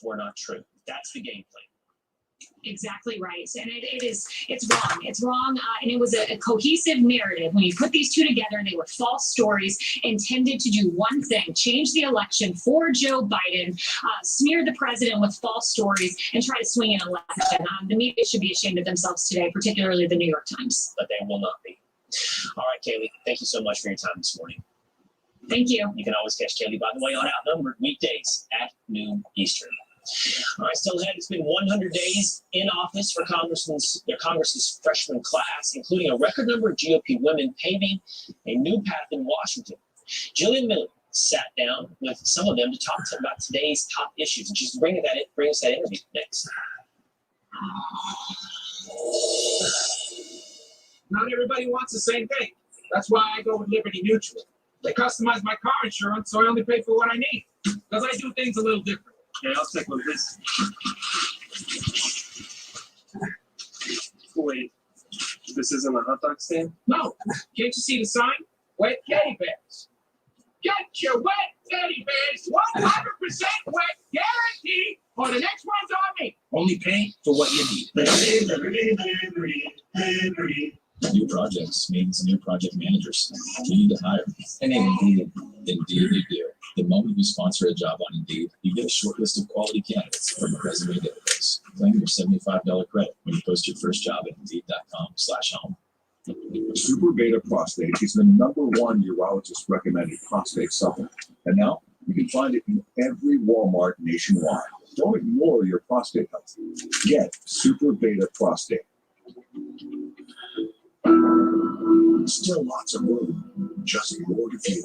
were not true. That's the game plan. Exactly right. And it's wrong. It's wrong. And it was a cohesive narrative. When you put these two together, they were false stories intended to do one thing: change the election for Joe Biden, smear the president with false stories, and try to swing an election. The media should be ashamed of themselves today, particularly the New York Times. But they will not be. All right, Kaylee, thank you so much for your time this morning. Thank you. You can always catch Kaylee, by the way, on Outnumbered weekdays at noon Eastern. All right, still ahead. It's been 100 days in office for Congress's freshman class, including a record number of GOP women paving a new path in Washington. Jillian Miller sat down with some of them to talk to them about today's top issues, and she's bringing us that interview next. Not everybody wants the same thing. That's why I go with Liberty Mutual. They customize my car insurance, so I only pay for what I need. Because I do things a little different. Okay, I'll take one of this. Wait, this isn't a hot dog stand? No, can't you see the sign? Wet teddy bears. Get your wet teddy bears, 100% wet guarantee, or the next one's on me. Only pay for what you need. New projects means new project managers. You need to hire. And Indeed you do. The moment you sponsor a job on Indeed, you get a short list of quality candidates from a resume database. Claim your $75 credit when you post your first job at Indeed.com/home. Super Beta Prostate is the #1 urologist recommended prostate supplement. And now you can find it in every Walmart nationwide. Don't ignore your prostate health. Get Super Beta Prostate. Still lots of room, just more to view.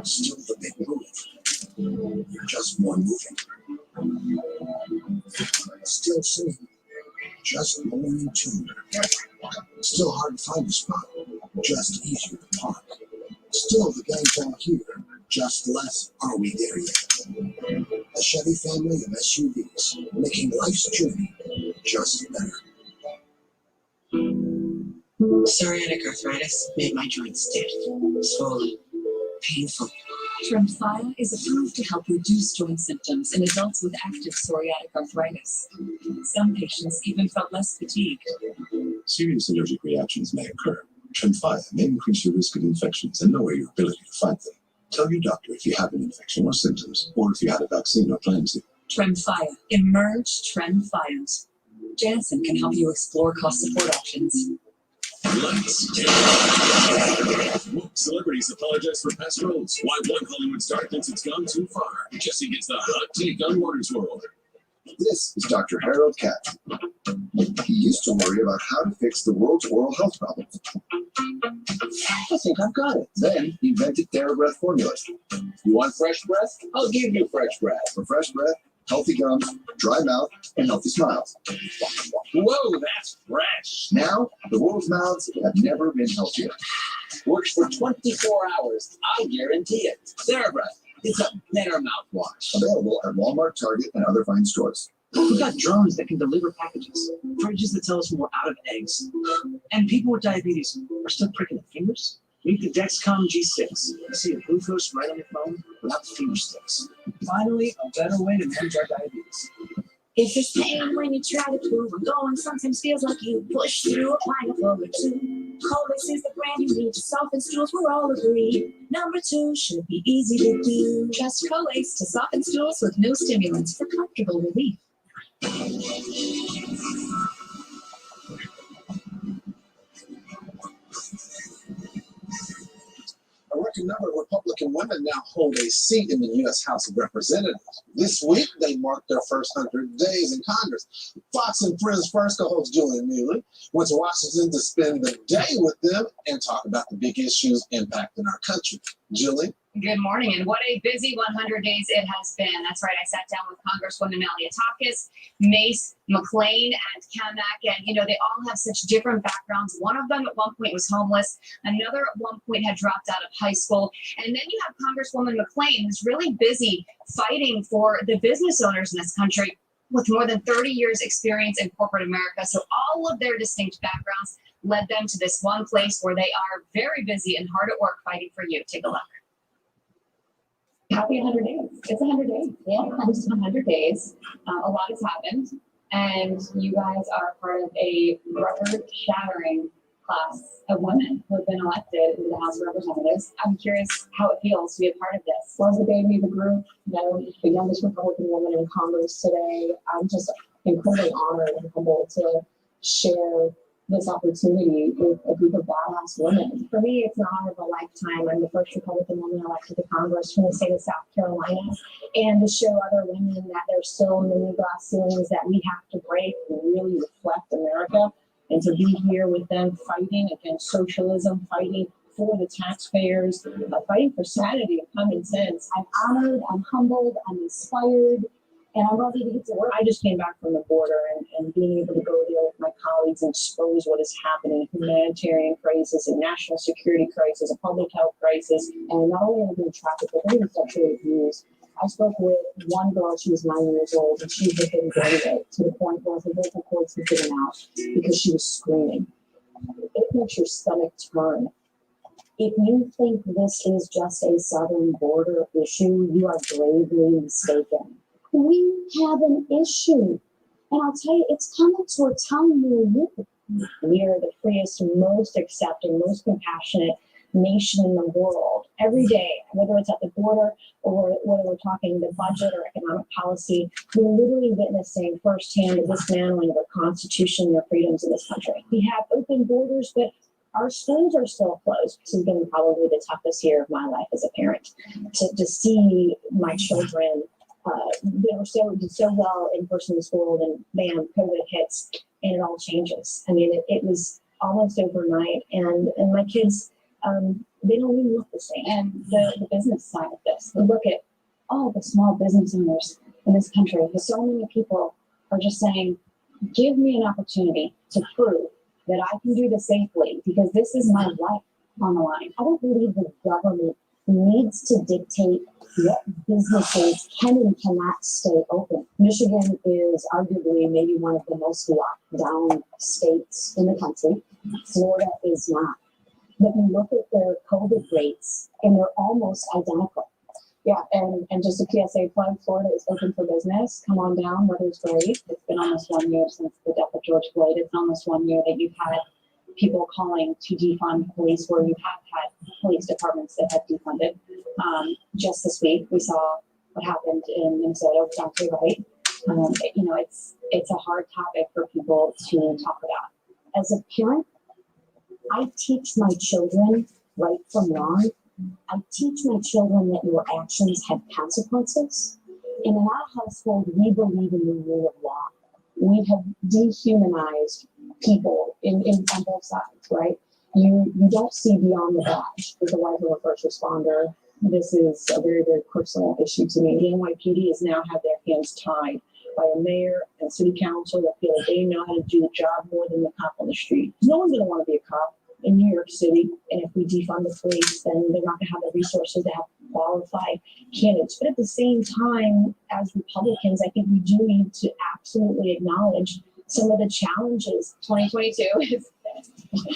Still the big move, you're just more moving. Still singing, just more in tune. Still hard to find a spot, just easier to park. Still the gang's all here, just less are we there yet. A Chevy family of SUVs, making life's journey just better. Psoriatic arthritis made my joints stiff, swollen, painful. Tremfya is approved to help reduce joint symptoms in adults with active psoriatic arthritis. Some patients even felt less fatigued. Serious allergic reactions may occur. Tremfya may increase your risk of infections and lower your ability to fight them. Tell your doctor if you have an infection or symptoms, or if you had a vaccine or plan to. Tremfya. Emerge Tremfyant. Janssen can help you explore cost support options. Lights, celebrities apologize for past roles. Why one Hollywood star thinks it's gone too far. Jesse gets the hot take on Water's World. This is Dr. Harold Katz. He used to worry about how to fix the world's oral health problems. I think I've got it. Then he invented TheraBreath formula. You want fresh breath? I'll give you fresh breath. For fresh breath, healthy gums, dry mouth, and healthy smiles. Whoa, that's fresh. Now, the world's mouths have never been healthier. Works for 24 hours. I guarantee it. TheraBreath. It's a better mouthwash. Available at Walmart, Target, and other fine stores. We've got drones that can deliver packages, fridges that tell us when we're out of eggs, and people with diabetes are still pricking their fingers. Meet the Dexcom G6. You see a glucose right on your phone without the finger sticks. Finally, a better way to manage our diabetes. If it's pain when you try to prove I'm going, sometimes feels like you push through a pineapple or two. Colex is the brand you need to soften stools, we're all agreed. #2 should be easy to do. Trust Colex to soften stools with no stimulants for comfortable relief. A record number of Republican women now hold a seat in the U.S. House of Representatives. This week, they marked their first 100 days in Congress. Fox and Friends first co-host Julian Neely went to Washington to spend the day with them and talk about the big issues impacting our country. Julie? Good morning, and what a busy 100 days it has been. That's right, I sat down with Congresswoman Malliotakis, Mace, McLean, and Kamak, and they all have such different backgrounds. One of them at one point was homeless, another at one point had dropped out of high school, and then you have Congresswoman McLean, who's really busy fighting for the business owners in this country with more than 30 years experience in corporate America. So all of their distinct backgrounds led them to this one place where they are very busy and hard at work fighting for you. Take a look. Happy 100 days. It's 100 days. Yeah, it's 100 days. A lot has happened, and you guys are part of a record-shattering class of women who have been elected into the House of Representatives. I'm curious how it feels to be a part of this. Well, as the baby of the group, the youngest Republican woman in Congress today, I'm just incredibly honored and humbled to share this opportunity with a group of badass women. For me, it's an honor of a lifetime. I'm the first Republican woman elected to Congress from the state of South Carolina, and to show other women that there's still many glass ceilings that we have to break and really reflect America, and to be here with them fighting against socialism, fighting for the taxpayers, fighting for sanity and common sense. I'm honored, I'm humbled, I'm inspired, and I'm ready to get to work. I just came back from the border, and being able to go there with my colleagues and expose what is happening, humanitarian crisis, a national security crisis, a public health crisis, and not only are they being trafficked, but they're being sexually abused. I spoke with one girl, she was 9 years old, and she was been brainwashed to the point where her vocal cords had given out because she was screaming. It makes your stomach turn. If you think this is just a southern border issue, you are gravely mistaken. We have an issue. And I'll tell you, it's coming to a time near you. We are the freest, most accepting, most compassionate nation in the world. Every day, whether it's at the border or whether we're talking the budget or economic policy, we're literally witnessing firsthand the dismantling of our Constitution and our freedoms in this country. We have open borders, but our schools are still closed. This has been probably the toughest year of my life as a parent, to see my children they were did so well in person school, and bam, COVID hits and it all changes. I mean, it was almost overnight, and my kids, they don't even look the same. And the business side of this, we look at all the small business owners in this country. So many people are just saying, give me an opportunity to prove that I can do this safely, because this is my life on the line. I don't believe the government needs to dictate what businesses can and cannot stay open. Michigan is arguably maybe one of the most locked down states in the country. Florida is not. But you look at their COVID rates and they're almost identical. Yeah, and just a PSA plug, Florida is open for business. Come on down, weather's great. It's been almost 1 year since the death of George Floyd. It's almost 1 year that you've had people calling to defund police, where you have had police departments that have defunded. Just this week, we saw what happened in Minnesota with Dr. Wright. It's a hard topic for people to talk about. As a parent, I teach my children right from wrong. I teach my children that your actions have consequences. And in our household, we believe in the rule of law. We have dehumanized people on both sides, right? You don't see beyond the badge. As a wife of a first responder, this is a very, very personal issue to me. The NYPD has now had their hands tied by a mayor and city council that feel like they know how to do the job more than the cop on the street. No one's going to want to be a cop in New York City, and if we defund the police, then they're not going to have the resources to have qualified candidates. But at the same time, as Republicans, I think we do need to absolutely acknowledge some of the challenges. 2022 is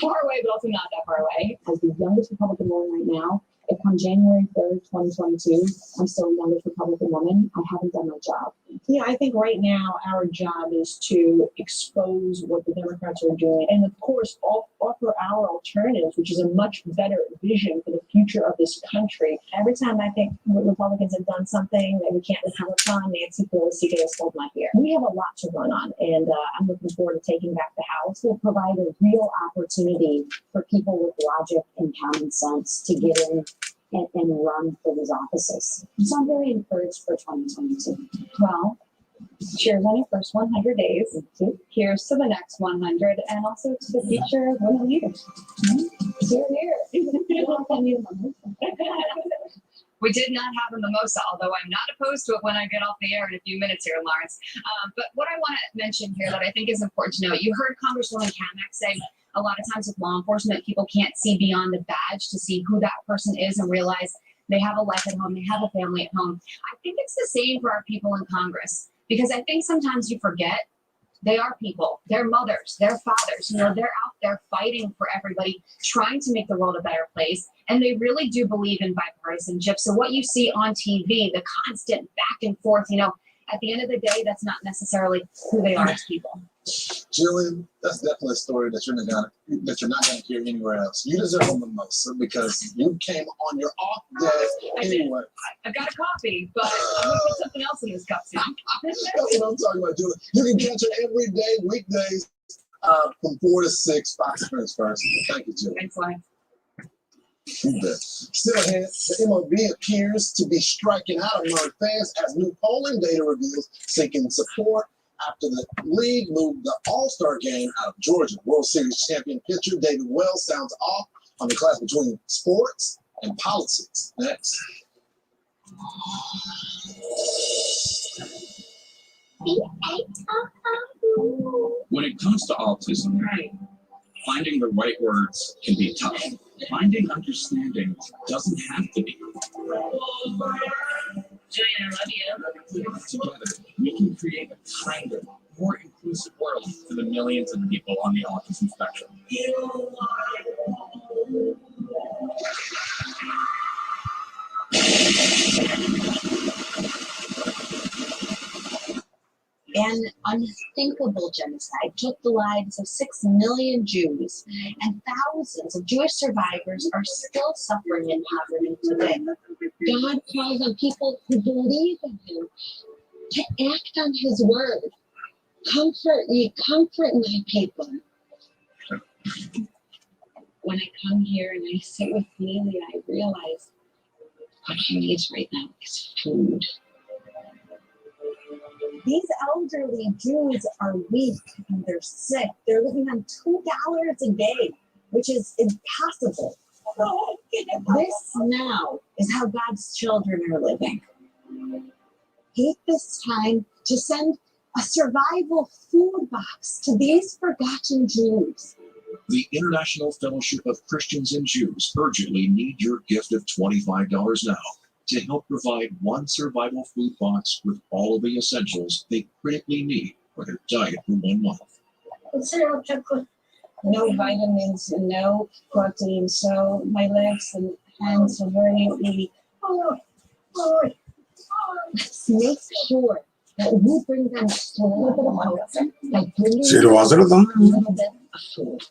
far away, but also not that far away. As the youngest Republican woman right now, if on January 3rd, 2022, I'm still the youngest Republican woman, I haven't done my job. Yeah, I think right now our job is to expose what the Democrats are doing, and of course offer our alternatives, which is a much better vision for the future of this country. Every time I think Republicans have done something that we can't recover from, Nancy Pelosi gets hold my hair. We have a lot to run on, and I'm looking forward to taking back the House. We'll provide a real opportunity for people with logic and common sense to get in and run for these offices. So I'm very encouraged for 2022. Well, cheers on your first 100 days. Here's to the next 100, and also to the future of women leaders. Here, here. We did not have a mimosa, although I'm not opposed to it when I get off the air in a few minutes here, Lawrence. But what I want to mention here that I think is important to note, you heard Congresswoman Kamak say a lot of times with law enforcement, people can't see beyond the badge to see who that person is and realize they have a life at home, they have a family at home. I think it's the same for our people in Congress, because I think sometimes you forget They are people. They're mothers. They're fathers. You know, they're out there fighting for everybody, trying to make the world a better place. And they really do believe in bipartisanship. So what you see on TV, the constant back and forth, you know, at the end of the day, that's not necessarily who they are as people. Jillian, that's definitely a story that you're not gonna hear anywhere else. You deserve a mimosa because you came on your off day anyway. I got a coffee, but I'm gonna put something else in this cup soon. That's what I'm talking about, Jillian. You can catch her every day, weekdays, from 4 to 6, Fox Sports First. Thank you, Jillian. Thanks, Lonnie. You bet. Still ahead, the MLB appears to be striking out among fans as new polling data reveals seeking support after the league moved the All-Star game out of Georgia. World Series champion pitcher David Wells sounds off on the clash between sports and politics. Next. When it comes to autism, finding the right words can be tough. Finding understanding doesn't have to be. Julian, I love you. Together, we can create a kinder, more inclusive world for the millions of people on the autism spectrum. An unthinkable genocide took the lives of 6 million Jews, and thousands of Jewish survivors are still suffering in poverty today. God calls on people who believe in Him to act on His word. Comfort ye, comfort my people. When I come here and I sit with Neely, I realize what she needs right now is food. These elderly Jews are weak and they're sick. They're living on $2 a day, which is impossible. This now is how God's children are living. Take this time to send a survival food box to these forgotten Jews. The International Fellowship of Christians and Jews urgently need your gift of $25 now to help provide one survival food box with all of the essentials they critically need for their diet for 1 month. Zero chocolate. No vitamins and no protein, so my legs and hands are very weak. Let's make sure that we bring them a little bit of hope, like bringing them a little bit of food.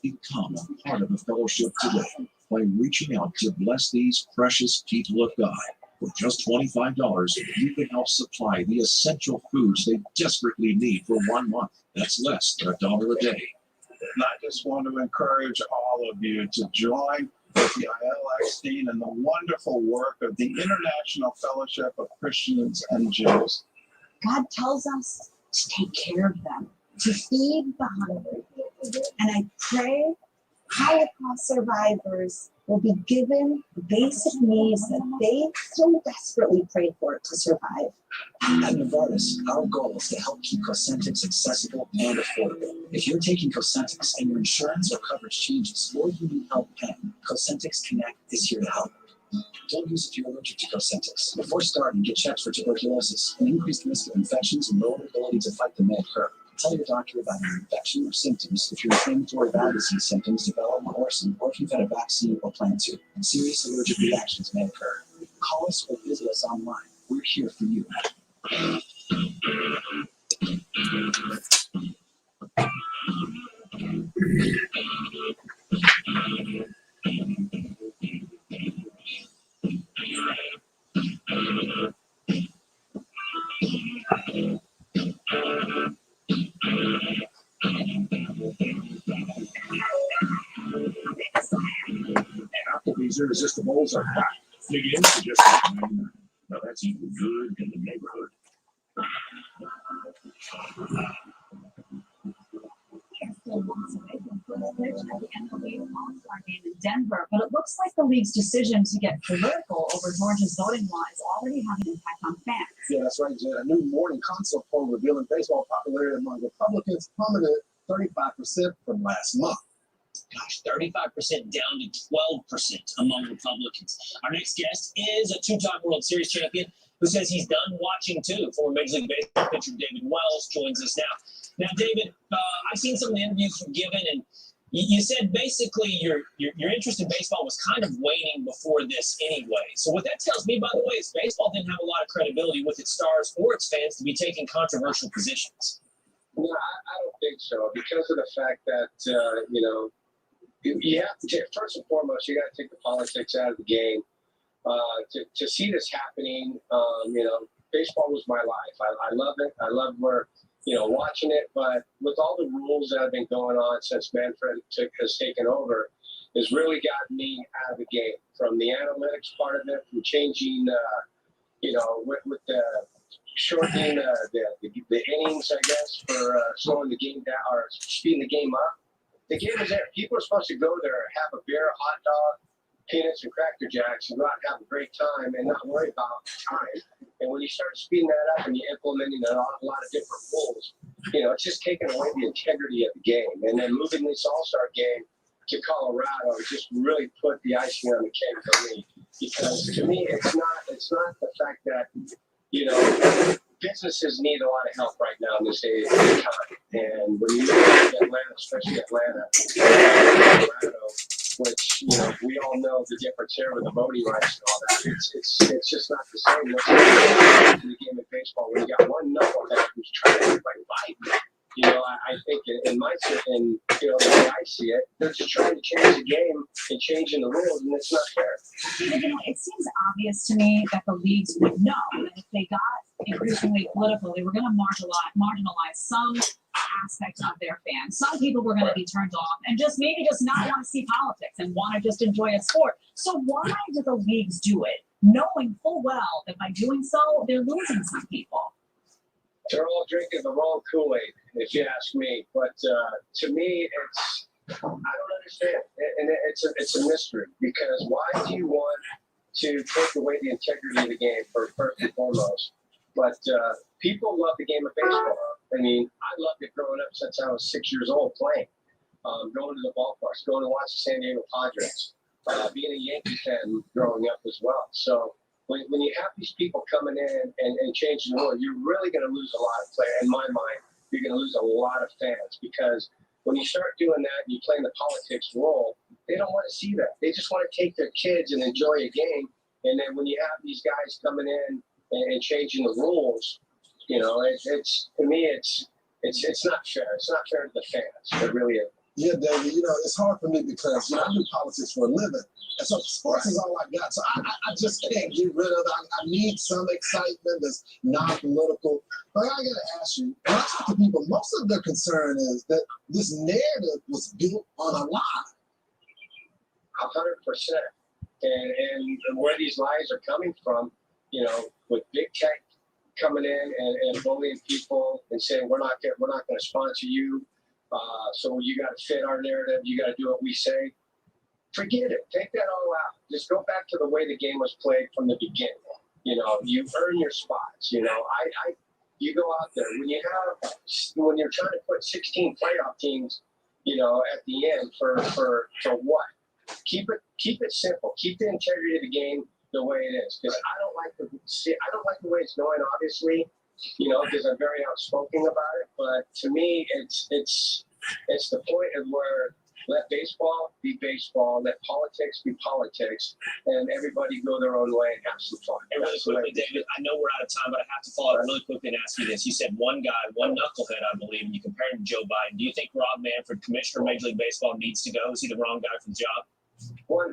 Become a part of the fellowship today by reaching out to bless these precious people of God. For just $25, you can help supply the essential foods they desperately need for 1 month. That's less than $1 a day. And I just want to encourage all of you to join with the ILX team and the wonderful work of the International Fellowship of Christians and Jews. God tells us to take care of them, to feed the hungry. And I pray Holocaust survivors will be given the basic needs that they so desperately pray for to survive. At Novartis, our goal is to help keep Cosentyx accessible and affordable. If you're taking Cosentyx and your insurance or coverage changes, or you need help paying, Cosentyx Connect is here to help. Don't use it if you're allergic to Cosentyx. Before starting, get checked for tuberculosis, an increased risk of infections, and lower ability to fight the mad-curve. Tell your doctor about an infection or symptoms if your inflammatory bowel disease symptoms develop or worsen, or if you've had a vaccine or plan to. Serious allergic reactions may occur. Call us or visit us online. We're here for you. These irresistibles are hot. Dig in for just a moment. Now that's even good in the neighborhood. In Denver, but it looks like the league's decision to get political over Georgia's voting law is already having an impact on fans. Yeah, that's right, Jen. A new morning consult poll revealing baseball popularity among Republicans plummeted 35% from last month. Gosh, 35% down to 12% among Republicans. Our next guest is a two-time World Series champion, who says he's done watching too. Former Major League Baseball pitcher David Wells joins us now. Now, David, I've seen some of the interviews you've given, and you said basically your interest in baseball was kind of waning before this anyway. So what that tells me, by the way, is baseball didn't have a lot of credibility with its stars or its fans to be taking controversial positions. No, I don't think so, because of the fact that, you have to take, first and foremost, you got to take the politics out of the game. To see this happening, baseball was my life. I love it. I love watching it. But with all the rules that have been going on since Manfred has taken over, has really gotten me out of the game. From the analytics part of it, from changing, with the shortening the innings, I guess, for slowing the game down or speeding the game up. The game is there. People are supposed to go there, have a beer, a hot dog, peanuts and Cracker Jacks, and go out and have a great time and not worry about time. And when you start speeding that up and you're implementing a lot of different rules, it's just taking away the integrity of the game. And then moving this All-Star game to Colorado just really put the icing on the cake for me. Because to me, it's not the fact that, businesses need a lot of help right now in this day and time. And when you look at Atlanta, especially Atlanta, Colorado, which, we all know the difference here with the voting rights and all that. It's just not the same. That's the game of baseball when you got one knucklehead who's trying to make everybody fight. I think in the way I see it, they're just trying to change the game and changing the rules, and it's not fair. It seems obvious to me that the leagues would know that if they got increasingly political, they were going to marginalize some aspect of their fans. Some people were going to be turned off and just not want to see politics and want to just enjoy a sport. So why do the leagues do it, knowing full well that by doing so, they're losing some people? They're all drinking the wrong Kool-Aid, if you ask me. But to me, I don't understand, and it's a mystery, because why do you want to take away the integrity of the game first and foremost? But people love the game of baseball. I mean, I loved it growing up since I was 6 years old, playing, going to the ballparks, going to watch the San Diego Padres, being a Yankee fan growing up as well. So when you have these people coming in and changing the rule, you're really going to lose a lot of players. In my mind, you're going to lose a lot of fans, because when you start doing that and you play in the politics role, they don't want to see that. They just want to take their kids and enjoy a game. And then when you have these guys coming in and changing the rules, it's to me, it's not fair. It's not fair to the fans. It really is. Yeah, David, it's hard for me because, I do politics for a living. And so sports is all I got. So I just can't get rid of it. I need some excitement that's non-political. But I got to ask you, when I talk to people, most of their concern is that this narrative was built on a lie. 100%. And where these lies are coming from, with big tech coming in and bullying people and saying, we're not going to sponsor you. So you got to fit our narrative. You got to do what we say. Forget it. Take that all out. Just go back to the way the game was played from the beginning. You earn your spots. You go out there when you're trying to put 16 playoff teams, at the end for what? Keep it simple. Keep the integrity of the game the way it is. Because I don't like the way it's going. Obviously, because I'm very outspoken about it. But to me, it's the point of where let baseball be baseball, let politics be politics, and everybody go their own way and have some fun. And really quickly, David, I know we're out of time, but I have to follow up really quickly and ask you this. You said one guy, one knucklehead, I believe, and you compared him to Joe Biden. Do you think Rob Manfred, commissioner of Major League Baseball, needs to go? Is he the wrong guy for the job? 100%.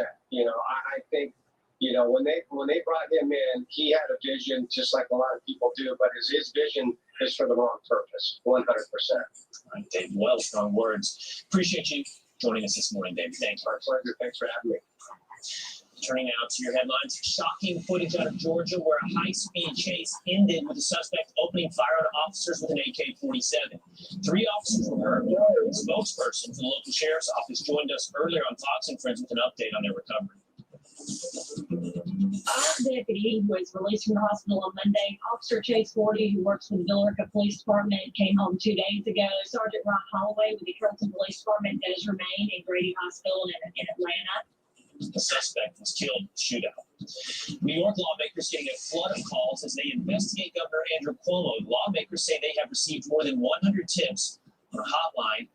I think, when they brought him in, he had a vision, just like a lot of people do, but his vision is for the wrong purpose. 100%. All right, David, well, strong words. Appreciate you joining us this morning, David. Thanks. My pleasure. Thanks for having me. Turning now to your headlines. Shocking footage out of Georgia where a high-speed chase ended with a suspect opening fire on officers with an AK-47. 3 officers were hurt. A spokesperson for the local sheriff's office joined us earlier on Fox and Friends with an update on their recovery. Our deputy, who was released from the hospital on Monday, Officer Chase Forty, who works with the Billerica Police Department, came home 2 days ago. Sergeant Ron Holloway with the Trenton Police Department does remain in Grady Hospital in Atlanta. The suspect was killed in the shootout. New York lawmakers getting a flood of calls as they investigate Governor Andrew Cuomo. Lawmakers say they have received more than 100 tips on a hotline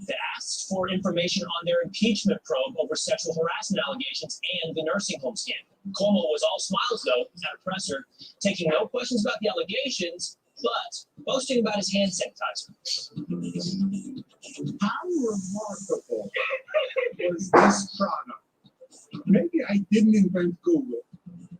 that asks for information on their impeachment probe over sexual harassment allegations and the nursing home scandal. Cuomo was all smiles, though, at a presser, taking no questions about the allegations, but boasting about his hand sanitizer. How remarkable was this product? Maybe I didn't invent Google,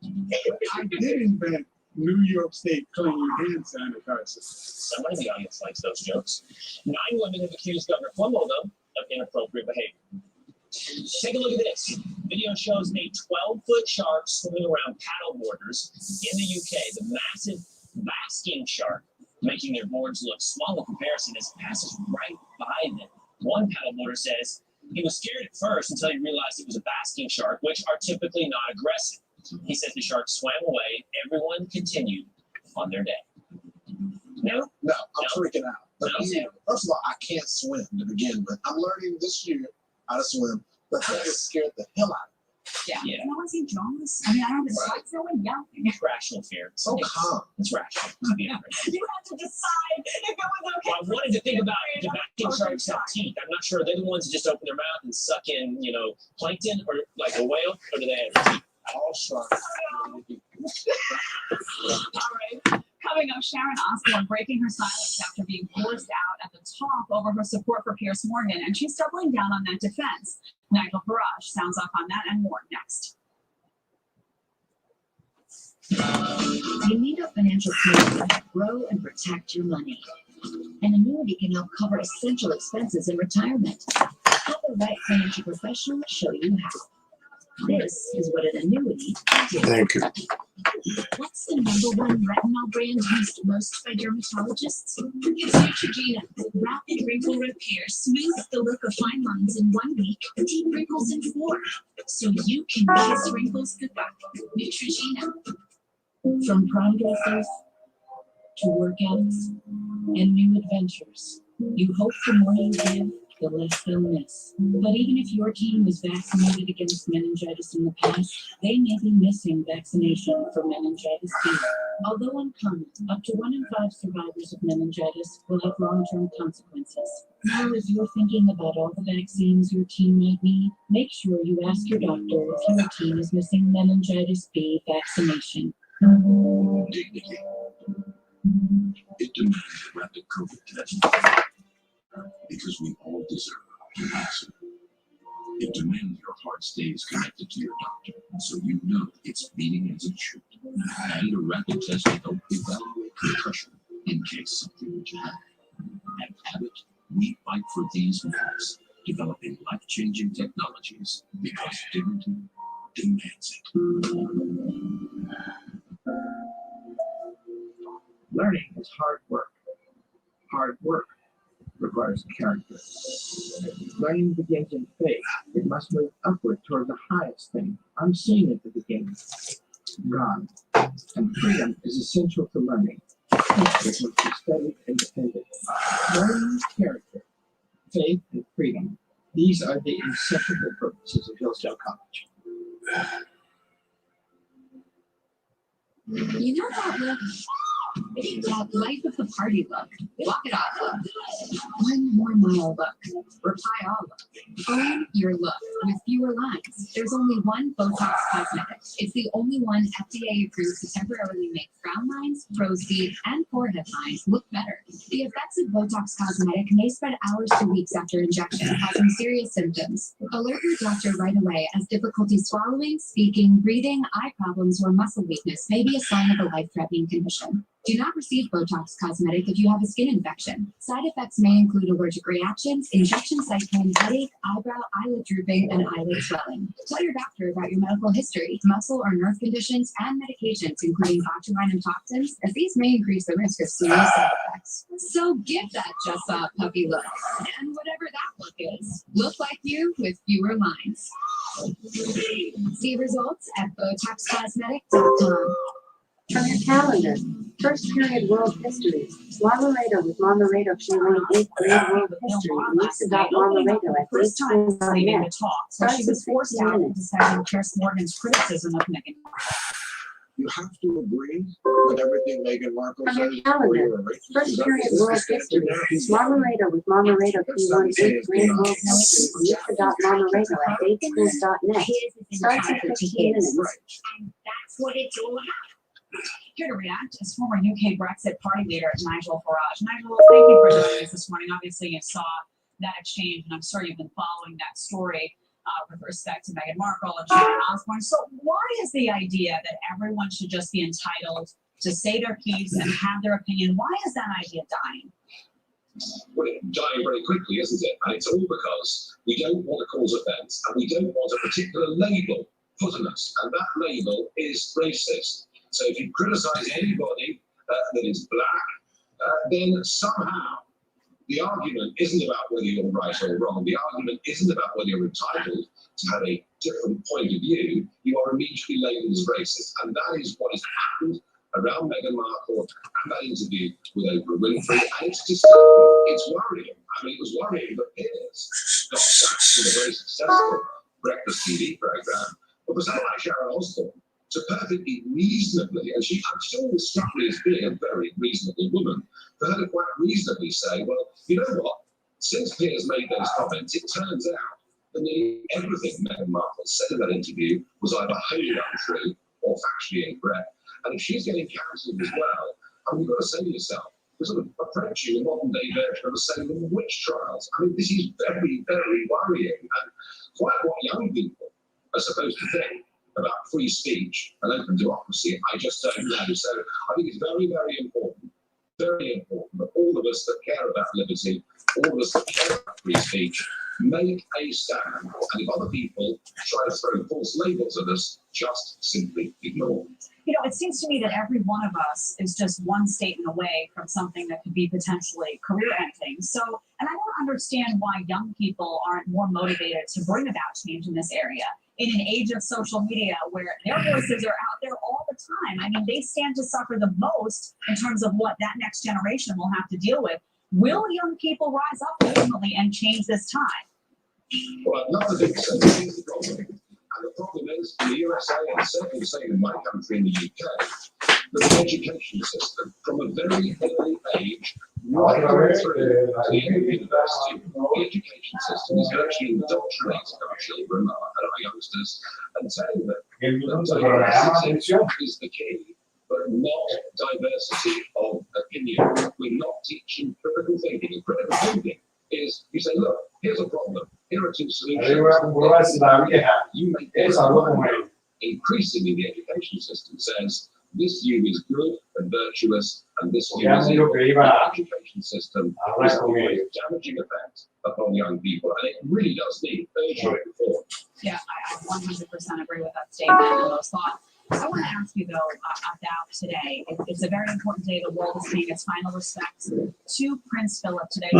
but I did invent New York State clean hand sanitizer. Someone in the audience likes those jokes. 9 women have accused Governor Cuomo, though, of inappropriate behavior. Take a look at this. Video shows a 12-foot shark swimming around paddle boarders in the UK. The massive basking shark, making their boards look small in comparison as it passes right by them. One paddleboarder says he was scared at first until he realized it was a basking shark, which are typically not aggressive. He says the shark swam away. Everyone continued on their day. No? No, I'm freaking out. But No? first of all, I can't swim to begin with. I'm learning this year how to swim, but that just scared the hell out of Yeah. Yeah. No one's in Jaws. I mean, I don't know, Right. it's throwing young. It's rational fear. me. So calm. It's rational. To be afraid. You had to decide if it was okay. Well, I wanted to think about the basking sharks have teeth. I'm not sure. They're the ones that just open their mouth and suck in, plankton, or like a whale, or do they have teeth? All sharks. All right. Coming up, Sharon Osbourne breaking her silence after being forced out at the top over her support for Piers Morgan, and she's doubling down on that defense. Nigel Farage sounds off on that and more next. You need a financial plan to grow and protect your money. An annuity can help cover essential expenses in retirement. Have the right financial professional show you how. This is what an annuity is. Thank you. What's the #1 retinol brand used most by dermatologists? It's Neutrogena. Rapid wrinkle repair smooths the look of fine lines in 1 week, deep wrinkles in 4. So you can kiss wrinkles goodbye. Neutrogena. From prom dresses to workouts and new adventures, you hope the more you give, the less they'll miss. But even if your team was vaccinated against meningitis in the past, they may be missing vaccination for meningitis B. Although uncommon, up to 1 in 5 survivors of meningitis will have long-term consequences. Now, as you're thinking about all the vaccines your team might need, make sure you ask your doctor if your team is missing meningitis B vaccination. Dignity. It demands a rapid COVID test because we all deserve an answer. It demands your heart stays connected to your doctor so you know it's beating as it should. And a rapid test to help evaluate concussion in case something were to happen. At Abbott, we fight for these lives, developing life-changing technologies because dignity demands it. Learning is hard work. Hard work requires character. Learning begins in faith. It must move upward toward the highest thing, unseen at the beginning, God. And freedom is essential to learning. It must be studied independently. Learning, character, faith, and freedom. These are the inseparable purposes of Hillsdale College. You know that look? That life of the party look. Walk it off look. 1 more mile look. Reply all look. Own your look with fewer lines. There's only one Botox cosmetic. It's the only one FDA approved to temporarily make frown lines, crow's feet, and forehead lines look better. The effects of Botox cosmetic may spread hours to weeks after injection, causing serious symptoms. Alert your doctor right away, as difficulty swallowing, speaking, breathing, eye problems, or muscle weakness may be a sign of a life-threatening condition. Do not receive Botox cosmetic if you have a skin infection. Side effects may include allergic reactions, injection site pain, headache, eyebrow, eyelid drooping, and eyelid swelling. Tell your doctor about your medical history, muscle or nerve conditions, and medications, including botulinum toxins, as these may increase the risk of serious side effects. So give that just a puppy look, and whatever that look is, look like you with fewer lines. See results at BotoxCosmetic.com. From your calendar, First period world history. Marmorato with Marmorato feeling 8th grade world history. Weeks about Marmorato at grade school. Leaving the talk, so she was forced out of deciding Chris Morgan's criticism of Meghan Markle. You have to agree with everything Meghan Markle From says. your calendar. First period world history. Marmorato with Marmorato feeling 8th grade world history. Weeks about Marmorato at dateschools.net. Starts in 15 minutes. And that's what it's all about. Here to react is former UK Brexit party leader Nigel Farage. Nigel, thank you for joining us this morning. Obviously, you saw that exchange, and I'm sure you've been following that story with respect to Meghan Markle and Sharon Osbourne. So why is the idea that everyone should just be entitled to say their piece and have their opinion? Why is that idea dying? Well, it's dying very quickly, isn't it? And it's all because we don't want to cause offence and we don't want a particular label put on us. And that label is racist. So if you criticise anybody that is black, then somehow the argument isn't about whether you're right or wrong. The argument isn't about whether you're entitled to have a different point of view. You are immediately labelled as racist. And that is what has happened around Meghan Markle and that interview with Oprah Winfrey. And it's disturbing. It's worrying. I mean, it was worrying that Piers got sacked with a very successful breakfast TV programme. But for someone like Sharon Osbourne, to perfectly reasonably, and she always struck me as being a very reasonable woman, for her to quite reasonably say, well, you know what, since Piers made those comments, it turns out that nearly everything Meghan Markle said in that interview was either wholly untrue or factually incorrect. And if she's getting cancelled as well, I mean, you've got to say to yourself, we're sort of approaching a modern day version of the Salem witch trials. I mean, this is very, very worrying, and quite what young people are supposed to think about free speech and open democracy, I just don't know. So I think it's very, very important that all of us that care about liberty, all of us that care about free speech, make a stand. And if other people try to throw false labels at us, just simply ignore them. You know, it seems to me that every one of us is just one statement away from something that could be potentially career-ending. So, and I don't understand why young people aren't more motivated to bring about change in this area. In an age of social media where their voices are out there all the time. I mean, they stand to suffer the most in terms of what that next generation will have to deal with. Will young people rise up ultimately and change this time? Well, I'd love to think so. Here's the problem. And the problem is, in the USA, and certainly the same in my country, in the UK, the education system, from a very early age, right through to the end of university, the education system is actually indoctrinating our children and our youngsters and telling them that diversity is the key, but not diversity of opinion. We're not teaching critical thinking. And critical thinking is, you say, look, here's a problem. Here are two solutions. You make it. Increasingly, the education system says this view is good and virtuous, and this view is evil. The education system is having a damaging effect upon young people, and it really does need urgent reform. Yeah, I 100% agree with that statement and those thoughts. I want to ask you, though, about today. It's a very important day. The world is paying its final respects to Prince Philip today.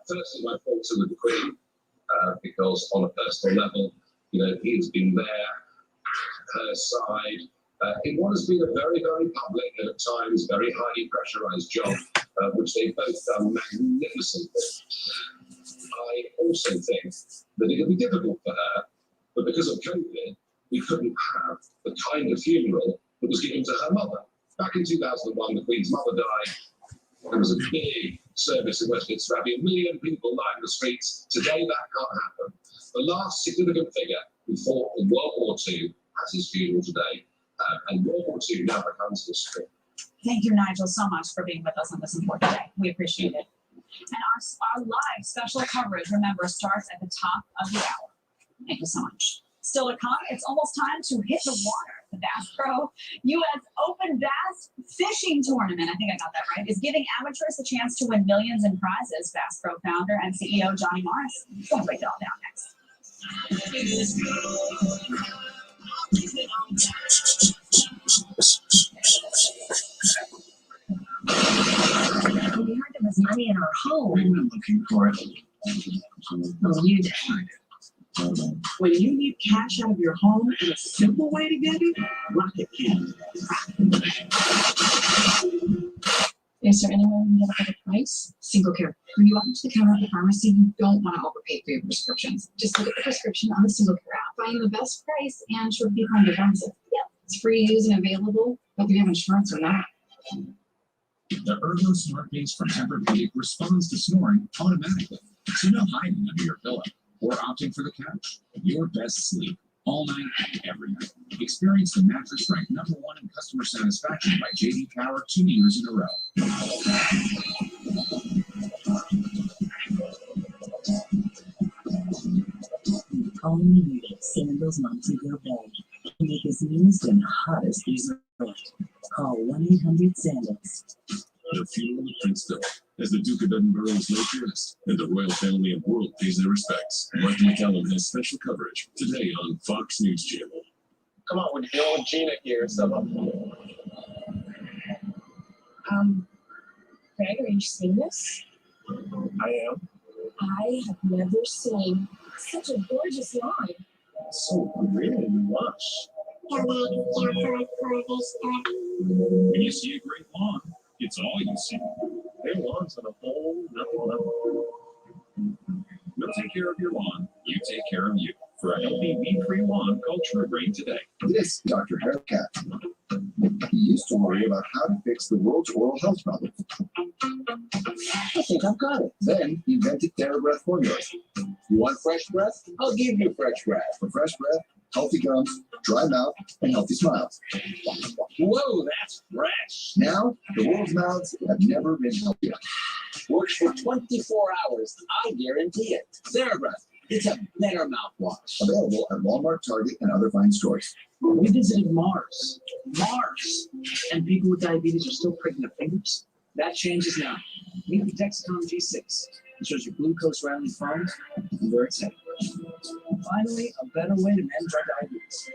Firstly, my thoughts are with the Queen, because on a personal level, you know, he has been there at her side in what has been a very, very public and at times very highly pressurized job, which they've both done magnificently. I also think that it would be difficult for her, but because of COVID, we couldn't have the kind of funeral that was given to her mother. Back in 2001, the Queen's mother died. There was a big service in Westminster Abbey, 1 million people lined the streets. Today, that can't happen. The last significant figure who fought in World War II has his funeral today, and World War II now becomes history. Thank you, Nigel, so much for being with us on this important day. We appreciate it. And our live special coverage, remember, starts at the top of the hour. Thank you so much. Still to come, it's almost time to hit the water. The Bass Pro U.S. Open Bass Fishing Tournament, I think I got that right, is giving amateurs a chance to win millions in prizes. Bass Pro founder and CEO Johnny Morris will break it all down next. We heard there was money in our home. We've been looking for it. Oh, you did. When you need cash out of your home and a simple way to get it, Rocket can. Is there anyone who has a better price? Single care. When you walk up to the counter at the pharmacy, you don't want to overpay for your prescriptions. Just look at the prescription on the single care app. Find the best price and should be found defensive. Yeah, it's free to use and available, whether you have insurance or not. The Ergo Smart Base from Tempur-Pedic responds to snoring automatically. So no hiding under your pillow or opting for the couch. Your best sleep all night and every night. Experience the mattress ranked #1 in customer satisfaction by J.D. Power 2 years in a row. Only need sandals onto your bed to make as newest and hottest resort. Call 1-800-SANDALS. The funeral of Prince Philip, as the Duke of Edinburgh is laid to rest, and the royal family of the world pays their respects. Mark McCallum has special coverage today on Fox News Channel. Come on, we're dealing with Gina here, so. Greg, are you seeing this? I am. I have never seen such a gorgeous lawn. So really lush. When you see a great lawn, it's all you see. Their lawn's on a whole nother level. We'll take care of your lawn. You take care of you. For a healthy, weed-free lawn, call True Green today. This is Dr. Harold Katz. He used to worry about how to fix the world's oral health problems. I think I've got it. Then he invented TheraBreath formulas. You want fresh breath? I'll give you fresh breath. For fresh breath, healthy gums, dry mouth, and healthy smiles. Whoa, that's fresh. Now, the world's mouths have never been healthier. Works for 24 hours. I guarantee it. TheraBreath. It's a better mouthwash. Available at Walmart, Target, and other fine stores. We visited Mars. Mars! And people with diabetes are still pricking their fingers. That changes now. Meet the Dexcom G6. It shows your glucose right on your phone and where it's at. Finally, a better way to manage our diabetes.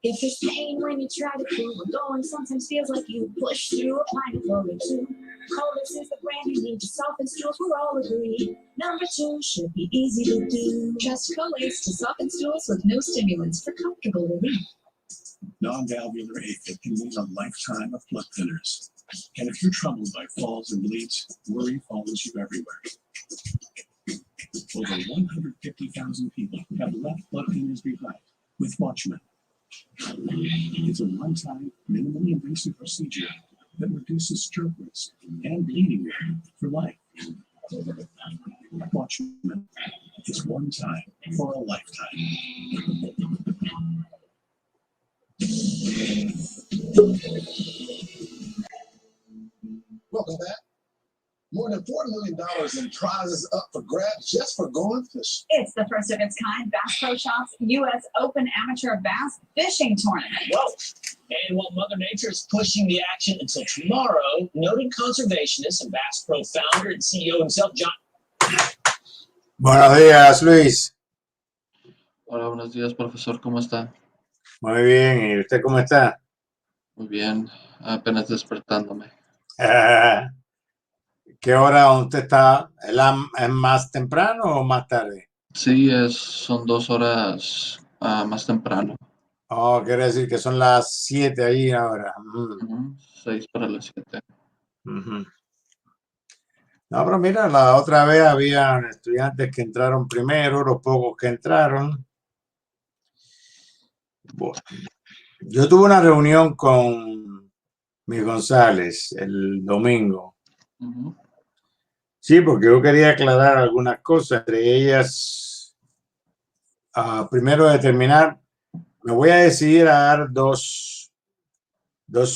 If there's pain when you try to keep it going, sometimes feels like you push through a pint of Florida too. Colors is the brand you need to soften stools, we're all agreed. Number 2 should be easy to do. Just Colace to soften stools with no stimulants for comfortable relief. Non-valvular AFib can mean a lifetime of blood thinners. And if you're troubled by falls and bleeds, worry follows you everywhere. Over 150,000 people have left blood thinners behind with Watchman. It's a one-time, minimally invasive procedure that reduces stroke risk and bleeding risk for life. Watchman is one time for a lifetime. Welcome back. More than $4 million in prizes up for grabs just for going fishing. It's the first of its kind Bass Pro Shops U.S. Open Amateur Bass Fishing Tournament. Whoa. And while Mother Nature is pushing the action until tomorrow, noted conservationist and Bass Pro founder and CEO himself, John. Buenos días, Luis. Hola, buenos días, profesor. ¿Cómo está? Muy bien. ¿Y usted cómo está? Muy bien. Apenas despertándome. ¿Qué hora usted está? ¿Es más temprano o más tarde? Sí, son 2 horas más temprano. Oh, quiere decir que son las 7 ahí ahora. 6 para las 7. No, pero mira, la otra vez había estudiantes que entraron primero, los pocos que entraron. Bueno, yo tuve una reunión con Miss González el domingo. Sí, porque yo quería aclarar algunas cosas, entre ellas, primero determinar, me voy a decidir a dar dos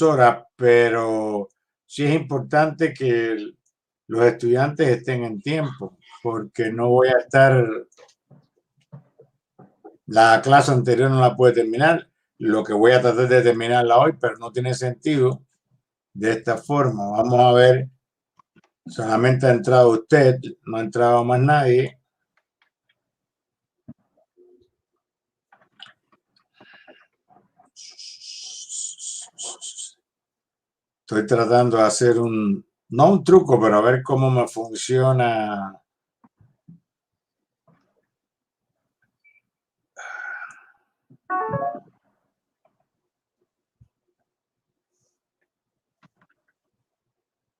horas, pero sí es importante que los estudiantes estén en tiempo, porque no voy a estar, la clase anterior no la puede terminar, lo que voy a tratar de terminarla hoy, pero no tiene sentido de esta forma. Vamos a ver. Solamente ha entrado usted, no ha entrado más nadie. Estoy tratando de hacer no un truco, pero a ver cómo me funciona.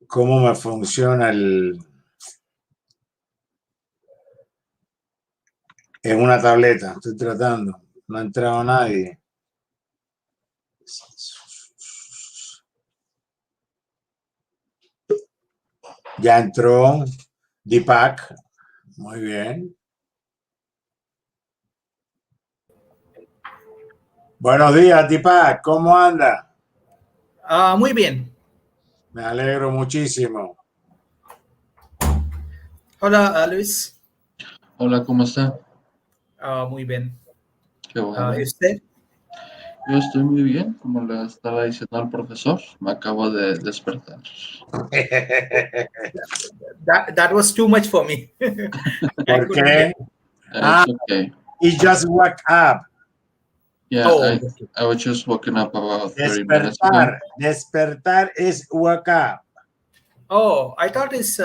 ¿Cómo me funciona en una tableta? Estoy tratando. No ha entrado nadie. Ya entró Deepak. Muy bien. Buenos días, Deepak. ¿Cómo anda? Muy bien. Me alegro muchísimo. Hola, Luis. Hola, ¿cómo está? Muy bien. Qué bueno. ¿Y usted? Yo estoy muy bien, como le estaba diciendo al profesor, me acabo de despertar. That was too much for me. ¿Por qué? It's okay. He just woke up. Yeah, I was just waking up about 30 minutes ago. Despertar is wake up. Oh, I thought it's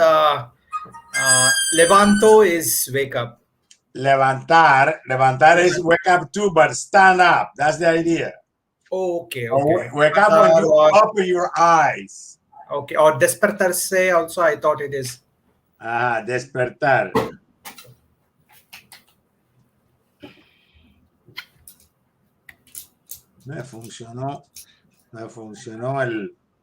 levanto is wake up. Levantar is wake up too, but stand up. That's the idea. Okay. Wake up when you open your eyes. Okay, or despertarse also I thought it is. Despertar. Me funcionó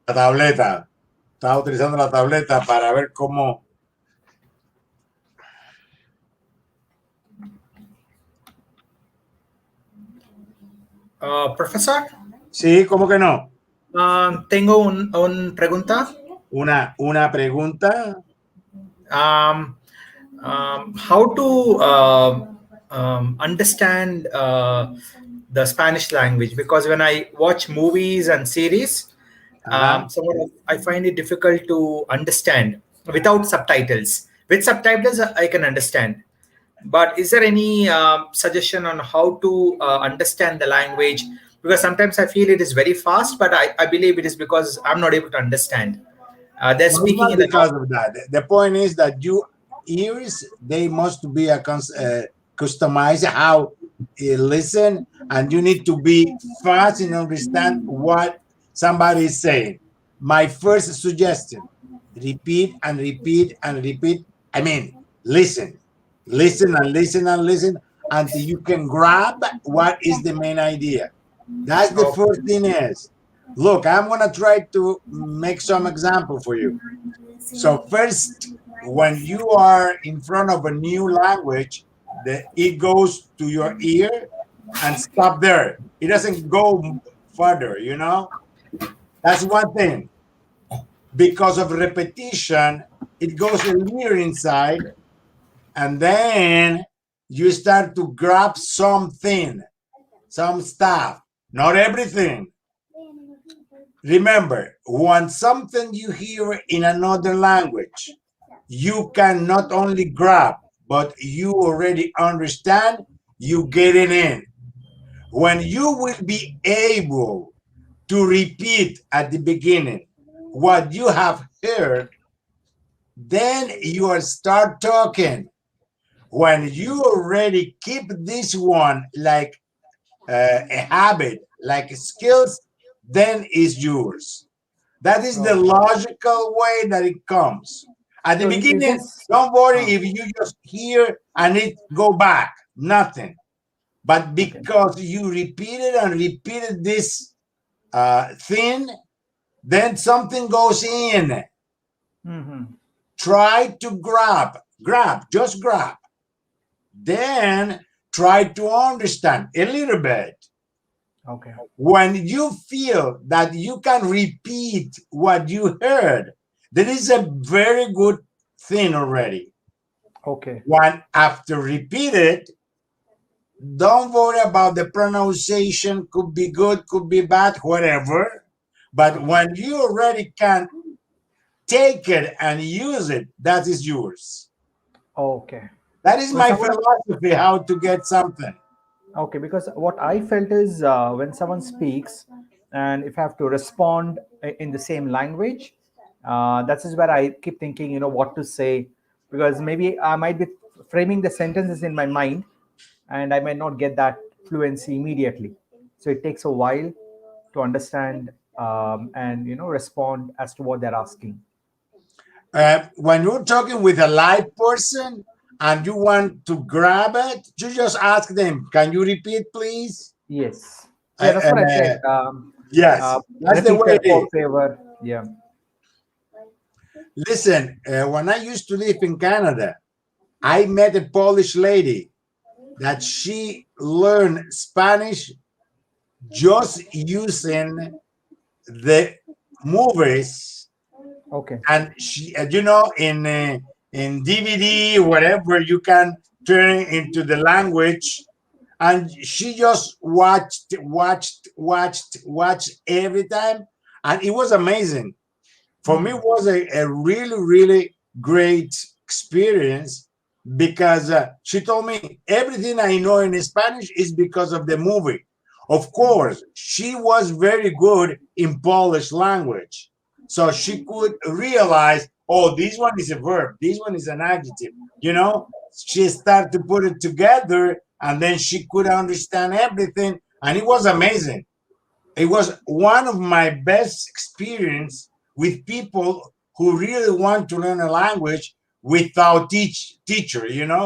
la tableta. Estaba utilizando la tableta para ver cómo. Profesor. Sí, ¿cómo que no? Tengo un pregunta. Una pregunta. How to understand the Spanish language, because when I watch movies and series, somewhat I find it difficult to understand without subtitles. With subtitles, I can understand. But is there any suggestion on how to understand the language? Because sometimes I feel it is very fast, but I believe it is because I'm not able to understand. They're speaking in because of that. The point is that your ears, they must be customized how you listen, and you need to be fast and understand what somebody is saying. My first suggestion: repeat and repeat and repeat. I mean, listen and listen and listen until you can grab what is the main idea. That's the first thing is. Look, I'm going to try to make some example for you. So first, when you are in front of a new language, it goes to your ear and stop there. It doesn't go further, you know? That's one thing. Because of repetition, it goes a little inside, and then you start to grab something, some stuff, not everything. Remember, when something you hear in another language, you can not only grab, but you already understand, you get it in. When you will be able to repeat at the beginning what you have heard, then you will start talking. When you already keep this one like a habit, like skills, then it's yours. That is the logical way that it comes. At the beginning, don't worry if you just hear and it go back, nothing. But because you repeated and repeated this thing, then something goes in. Try to grab, just grab. Then try to understand a little bit. Okay. When you feel that you can repeat what you heard, that is a very good thing already. Okay. When after repeat it, don't worry about the pronunciation, could be good, could be bad, whatever. But when you already can take it and use it, that is yours. Okay. That is my philosophy, how to get something. Okay, because what I felt is when someone speaks and if I have to respond in the same language, that is where I keep thinking, you know, what to say, because maybe I might be framing the sentences in my mind and I might not get that fluency immediately. So it takes a while to understand and respond as to what they're asking. When you're talking with a live person and you want to grab it, you just ask them, "Can you repeat, please?" Yes. Yeah, that's what I said. Yes, that's the way it is. Favor. Yeah. Listen, when I used to live in Canada, I met a Polish lady that she learned Spanish just using the movies. Okay. And she, in DVD, whatever, you can turn it into the language. And she just watched every time. And it was amazing. For me, it was a really, really great experience because she told me everything I know in Spanish is because of the movie. Of course, she was very good in Polish language. So she could realize, oh, this one is a verb, this one is an adjective. She started to put it together and then she could understand everything. And it was amazing. It was one of my best experience with people who really want to learn a language without teacher,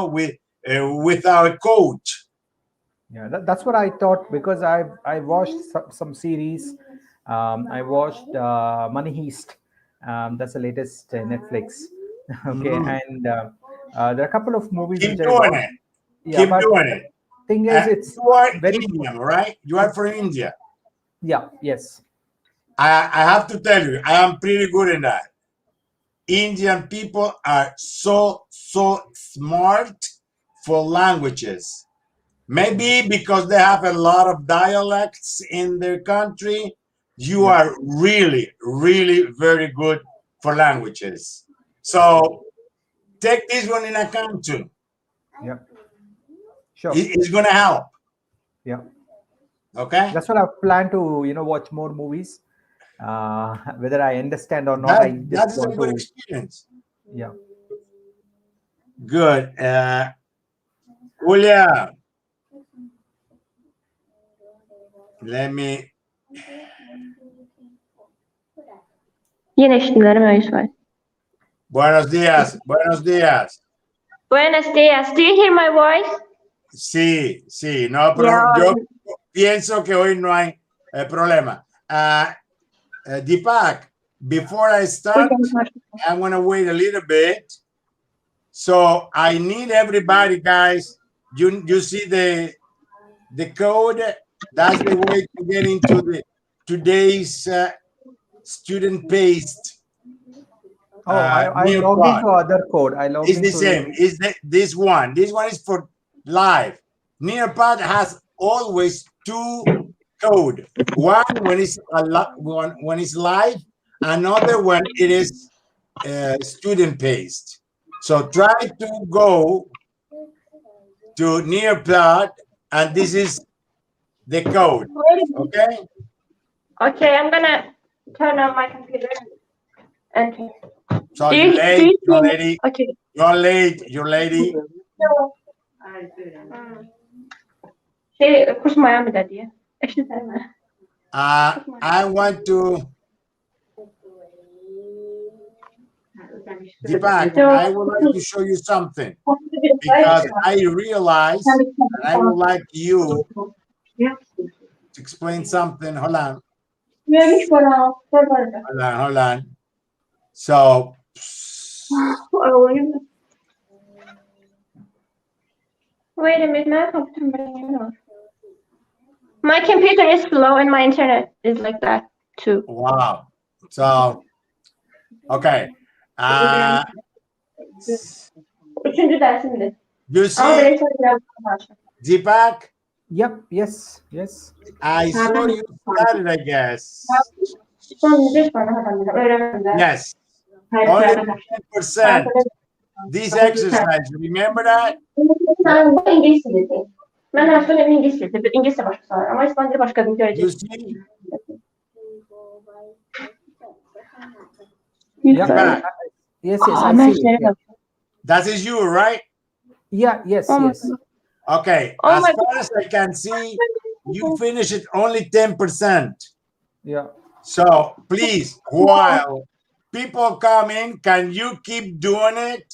without a coach. Yeah, that's what I thought, because I watched some series. I watched Money Heist. That's the latest Netflix. Okay, and there are a couple of movies. Keep doing it. Yeah, Keep doing it. Thing is, it's you are very Indian, right? You are from India. Yeah. Yes. I have to tell you, I am pretty good in that. Indian people are so smart for languages. Maybe because they have a lot of dialects in their country, you are really, really very good for languages. So take this one in account too. Yeah. Sure. It's going to help. Yeah. Okay. That's what I plan to, watch more movies. Whether I understand or not, that's a good experience. Yeah. Good. Julia, let me. Yine dinlerim öyle. Buenos días. Buenos días. Buenos días. Do you hear my voice? Sí. No, pero yo pienso que hoy no hay problema. Deepak, before I start, I want to wait a little bit. So I need everybody, guys. You see the code? That's the way to get into today's student paste. I logged into other code. It's the same. It's this one. This one is for live. Nearpod has always two code. One when it's when it's live, another when it is student paste. So try to go to Nearpod, and this is the code. Okay. Okay, I'm gonna turn on my computer. Okay. So you're late, your lady. Okay. You're late, your lady. Kusmaya mı dedi? I want to. Deepak, I would like to show you something because I realize that I would like you to explain something. Hold on. Hold on. So. Wait a minute, my computer is slow and my internet is like that too. Wow. So, okay. You see, Deepak? Yep. Yes. I saw you started, I guess. Yes. Only 10%. This exercise, remember that? You see? Yeah. Yes, I see it. Yeah. That is you, right? Yeah, yes. Okay, Oh as my far as I can see, you finished it only 10%. Yeah. So please, while people come in, can you keep doing it?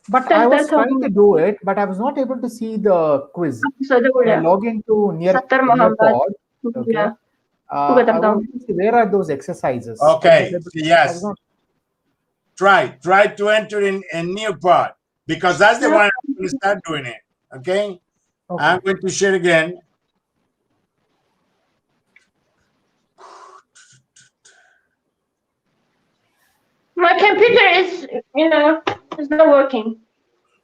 But I was trying to do it, but I was not able to see the quiz. When I log into Nearpod, okay, I wanted to see where are those exercises. Okay, I was yes. not- Try to enter in a new part, because that's the one I'm going to start doing it. Okay? I'm going to share again. My computer is, is not working.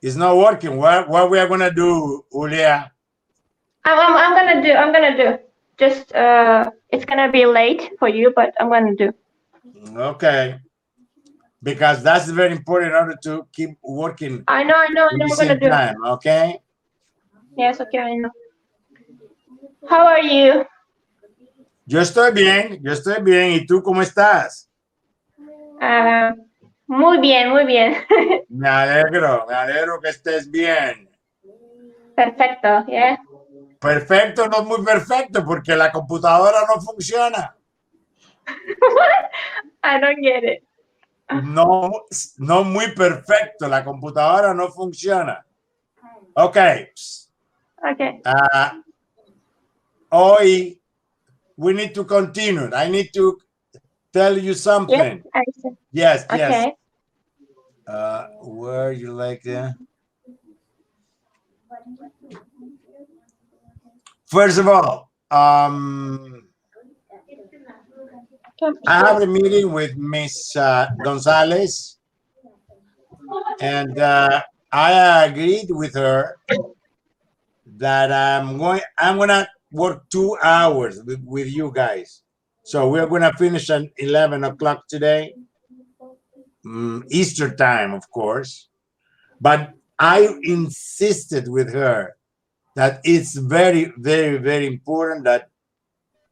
It's not working. What we are going to do, Julia? I'm gonna do. Just it's gonna be late for you, but I'm gonna do. Okay. Because that's very important in order to keep working I know. at the I'm same gonna do. time. Okay? Yes, okay, I know. How are you? Yo estoy bien. ¿Y tú cómo estás? Muy bien, muy bien. Me alegro que estés bien. Perfecto, yeah. Perfecto, no es muy perfecto porque la computadora no funciona. I don't get it. No muy perfecto, la computadora no funciona. Okay. Okay. Hoy we need to continue. I need to tell you something. Yes. Okay. Where you like First of all, I have a meeting with Miss Gonzalez, and I agreed with her that I'm gonna work 2 hours with you guys. So we're gonna finish at 11 o'clock today, Easter time, of course. But I insisted with her that it's very, very, very important that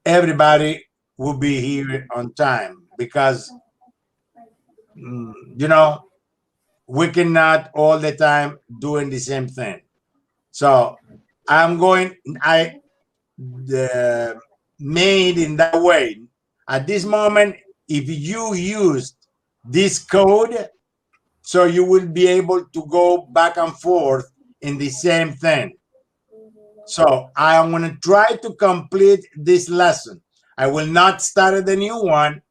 everybody will be here on time, because we cannot all the time doing the same thing. So I made in that way. At this moment, if you used this code, so you will be able to go back and forth in the same thing. So I am going to try to complete this lesson. I will not start the new one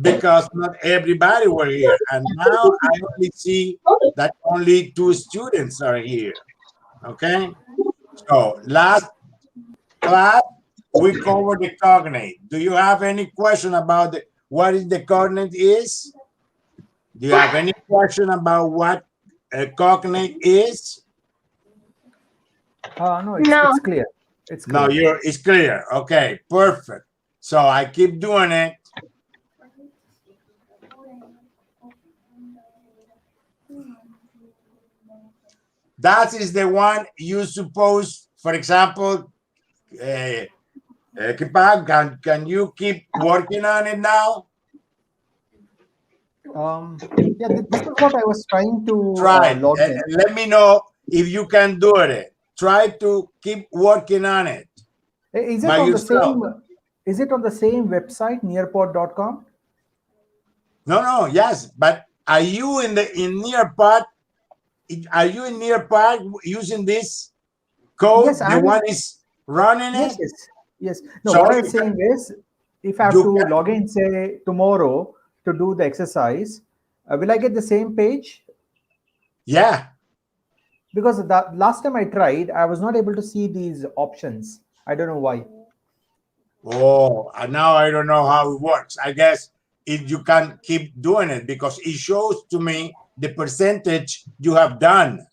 because not everybody were here. And now I only see that only 2 students are here. Okay? So last class, we covered the cognate. Do you have any question about what is the cognate is? Do you have any question about what a cognate is? No, it's clear. It's clear. It's clear. Okay, perfect. So I keep doing it. That is the one you suppose, for example, can you keep working on it now? Yeah, this is what I was trying to log in. Let me know if you can do it. Try to keep working on it. Is it on the same? Is it on the same website, nearpod.com? No. Yes, but are you in Nearpod? Are you in Nearpod using this code? Yes, the one is running it. Yes. No, what I'm saying is, if I have to log in, say tomorrow, to do the exercise, will I get the same page? Yeah. Because the last time I tried, I was not able to see these options. I don't know why. Oh, and now I don't know how it works. I guess if you can keep doing it, because it shows to me the percentage you have done.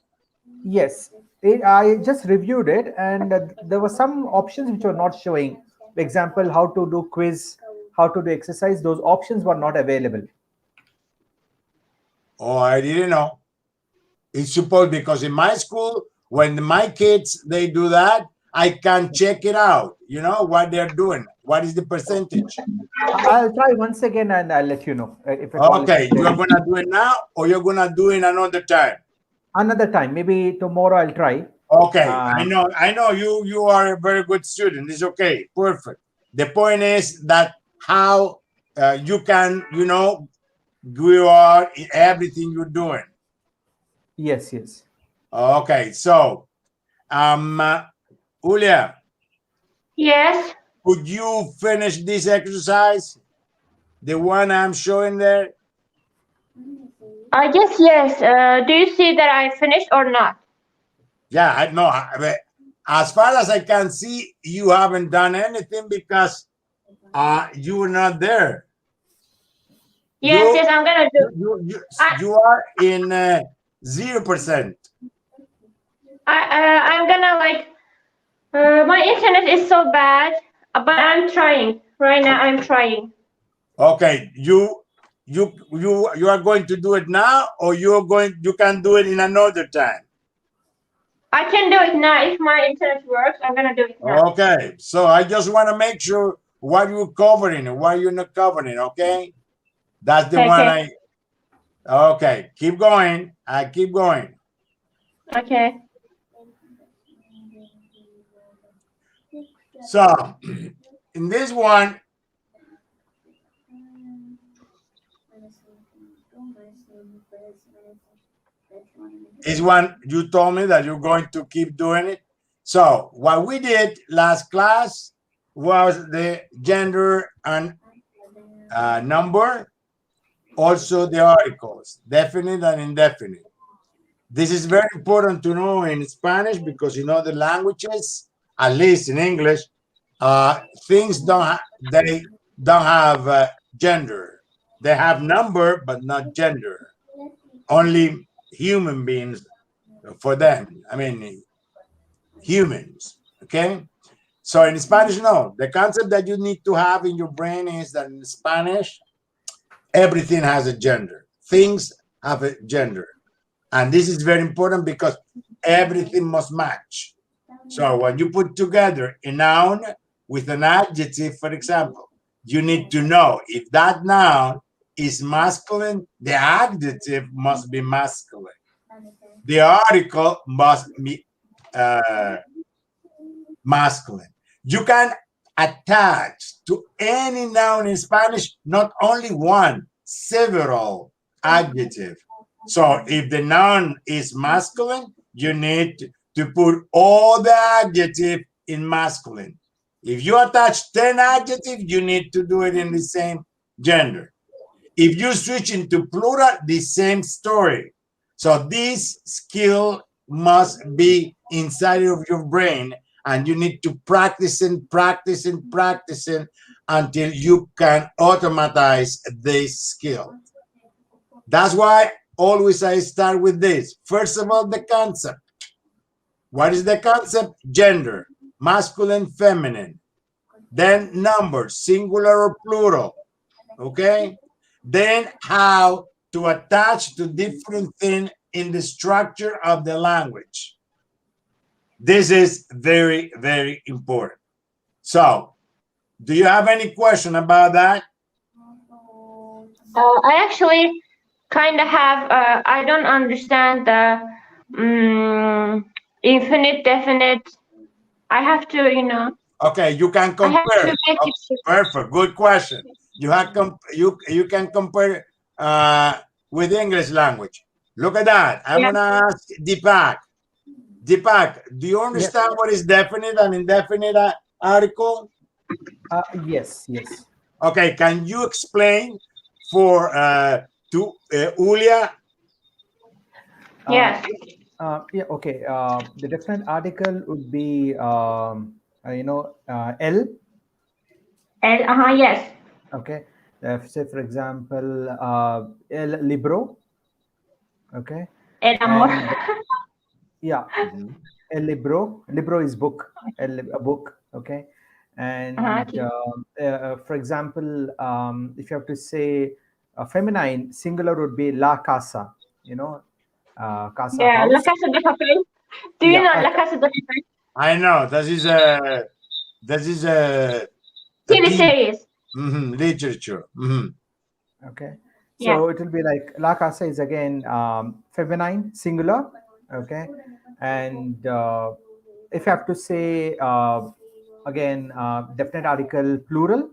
Yes, I just reviewed it, and there were some options which were not showing. For example, how to do quiz, how to do exercise. Those options were not available. Oh, I didn't know. It's supposed, because in my school, when my kids, they do that, I can check it out, what they're doing. What is the percentage? I'll try once again and I'll let you know. If okay, you're going to do it now or you're going to do it another time? Another time, maybe tomorrow I'll try. Okay, I know you are a very good student. It's okay, perfect. The point is that how you can, you are in everything you're doing. Yes, yes. Okay, so Julia. Yes. Could you finish this exercise? The one I'm showing there? Yes. Do you see that I finished or not? Yeah, I know. As far as I can see, you haven't done anything because you were not there. Yes, I'm gonna do. You are in 0%. I'm gonna like. My internet is so bad, but I'm trying. Right now, I'm trying. Okay, you are going to do it now, or you can do it in another time. I can do it now. If my internet works, I'm gonna do it now. Okay, so I just want to make sure what you're covering and what you're not covering. Okay, that's the one Okay, keep going. I keep going. Okay. So, in this one, is one you told me that you're going to keep doing it. So, what we did last class was the gender and number, also the articles, definite and indefinite. This is very important to know in Spanish because in other languages, at least in English, things they don't have gender. They have number but not gender. Only human beings for them. I mean, humans. Okay. So in Spanish, no. The concept that you need to have in your brain is that in Spanish, everything has a gender. Things have a gender. And this is very important because everything must match. So when you put together a noun with an adjective, for example, you need to know if that noun is masculine, the adjective must be masculine. The article must be masculine. You can attach to any noun in Spanish not only one, several adjectives. So if the noun is masculine, you need to put all the adjectives in masculine. If you attach 10 adjectives, you need to do it in the same gender. If you switch into plural, the same story. So this skill must be inside of your brain, and you need to practice and practice and practice it until you can automatize this skill. That's why always I start with this. First of all, the concept. What is the concept? Gender, masculine, feminine. Then number, singular or plural. Okay? Then how to attach to different things in the structure of the language. This is very, very important. So, do you have any question about that? I actually kind of have. I don't understand the infinite, definite. I have to, Okay, you can compare. I have to make it. Perfect, good question. You have you can compare with English language. Look at that. I'm gonna ask Deepak. Deepak, do you understand what is definite and indefinite article? Yes. Okay, can you explain for to Julia? Yes. Yeah. Okay. The definite article would be L. L. Yes. Okay. Say for example, el libro. Okay. El amor. Yeah. El libro. Libro is book. A book. Okay. And for example, if you have to say feminine, singular would be la casa. Casa house. La Casa de Papel. Do you know La Casa de Papel? I know. This is a TV series. Literature. Okay. So it will be like la casa is again feminine singular, okay, and if I have to say again definite article plural,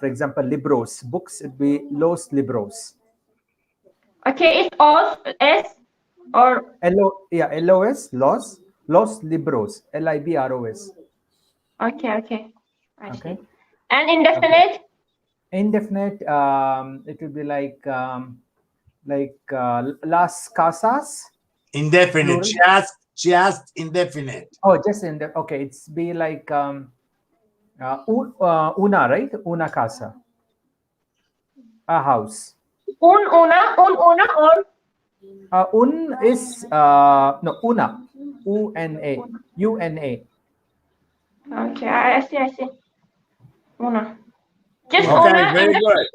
for example, libros books, it would be los libros. Okay, it's os s or los los libros libros. Okay. I Okay. see. And indefinite? Indefinite, it will be like las casas. Indefinite, Plural. just indefinite. Oh, just in the, okay, it's be like una, right? Una casa, a house. Una or Un is no, una, una, una. okay, I see. Una. Just Okay, una. very good.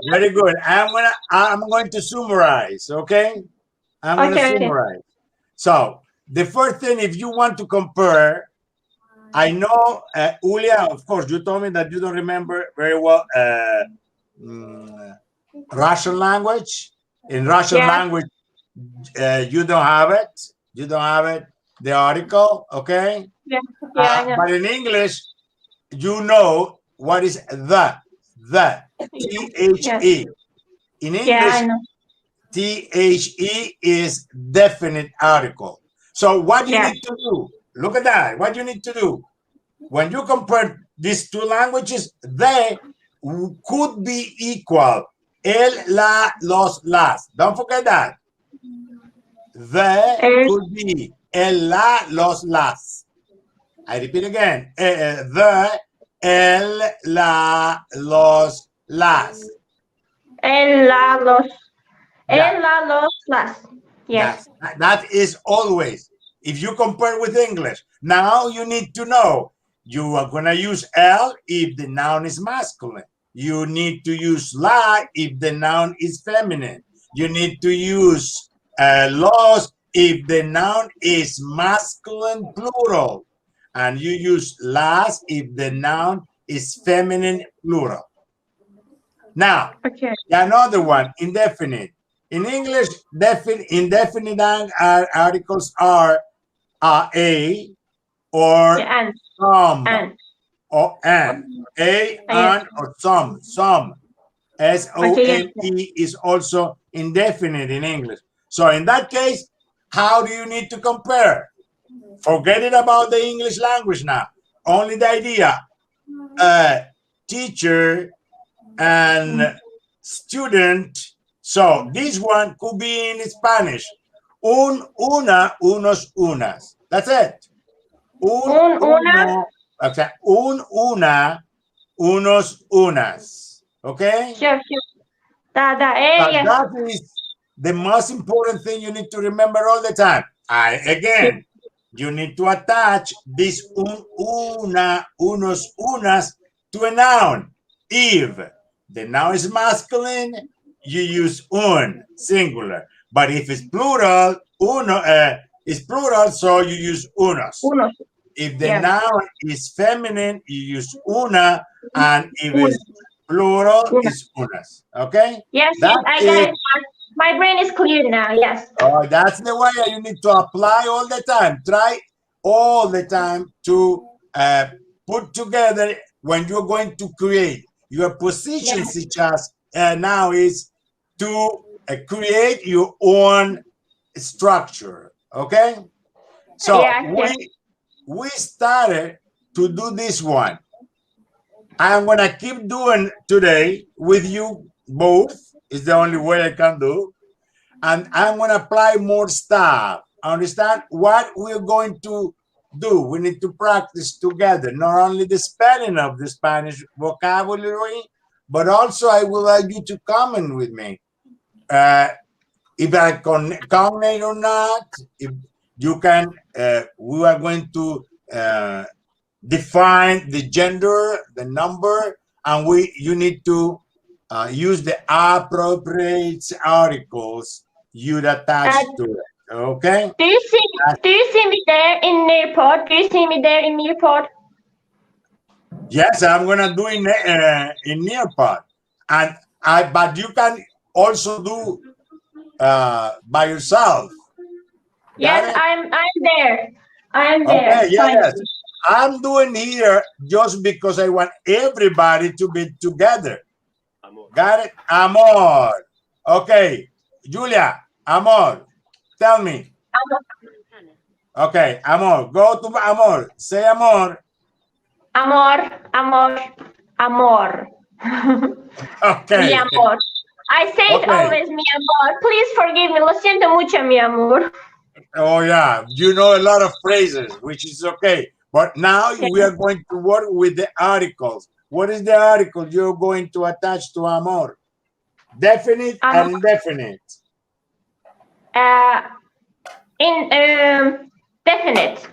Very good. I'm going to summarize, okay? I'm going to summarize. So the first thing, if you want to compare, I know, Julia, of course, you told me that you don't remember very well Russian language. In Russian language, you don't have it. You don't have it, the article, okay? I know. But in English, you know what is the, T-H-E. In English, T-H-E is definite article. So what you need to do, look at that, what you need to do, when you compare these two languages, they could be equal. El, la, los, las. Don't forget that. They could be el, la, los, las. I repeat again. The, el, la, los, las. El, la, los. El, la, los, las. Yes. That is always. If you compare with English, now you need to know you are going to use el if the noun is masculine. You need to use la if the noun is feminine. You need to use los if the noun is masculine plural. And you use las if the noun is feminine plural. Now, another one, indefinite. In English, indefinite articles are a or some or an. An or some. S-O-M-E is also indefinite in English. So in that case, how do you need to compare? Forget it about the English language now. Only the idea. Teacher and student. So this one could be in Spanish. Una, unos, unas. That's it. Uno, okay. Una, unos, unas. Okay? Sure. That is the most important thing you need to remember all the time. Again, you need to attach this una, unos, unas to a noun. If the noun is masculine, you use un, singular. But if it's plural, uno is plural, so you use unos. If the noun is feminine, you use una, and if it's plural, it's unas. Okay? Yes, I got it. My brain is clear now, yes. Oh, that's the way you need to apply all the time. Try all the time to put together when you're going to create. Your position, such now is to create your own structure. Okay? So we started to do this one. I'm going to keep doing today with you both. It's the only way I can do. And I'm going to apply more stuff. Understand what we're going to do? We need to practice together, not only the spelling of the Spanish vocabulary, but also I would like you to comment with me. If I cognate or not, if you can, we are going to define the gender, the number, and you need to use the appropriate articles you'd attach to it. Okay? Do you see me there in Nearport? Do you see me there in Nearport? Yes, I'm gonna do in Nearport, but you can also do by yourself. Yes, I'm there. I'm there. Okay, Thank yes. you. I'm doing here just because I want everybody to be together. Got it? Amor. Okay, Julia, amor, tell me. Okay, amor, go to amor. Say amor. Amor, amor, amor. Okay. Mi amor. I say it Okay. always, mi amor. Please forgive me. Lo siento mucho, mi amor. Oh, yeah. You know a lot of phrases, which is okay. But now we are going to work with the articles. What is the article you're going to attach to amor? Definite and indefinite. Definite,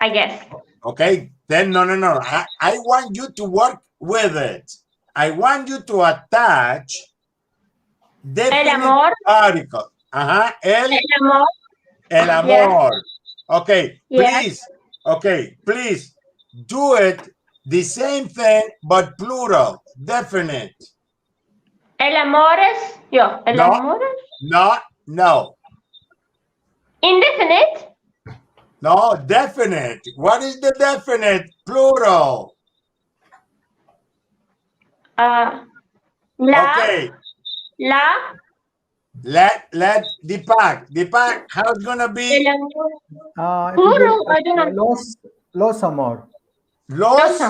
I guess. Okay. Then, no. I want you to work with it. I want you to attach definite article. El amor. El amor. Yes. Okay, please. Yes. Okay, please do it the same thing but plural, definite. El amores. Yo. El No, amores. No. Indefinite. No, definite. What is the definite plural? La. Okay. La. Let Deepak, how it's gonna be? Plural. I don't know. Los amor. Los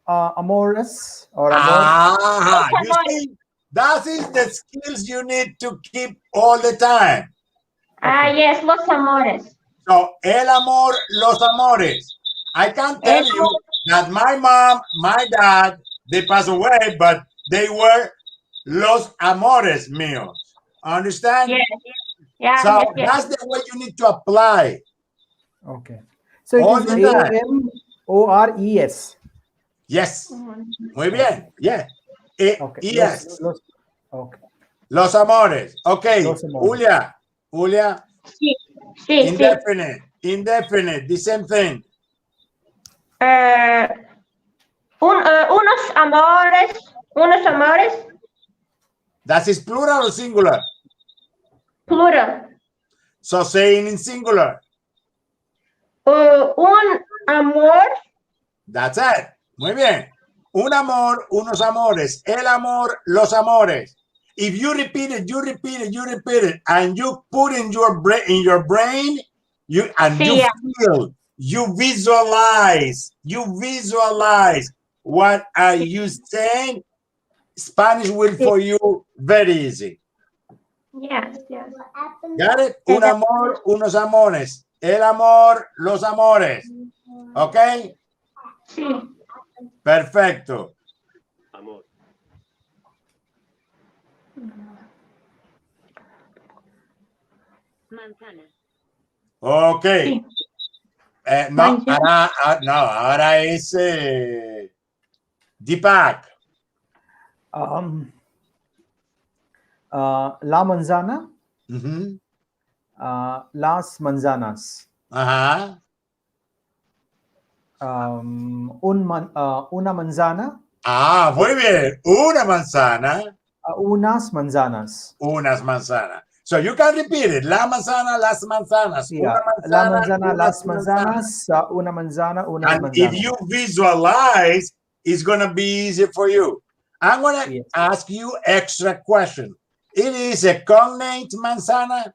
amores or amor. You see, that is the skills you need to keep all the time. Yes, los amores. So, el amor, los amores. I can tell you that my mom, my dad, they passed away, but they were los amores míos. Understand? Yeah. So that's the way you need to apply. Okay. So all it is the time. AMORES. Yes. Muy bien. Yeah. Okay. Yes. Okay. Los amores. Okay. Los amores. Julia. Sí. Indefinite. The same thing. Unos amores. That is plural or singular? Plural. So saying in singular. Un amor. That's it. Muy bien. Un amor, unos amores. El amor, los amores. If you repeat it, and you put in your brain, you feel, you visualize what are you saying. Spanish will for you very easy. Yes. Got it? Un amor, unos amores. El amor, los amores. Okay? Sí. Perfecto. Amor. Manzana. Okay. No, ahora es Deepak. La manzana. Las manzanas. Una manzana. Muy bien. Una manzana. Unas manzanas. Unas manzanas. So you can repeat it. La manzana, las manzanas. Yeah. La manzana, las manzanas. Una manzana, unas and manzanas. if you visualize, it's going to be easy for you. I'm going to ask you extra question. It is a cognate manzana?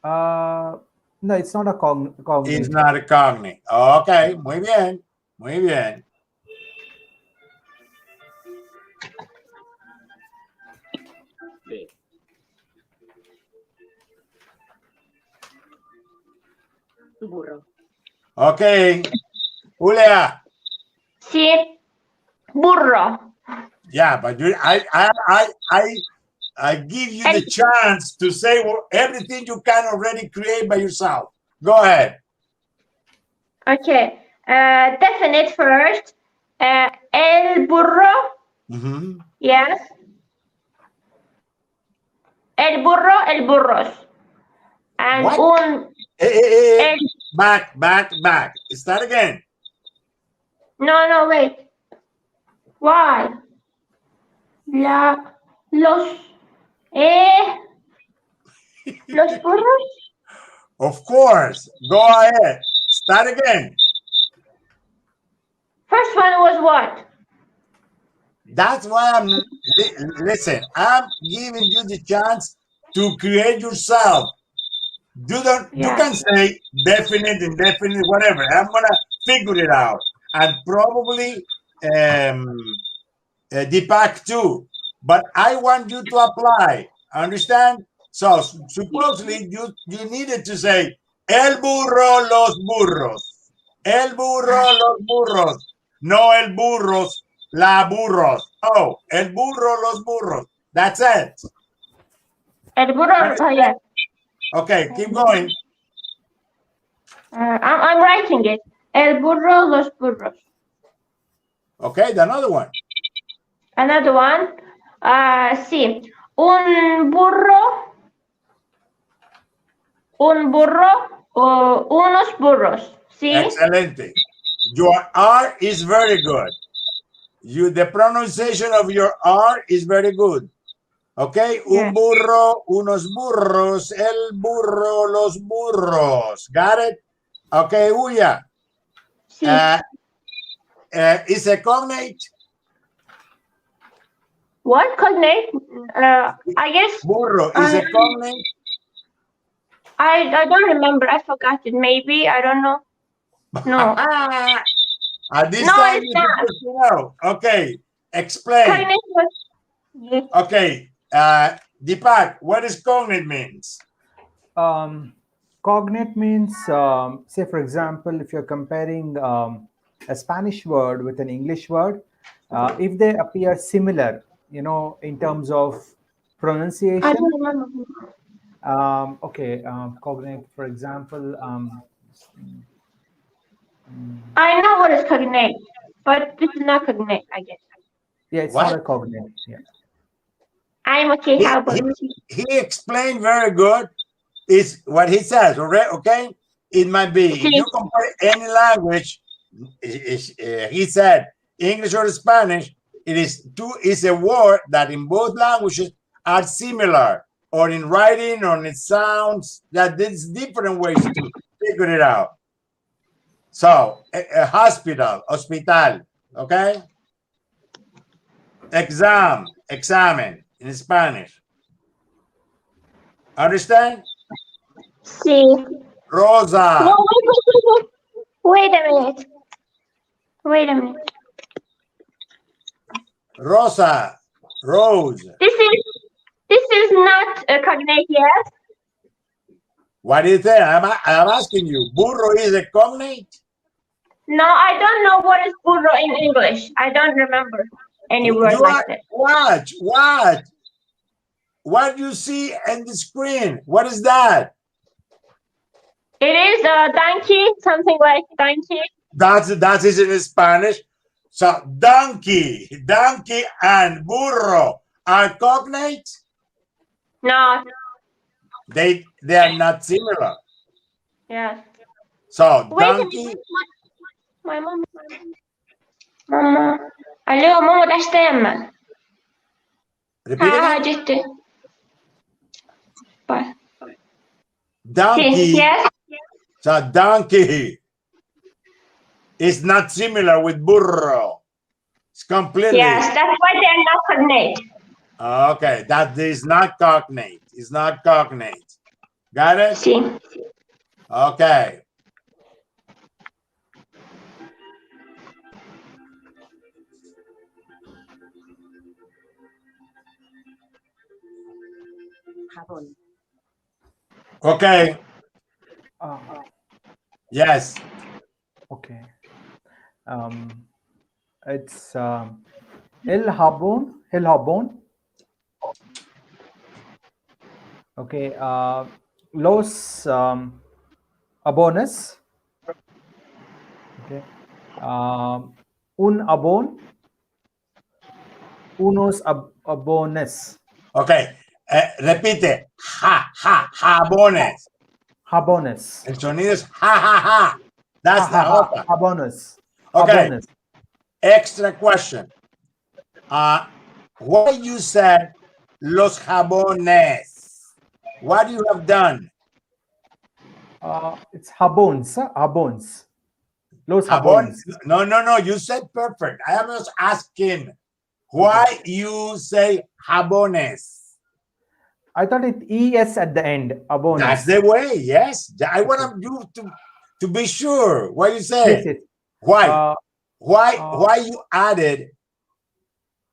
No, it's not a cognate. It's not a cognate. Okay, muy bien. Muy bien. Burro. Okay. Julia. Sí. Burro. Yeah, but I give you the chance to say everything you can already create by yourself. Go ahead. Okay. Definite first. El burro. Yes. El burro, el burros. And what? Back. Start again. No, wait. Why? Los burros. Of course. Go ahead. Start again. First one was what? That's why listen, I'm giving you the chance to create yourself. You can say definite, indefinite, whatever. I'm gonna figure it out. And probably Deepak too. But I want you to apply. Understand? So supposedly you needed to say el burro, los burros. El burro, los burros. No el burros, la burros. Oh, el burro, los burros. That's it. El burro. Oh, yeah. Okay, keep going. I'm writing it. El burro, los burros. Okay, another one. Another one. Sí. Un burro, o unos burros. Sí. Excelente. Your R is very good. The pronunciation of your R is very good. Okay, un burro, unos burros, el burro, los burros. Got it? Okay, Uya. Sí. Is a cognate? What cognate? I guess. Burro is a cognate? I don't remember. I forgot it. Maybe. I don't know. No. At this time, you're supposed to know. Okay, explain. Okay, Deepak, what does cognate means? Cognate means, say for example, if you're comparing a Spanish word with an English word, if they appear similar, you know, in terms of pronunciation. I don't remember. Okay, cognate, for example. I know what is cognate, but this is not cognate, I guess. Yeah, it's not a cognate. Yeah. I'm okay. How about you? He explained very good. Is what he says, okay? It might be, if you compare any language, he said, English or Spanish, is a word that in both languages are similar, or in writing, or in sounds, that there's different ways to figure it out. So, a hospital, hospital, okay? Examen in Spanish. Understand? Sí. Rosa. No, wait a minute. Wait a minute. Rosa. Rose. This is not a cognate yet. What do you think? I'm asking you. Burro is a cognate? No, I don't know what is burro in English. I don't remember any word like that. Watch. What do you see on the screen? What is that? It is a donkey, something like donkey. That is in Spanish. So donkey and burro are cognates? No. They are not similar. Yes. So wait donkey. My mom. Mama. Алло, мама, дашь Repeat again. جيت. Donkey. Yes. So donkey is not similar with burro. It's completely. Yes, that's why they are not cognate. Okay, that is not cognate. It's not cognate. Got it? Sí. Okay. Okay. Yes. Okay. It's El Jabón. Okay. Los abones. Okay. Un abón. Unos abones. Okay. Repite. Jabones. Jabones. El sonido es ja. That's the J. Jabones. Okay. Jabones. Extra question. Why you said los jabones. What you have done? It's jabones, jabones. Los Jabón. jabones. No. You said perfect. I am just asking why you say jabones. I thought it es at the end. Jabones. That's the way. Yes. I want you to be sure. What you say? Yes. Why? Why you added?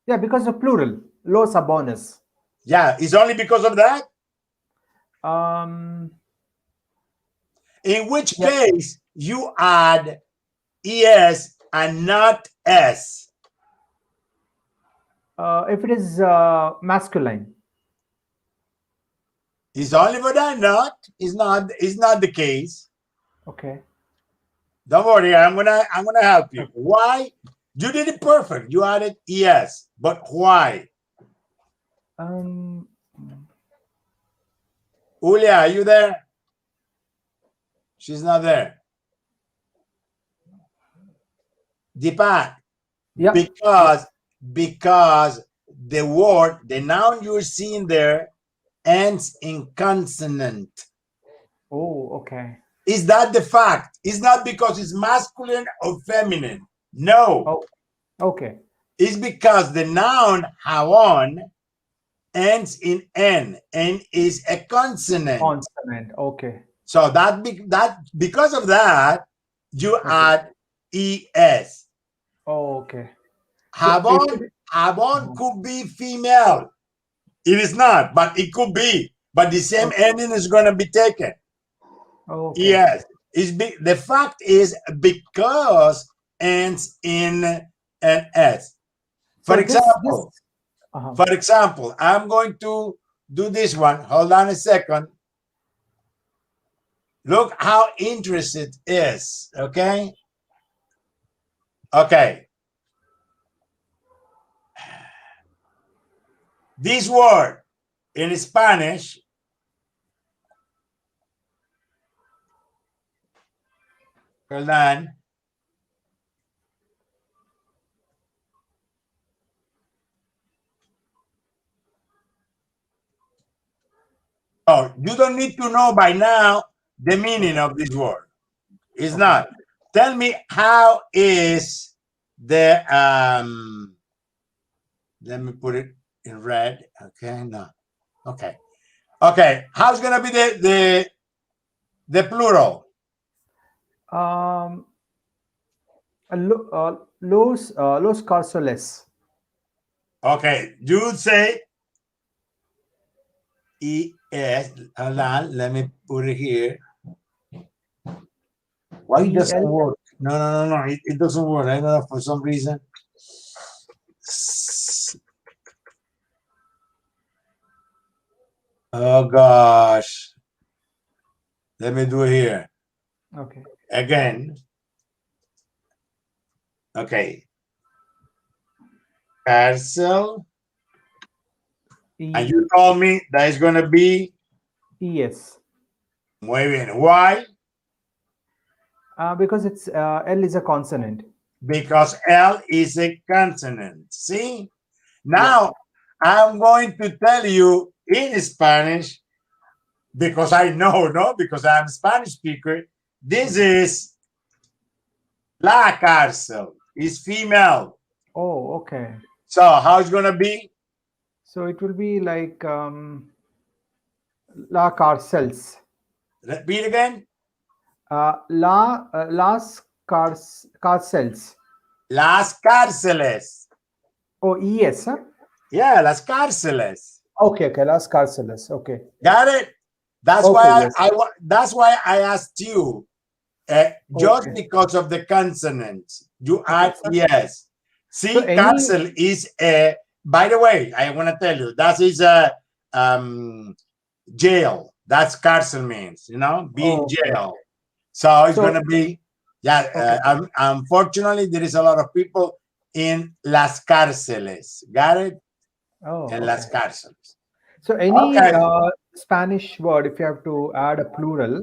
Yeah, because of plural. Los jabones. Yeah, it's only because of that. In which case you add es and not s. If it is masculine. It's only for that. It's not the case. Okay. Don't worry, I'm gonna help you. Why? You did it perfect. You added es, but why? Julia, are you there? She's not there. Deepak. Yeah. Because the word, the noun you're seeing there ends in consonant. Oh, okay. Is that the fact? It's not because it's masculine or feminine. No. Oh, okay. It's because the noun jabón ends in n and is a consonant. Consonant. Okay. So that because of that, you add es. Oh, okay. Jabón could be female. It is not, but it could be. But the same ending is going to be taken. Okay. Yes. The fact is because ends in an s. For example, I'm going to do this one. Hold on a second. Look how interesting it is. Okay. Okay. This word in Spanish hold on. Oh, you don't need to know by now the meaning of this word. It's not. Tell me how is the let me put it in red. Okay, no. Okay. How's gonna be the plural? Los cárceles. Okay, you say es. Hold on, let me put it here. Why it doesn't work? No. It doesn't work. I don't know, for some reason. Oh gosh. Let me do it here. Okay. Again. Okay. Cárcel. And you told me that it's going to be es. Muy bien. Why? Because it's L is a consonant. Because L is a consonant. See? Now, I'm going to tell you in Spanish, because I know, because I'm a Spanish speaker, this is la cárcel. It's female. Oh, okay. So how it's going to be? So it will be like la cárceles. Repeat again. Las cárceles. Las cárceles. Oh, es, huh? Yeah, las cárceles. Okay, las cárceles. Okay. Got it? That's why that's why I asked you. Just because of the consonants, you add yes. See, so cárcel is a. By the way, I want to tell you that is a jail. That's cárcel means, being jail. So it's going to be, unfortunately, there is a lot of people in las cárceles. Got it? Oh, in las cárceles. So any Spanish word, if you have to add a plural,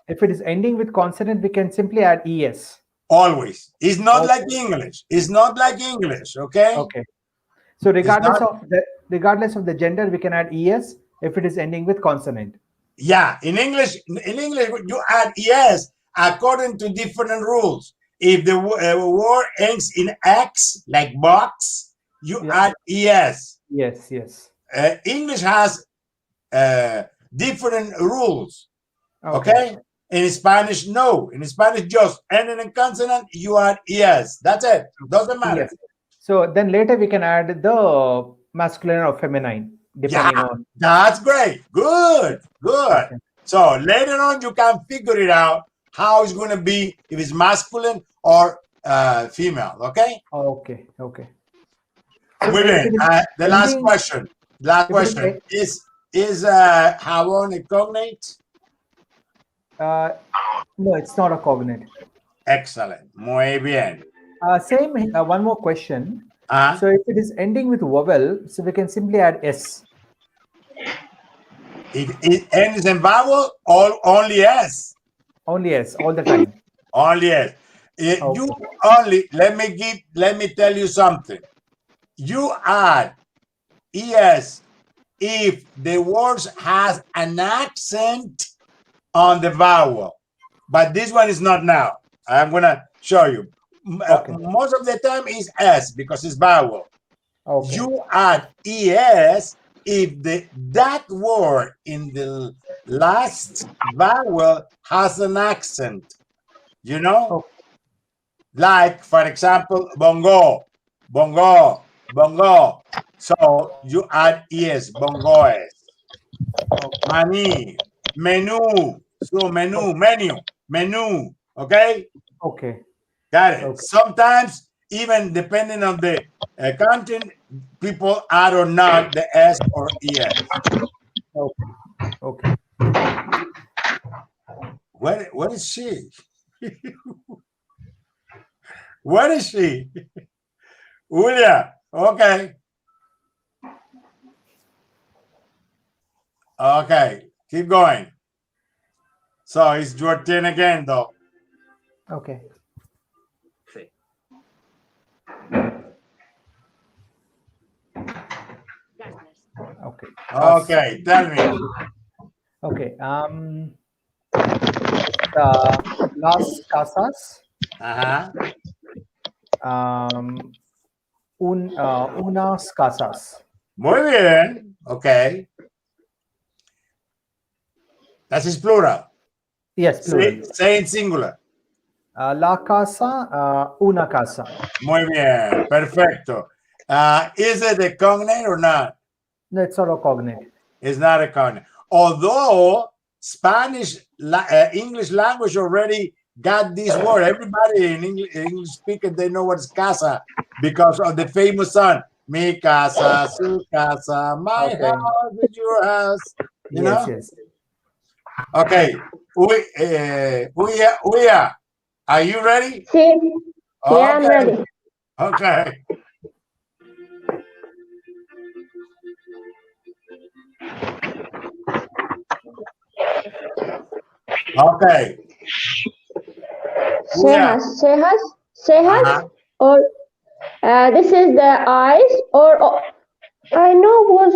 if it is ending with consonant, we can simply add es. Always. It's not like English. It's not like English. Okay. Okay. So regardless of regardless of the gender, we can add es if it is ending with consonant. Yeah, in English, you add es according to different rules. If the word ends in x, like box, you add es. Yes, yes. English has different rules. Okay. Okay. In Spanish, no. In Spanish, just ending in consonant, you add es. That's it. Doesn't matter. Yes. So then later we can add the masculine or feminine, depending on. That's great. Good. Good. Okay. So later on, you can figure it out how it's going to be, if it's masculine or female. Okay. Okay. Okay. Muy bien. The last question. Last question is jabón a cognate? No, it's not a cognate. Excellent. Muy bien. Same. One more question. So if it is ending with vowel, so we can simply add s. It ends in vowel or only s? Only s all the time. Only s. You only let me tell you something. You add es if the word has an accent on the vowel, but this one is not now. I'm gonna show you. Most of the time is s because it's vowel. Okay. You add es if that word in the last vowel has an accent. You know, like for example, bongo, bongo, bongo. So you add es, bongoes. Mani, menu, so menu. Okay. Okay. Got it. Okay. Sometimes, even depending on the content, people add or not the s or es. Okay. Okay. What is she? What is she? Julia. Okay. Okay. Keep going. So it's your turn again, though. Okay. Okay. Okay. Tell me. Okay. Las casas. Unas casas. Muy bien. Okay. That is plural. Yes, plural. Say in singular. La casa, una casa. Muy bien. Perfecto. Is it a cognate or not? No, it's not a cognate. It's not a cognate. Although Spanish, English language already got this word. Everybody in English speaker, they know what's casa because of the famous song. Mi casa, su casa, my house is your house. You know? Yes. Okay. Uya, are you ready? Sí. Yeah, I'm ready. Okay. Okay. Cejas, or this is the eyes, or I know was.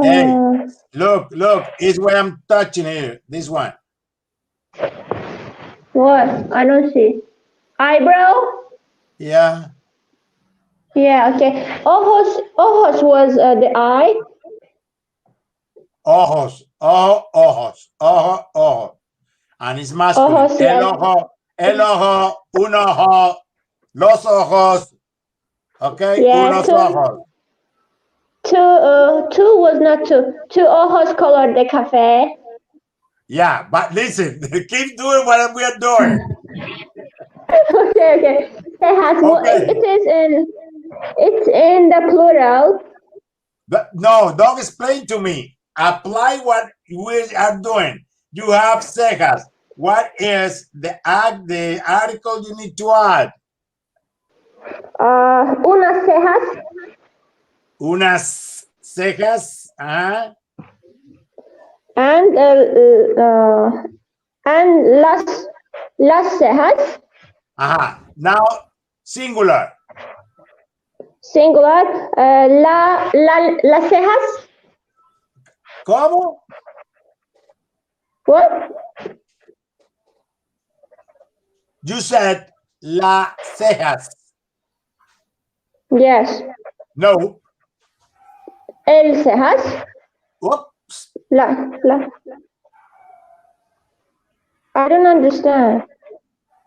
Hey, look, it's where I'm touching here. This one. What? I don't see. Eyebrow? Yeah. Yeah, okay. Ojos was the eye. Ojos. And it's masculine. Ojos, el ojo, un ojo, los ojos. Okay? Yeah, unos ojos. Two was not two. Two ojos color de café. Yeah, but listen, keep doing what we are doing. Okay. It's in the plural. But no, don't explain to me. Apply what we are doing. You have cejas. What is the article you need to add? Unas cejas. Unas cejas. And las cejas. Now singular. singular. Las cejas. ¿Cómo? What? You said las cejas. Yes. No. El cejas. Oops. La. I don't understand.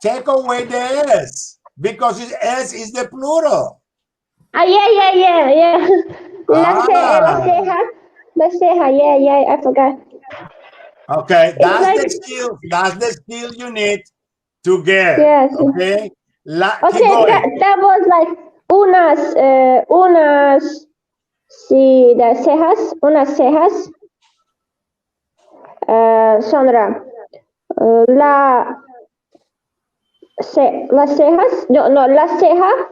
Take away the S because S is the plural. Yeah. La ceja. Yeah. I forgot. Okay, that's like, the skill. That's the skill you need to get. Yes. Okay. Okay, that was like unas. Sí, de cejas, unas cejas. Sonra las cejas. No, la ceja.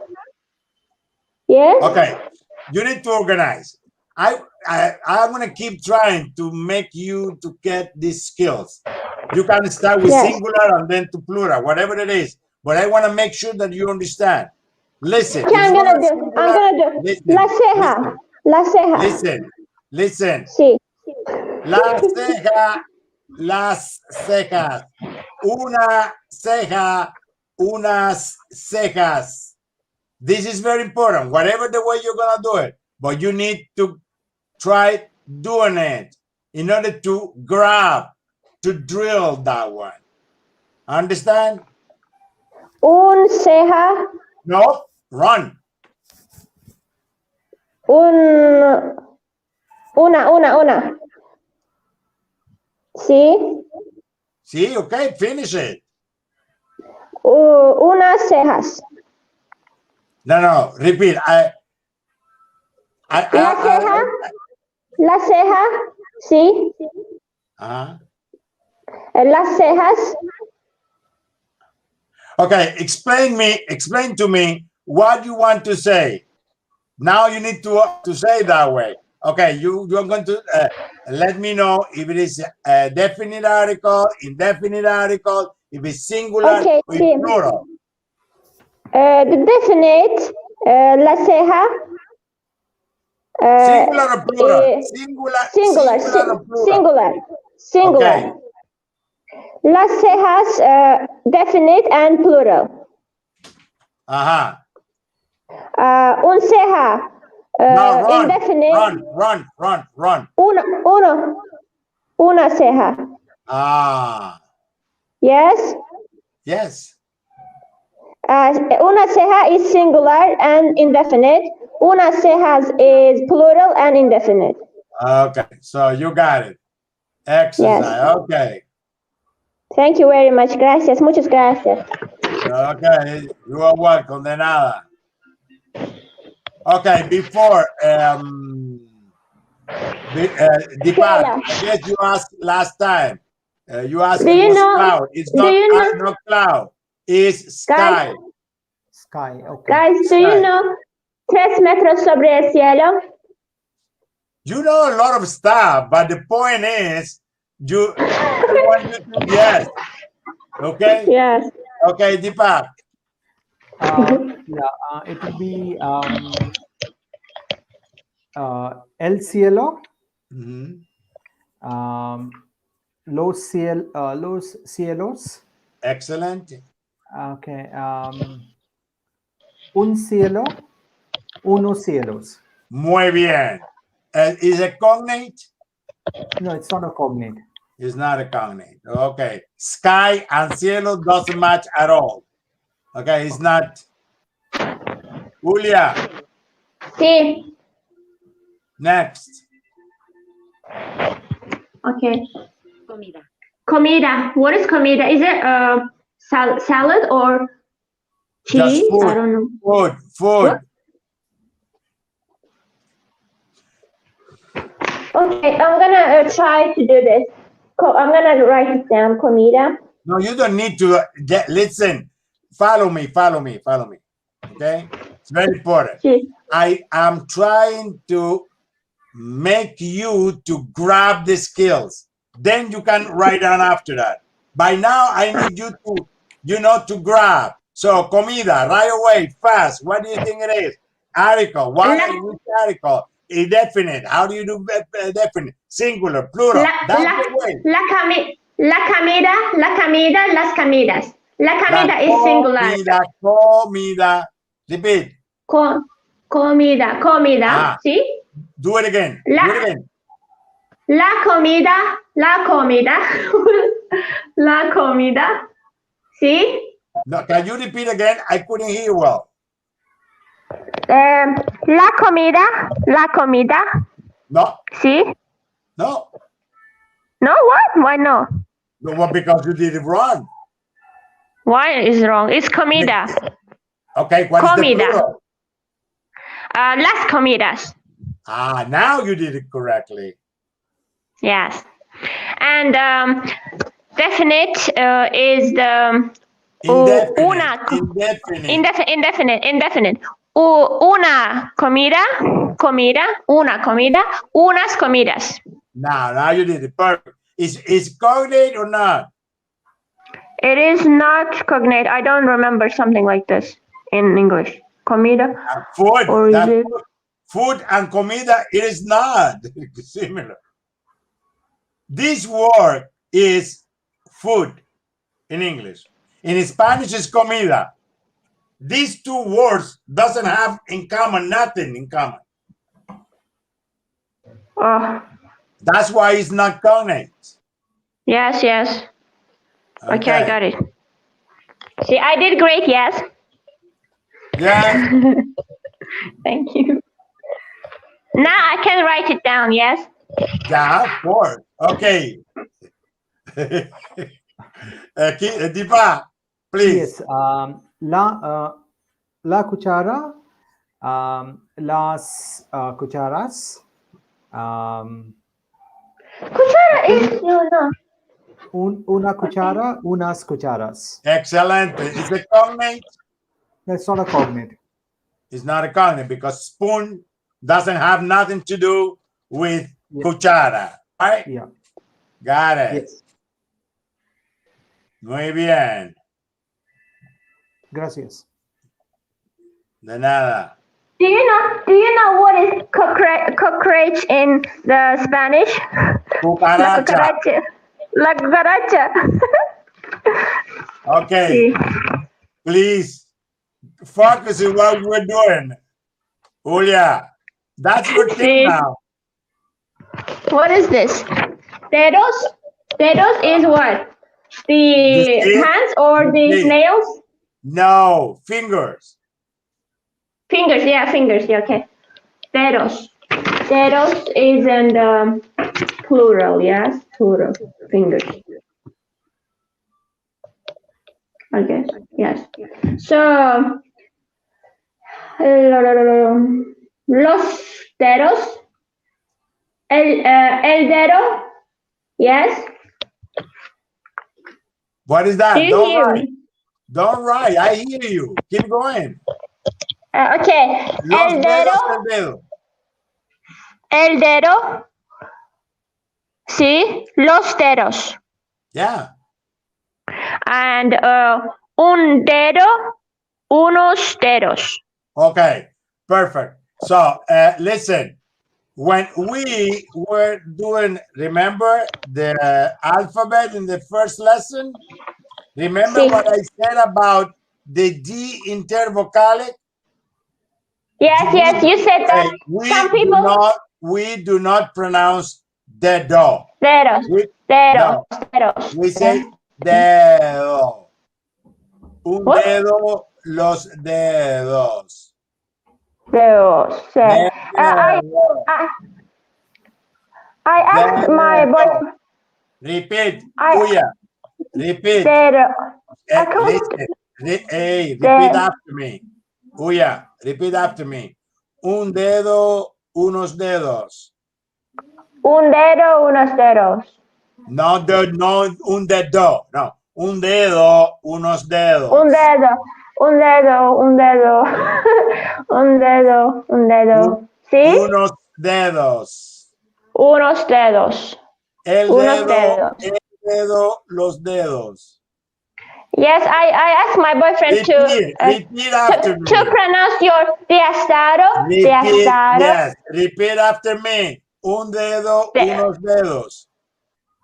Yes. Okay, you need to organize. I'm gonna keep trying to make you to get these skills. You can start with singular and then to plural, whatever it is. But I want to make sure that you understand. Listen. Okay, I'm gonna do. Listen, la ceja. La ceja. Listen. Sí. La ceja, las cejas. Una ceja, unas cejas. This is very important, whatever the way you're going to do it. But you need to try doing it in order to grab, to drill that one. Understand? Un ceja. No, run. Una. Sí. Sí, okay, finish it. Unas cejas. No, repeat. La ceja, sí. Las cejas. Okay, explain to me what you want to say. Now you need to say that way. Okay, you're going to let me know if it is a definite article, indefinite article, if it's singular or plural. The definite, la ceja. Singular or plural? Singular. Okay. Las cejas, definite and plural. Un ceja, no, indefinite. Run. Una ceja. Yes. Una ceja is singular and indefinite. Una cejas is plural and indefinite. Okay, so you got it. Exercise. Yes. Okay. Thank you very much. Gracias. Muchas gracias. Okay, you are welcome. De nada. Okay, before Deepak, I guess you asked last time. You asked it was cloud. It's not cloud. It's sky. Sky. Okay. Guys, do you know 3 metros sobre el cielo? You know a lot of stuff, but the point is, I want you to yes. Okay. Yes. Okay, Deepak. It will be el cielo. Los cielos. Excellent. Okay. Un cielo, unos cielos. Muy bien. Is it cognate? No, it's not a cognate. It's not a cognate. Okay. Sky and cielo doesn't match at all. Okay, it's not. Julia. Sí. Next. Okay. Comida. What is comida? Is it salad or cheese? Just food. I don't know. Food. What? Okay, I'm gonna try to do this. I'm gonna write it down. Comida. No, you don't need to listen. Follow me. Okay, it's very important. Sí. I am trying to make you to grab the skills. Then you can write down after that. By now, I need you to, to grab. So, comida, right away, fast. What do you think it is? Article. What which article? Indefinite. How do you do definite? Singular, plural. That's the way. La comida, las comidas. La comida is singular. Comida. Repeat. Comida, ¿sí? Do it again. Do it again. La comida, la comida, ¿sí? No, can you repeat again? I couldn't hear well. La comida, No. ¿sí? No. No, what? Why no? No, well, because you did it wrong. Why is wrong? It's comida. Okay, what is the plural? Las comidas. Now you did it correctly. Yes. And definite is the indefinite. Una comida, unas comidas. Now you did it perfect. Is cognate or not? It is not cognate. I don't remember something like this in English. Comida. Food. Or is it? Food and comida, it is not similar. This word is food in English. In Spanish, it's comida. These two words doesn't have in common, nothing in common. That's why it's not cognate. Yes. Okay, I got it. See, I did great, yes? Yeah. Thank you. Now I can write it down, yes? Yeah, of course. Okay. Deepa, please. Yes. La cuchara, las cucharas. Cuchara is no. Una cuchara, unas cucharas. Excellent. Is it cognate? That's not a cognate. It's not a cognate because spoon doesn't have nothing to do with cuchara, right? Yeah. Got it. Yes. Muy bien. Gracias. De nada. Do you know what is cockroach in the Spanish? Cucaracha. La cucaracha. Okay. Please focus on what we're doing. Julia, that's your team now. What is this? Dedos? Dedos is what? The hands or the nails? No, fingers. Fingers, yeah, okay. Dedos. Dedos is in the plural, yes? Plural, fingers. I guess, yes. So, los dedos. El dedo, yes? What is that? Do you hear me? Don't write. I hear you. Keep going. Okay. Los El dedos dedo. del dedo. El dedo. Sí, los dedos. Yeah. And un dedo, unos dedos. Okay, perfect. So listen, when we were doing, remember the alphabet in the first lesson? Remember what I said about the D intervocalic? Yes, you said that some people... We do not pronounce dedo. Dedos. Dedos. We say dedo. Un dedo, los dedos. Dedos. I asked my boyfriend. Repeat. Uya. Repeat. Repeat after me. Uya, repeat after me. Un dedo, unos dedos. Un dedo, unos dedos. No, un dedo. No. Un dedo, unos dedos. Un dedo. Un dedo. ¿Sí? Unos dedos. Unos dedos. El dedo, los dedos. Yes, I asked my boyfriend Repeat after me. to pronounce your diastado. Repeat, yes. Repeat after me. Un dedo, unos dedos.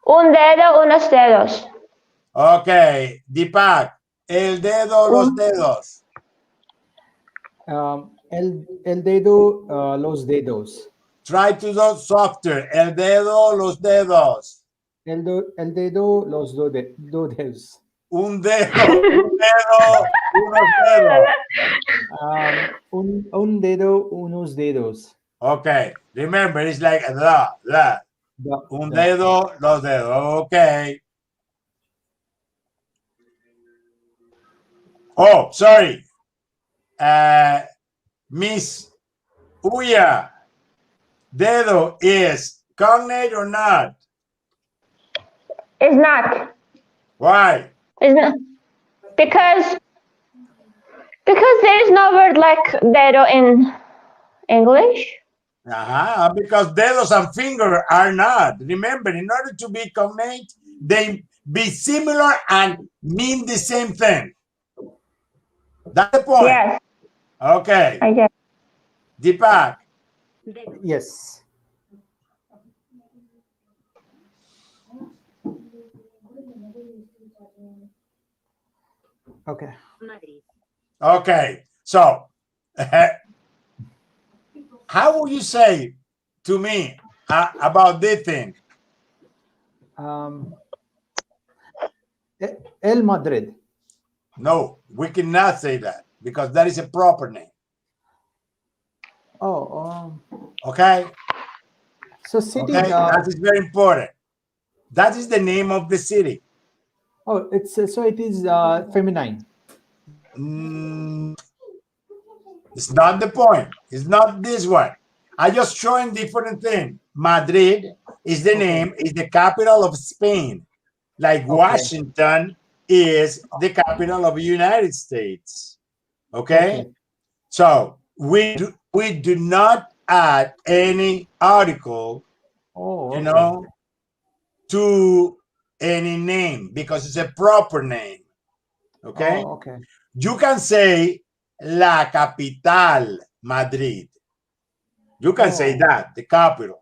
Un dedo, unos dedos. Okay, Deepak. El dedo, los dedos. El dedo, los dedos. Try to do softer. El dedo, los dedos. El dedo, los dedos. Un dedo, unos dedos. Un dedo, unos dedos. Okay, remember, it's like la. Un dedo, dos dedos. Okay. Oh, sorry. Miss Uya, dedo is cognate or not? It's not. Why? It's not. Because there is no word like dedo in English. Because dedos and finger are not. Remember, in order to be cognate, they be similar and mean the same thing. That's the point. Yes. Okay. I guess. Deepak. Yes. Okay. Okay. So, how would you say to me about this thing? El Madrid. No, we cannot say that because that is a proper name. Okay. So city. Okay, that is very important. That is the name of the city. Oh, it's so it is feminine. It's not the point. It's not this one. I just showing different thing. Madrid is the name, is the capital of Spain. Like Washington is the capital of the United States. Okay? So we do not add any article, you know, to any name because it's a proper name. Okay? You can say la capital, Madrid. You can say that, the capital.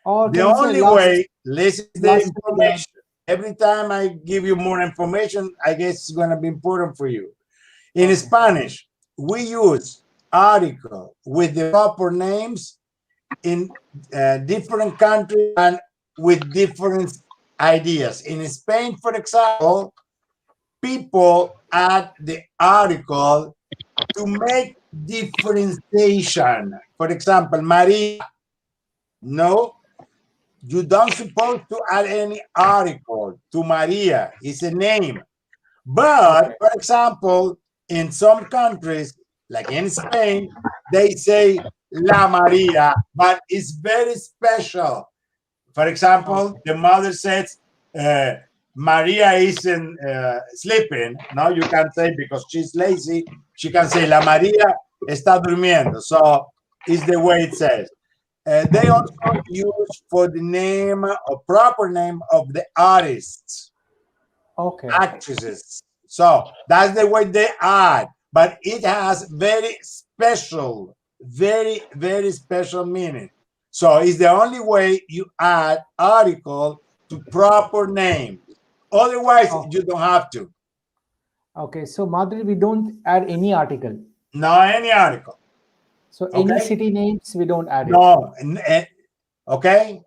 The only way, listen to the information. Every time I give you more information, I guess it's going to be important for you. In Spanish, we use article with the proper names in different countries and with different ideas. In Spain, for example, people add the article to make differentiation. For example, Maria. No, you don't supposed to add any article to Maria. It's a name. But, for example, in some countries, like in Spain, they say La Maria, but it's very special. For example, the mother says, Maria isn't sleeping. No, you can't say because she's lazy. She can say La Maria está durmiendo. So it's the way it says. They also use for the name or proper name of the artists, actresses. So that's the way they add, but it has very special, very, very special meaning. So it's the only way you add article to proper name. Otherwise, you don't have to. Okay, so Madrid, we don't add any article. No, any article. So any city names, we don't add it. No, okay?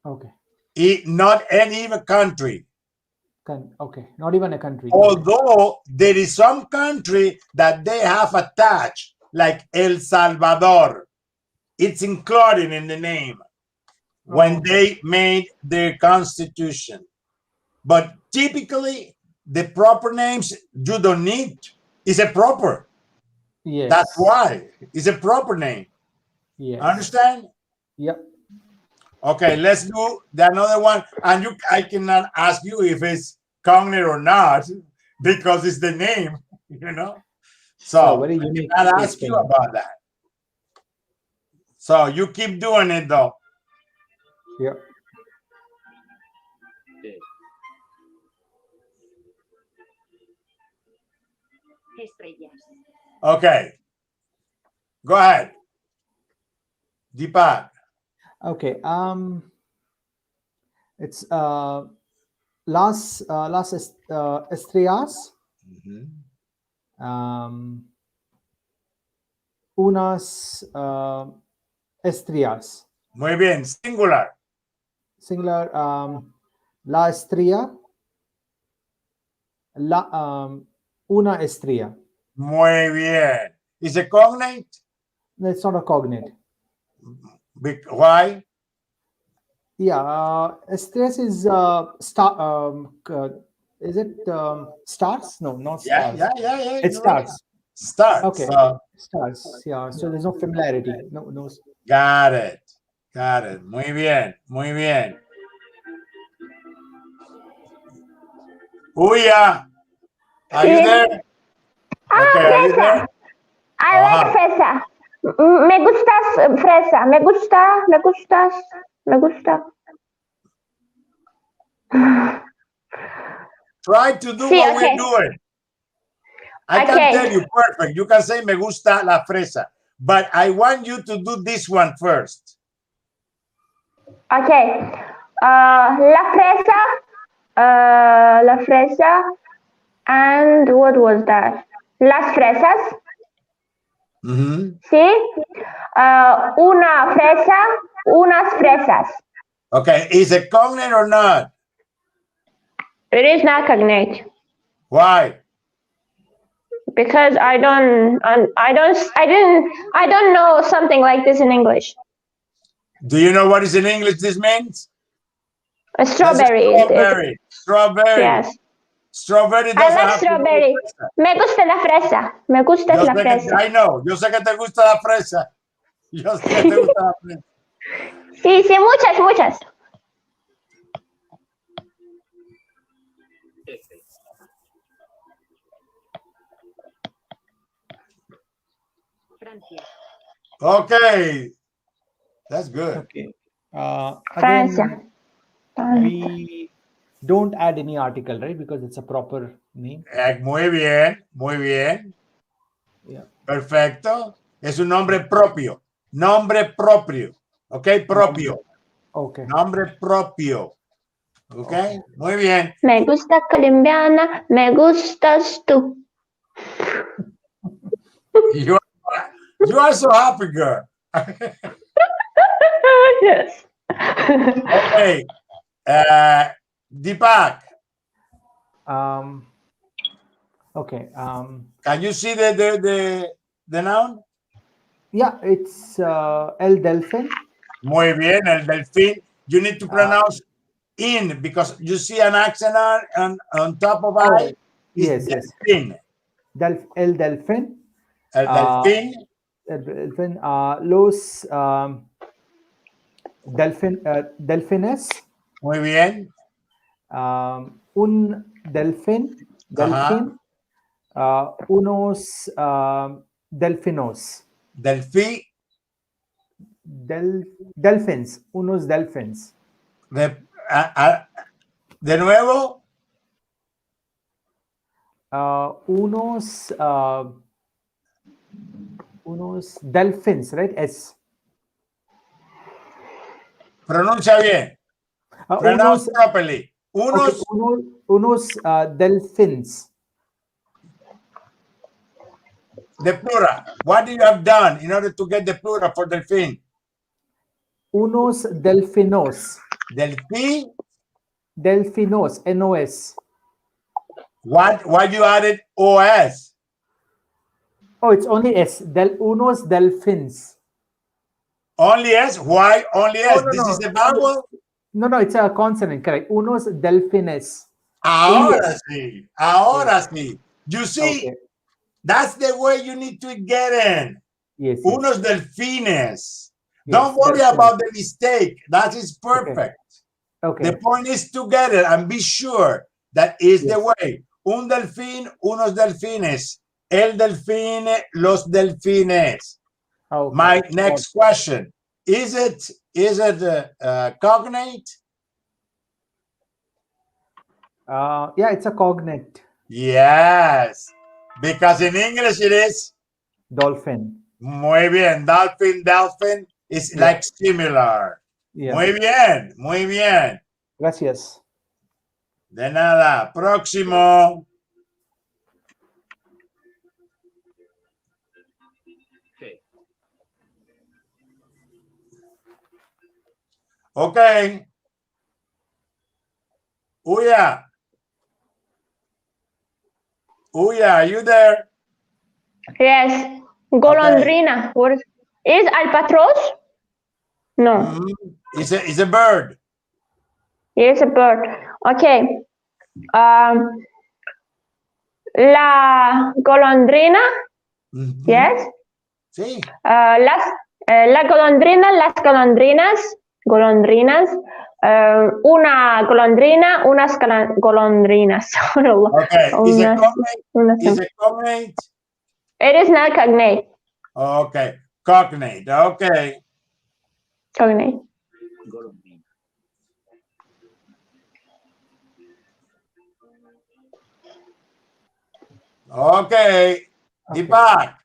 Okay. Not any even country. Okay, not even a country. Although there is some country that they have attached, like El Salvador. It's included in the name when they made their constitution. But typically, the proper names you don't need. It's a proper. Yes. That's why it's a proper name. Yes. Understand? Yep. Okay, let's do the another one. And I cannot ask you if it's cognate or not because it's the name, you know. So very I unique. cannot ask you about that. So you keep doing it though. Yep. Estrellas. Okay. Go ahead. Deepak. Okay. It's las estrellas. Unas estrellas. Muy bien. Singular. Singular. La estrella. Una estrella. Muy bien. Is it cognate? No, it's not a cognate. Why? Yeah, estrellas is star. Is it stars? No, not stars. Yeah. It's stars. Right. Stars. Okay, So, stars. Yeah. So there's no familiarity. No. Got it. Muy bien. Muy bien. Uya. Are you there? Okay, are you there? I like fresa. Me gustas fresa. Me gustas. Me gusta. Try to do Sí, what okay. we're doing. I can tell you perfect. You can say me gusta la fresa, but I want you to do this one first. Okay. La fresa, and what was that? Las fresas. Sí. Una fresa, unas fresas. Okay, is it cognate or not? It is not cognate. Why? Because I don't know something like this in English. Do you know what is in English this means? A strawberry. Strawberry. Yes. Strawberry doesn't I like have strawberry. Me gusta la fresa. Me gusta la fresa. I know. Yo sé que te gusta la fresa. Yo sé que te gusta la fresa. Sí, muchas. Francia. Okay. That's good. Okay. Francia. Again, we don't add any article, right? Because it's a proper name. Muy bien. Yeah. Perfecto. Es un nombre propio. Nombre propio. Okay, propio. Okay. Nombre propio. Okay. Muy bien. Me gusta colombiana. Me gustas tú. You are so happy, girl. Yes. Okay. Deepak. Okay. Can you see the noun? Yeah, it's el delfín. Muy bien, el delfín. You need to pronounce in because you see an accent on top of I. Yes. Delfín. El delfín. El delfín. El delfín. Los delfines. Muy bien. Un delfín. Unos delfinos. Delfins. Unos delfins. De nuevo. Unos delfins, right? S. Pronuncia bien. Pronounce properly. Unos. Okay, unos delfins. The plural. What do you have done in order to get the plural for delfín? Unos delfinos. Delfinos. NOS. Why you added OS? Oh, it's only S. Unos delfins. Only S? Why only S? This is a vowel? No, it's a consonant, correct. Unos delfines. Ahora sí. You see, that's the way you need to get in. Yes. Unos delfines. Don't worry about the mistake. That is perfect. Okay. The point is to get it and be sure that is the way. Un delfín, unos delfines. El delfín, los delfines. Okay. My next question. Is it cognate? Yeah, it's a cognate. Yes. Because in English it is dolphin. muy bien. Dolphin is Yeah. like similar. Yeah. Muy bien, muy bien. Gracias. De nada. Próximo. Okay. Uya. Uya, are you there? Yes. Golondrina. What is albatros? No. It's a bird. It's a bird. Okay. La golondrina. Yes. Sí. La golondrina, las golondrinas, una golondrina, unas golondrinas. Okay. Is it cognate? Is it cognate? It is not cognate. Okay. Cognate. Okay. Cognate. Okay. Deepak.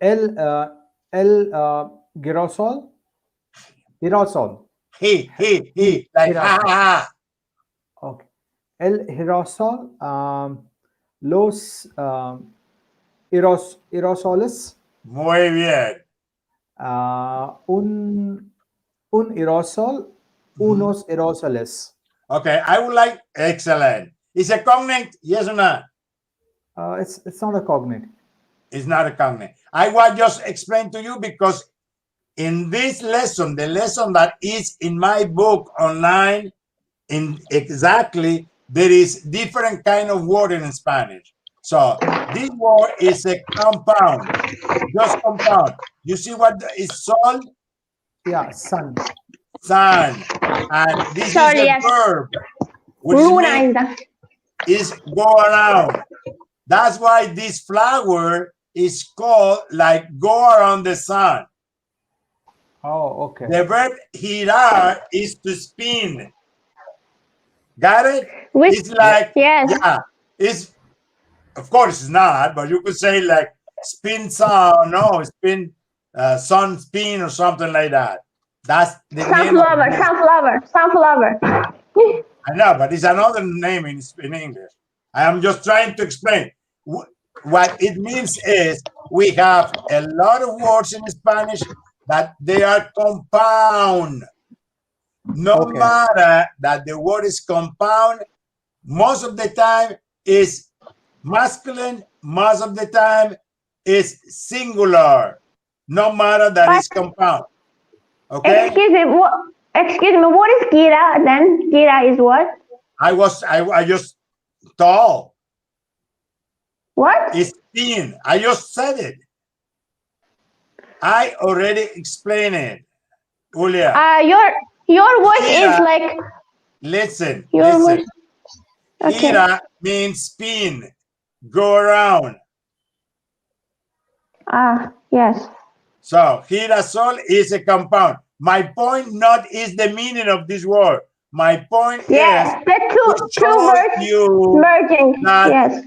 El girasol. Girasol. He. Like ha. Okay. El girasol. Los aerosoles. Muy bien. Un aerosol. Unos aerosoles. Okay. I would like excellent. Is it cognate? Yes or no? It's not a cognate. It's not a cognate. I will just explain to you because in this lesson, the lesson that is in my book online, in exactly, there is different kind of word in Spanish. So this word is a compound, just compound. You see what is sol? Yeah, sun. Sun. And this Sorry, is a yes. verb, which is go around. That's why this flower is called like go around the sun. Oh, okay. The verb girar is to spin. Got it? It's like, yeah, it's, of course it's not, but you could say like spin sun, no, spin, sun spin or something like that. That's the name of Sunflower. I know, but it's another name in English. I am just trying to explain. What it means is we have a lot of words in Spanish that they are compound. No matter that the word is compound, most of the time is masculine, most of the time is singular. No matter that it's compound. Okay? Excuse me, what is gira then? Gira is what? I just told. What? It's spin. I just said it. I already explained it, Julia. Your voice is like. Listen. Voice. Okay. Gira means spin, go around. Yes. So girasol is a compound. My point not is the meaning of this word. My point is the two words merging. Yes.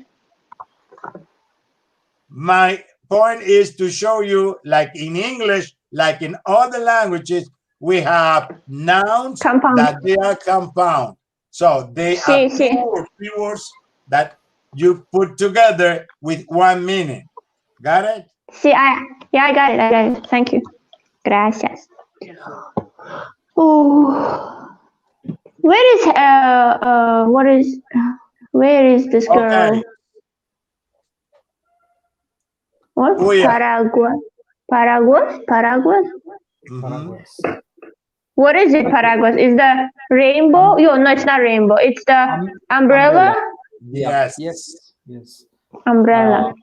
My point is to show you, like in English, like in other languages, we have nouns that they are compound. So they are two or three words that you put together with one meaning. Got it? I got it. Thank you. Gracias. Oh, where is this girl? Okay. What? Paraguas? What is it, Paraguas? Is the rainbow? No, it's not rainbow. It's the umbrella? Yes. Umbrella.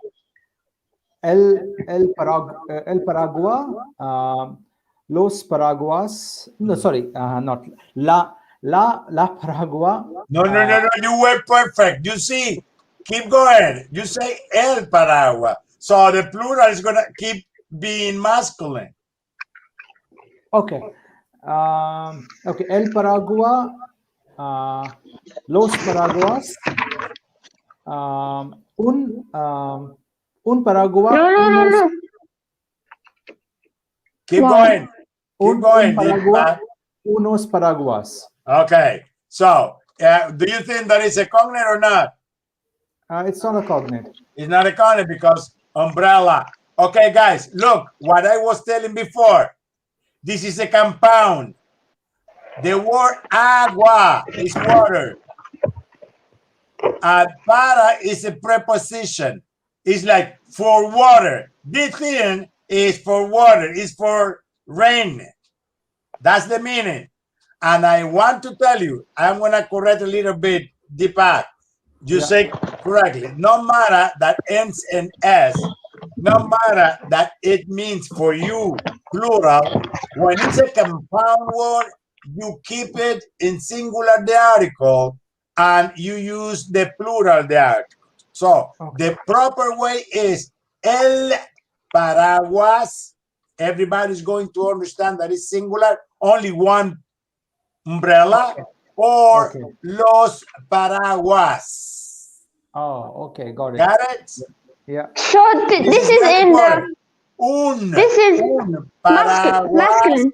El Paragua, los Paraguas. No, sorry, not la Paragua. No, you were perfect. You see, keep going. You say el Paragua. So the plural is going to keep being masculine. Okay. Okay. El Paragua, los Paraguas, Un paraguas. No, no, no, no. Keep Why? going. Keep going. Unos paraguas. Okay. So, do you think that is a cognate or not? It's not a cognate. It's not a cognate because umbrella. Okay, guys, look what I was telling before. This is a compound. The word agua is water. And para is a preposition. It's like for water. This thing is for water. It's for rain. That's the meaning. And I want to tell you, I'm going to correct a little bit the path. You say correctly. No matter that ends in S, no matter that it means for you plural, when it's a compound word, you keep it in singular the article and you use the plural the article. So the proper way is el paraguas. Everybody's going to understand that it's singular, only one umbrella, or los paraguas. Oh, okay, got it. Got it? Yeah. So this is in the. This is masculine.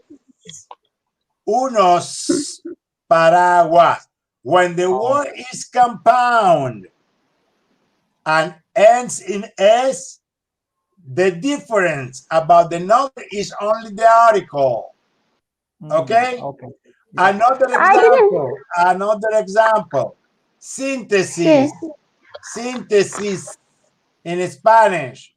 Unos paraguas. When the word is compound and ends in S, the difference about the number is only the article. Okay? Okay. Another example. Synthesis. Yes. Synthesis in Spanish.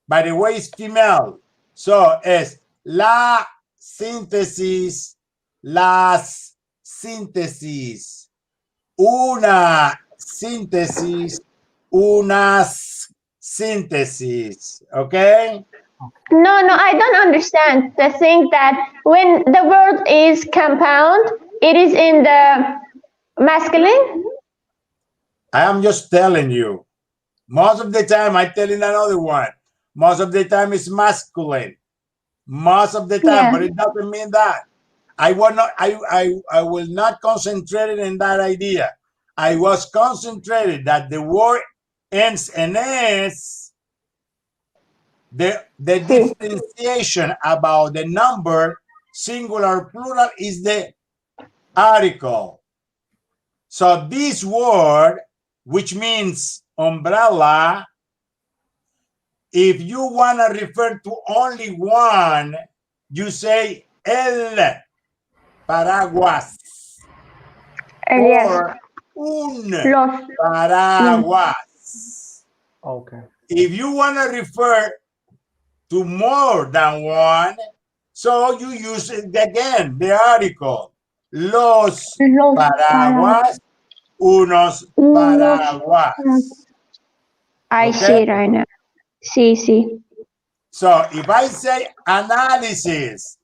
By the way, it's female. So es la síntesis, las síntesis, una síntesis, unas síntesis. Okay? No, no, I don't understand the thing that when the word is compound, it is in the masculine. I am just telling you. Most of the time, I tell you another one. Most of the time, it's masculine. Most of the time, but it doesn't mean that. I will not concentrate in that idea. I was concentrated that the word ends in S. The differentiation about the number, singular, plural, is the article. So this word, which means umbrella, if you want to refer to only one, you say el paraguas or un paraguas. Okay. If you want to refer to more than one, so you use it again, the article. Los paraguas, unos paraguas. I see right now. See. So if I say analysis,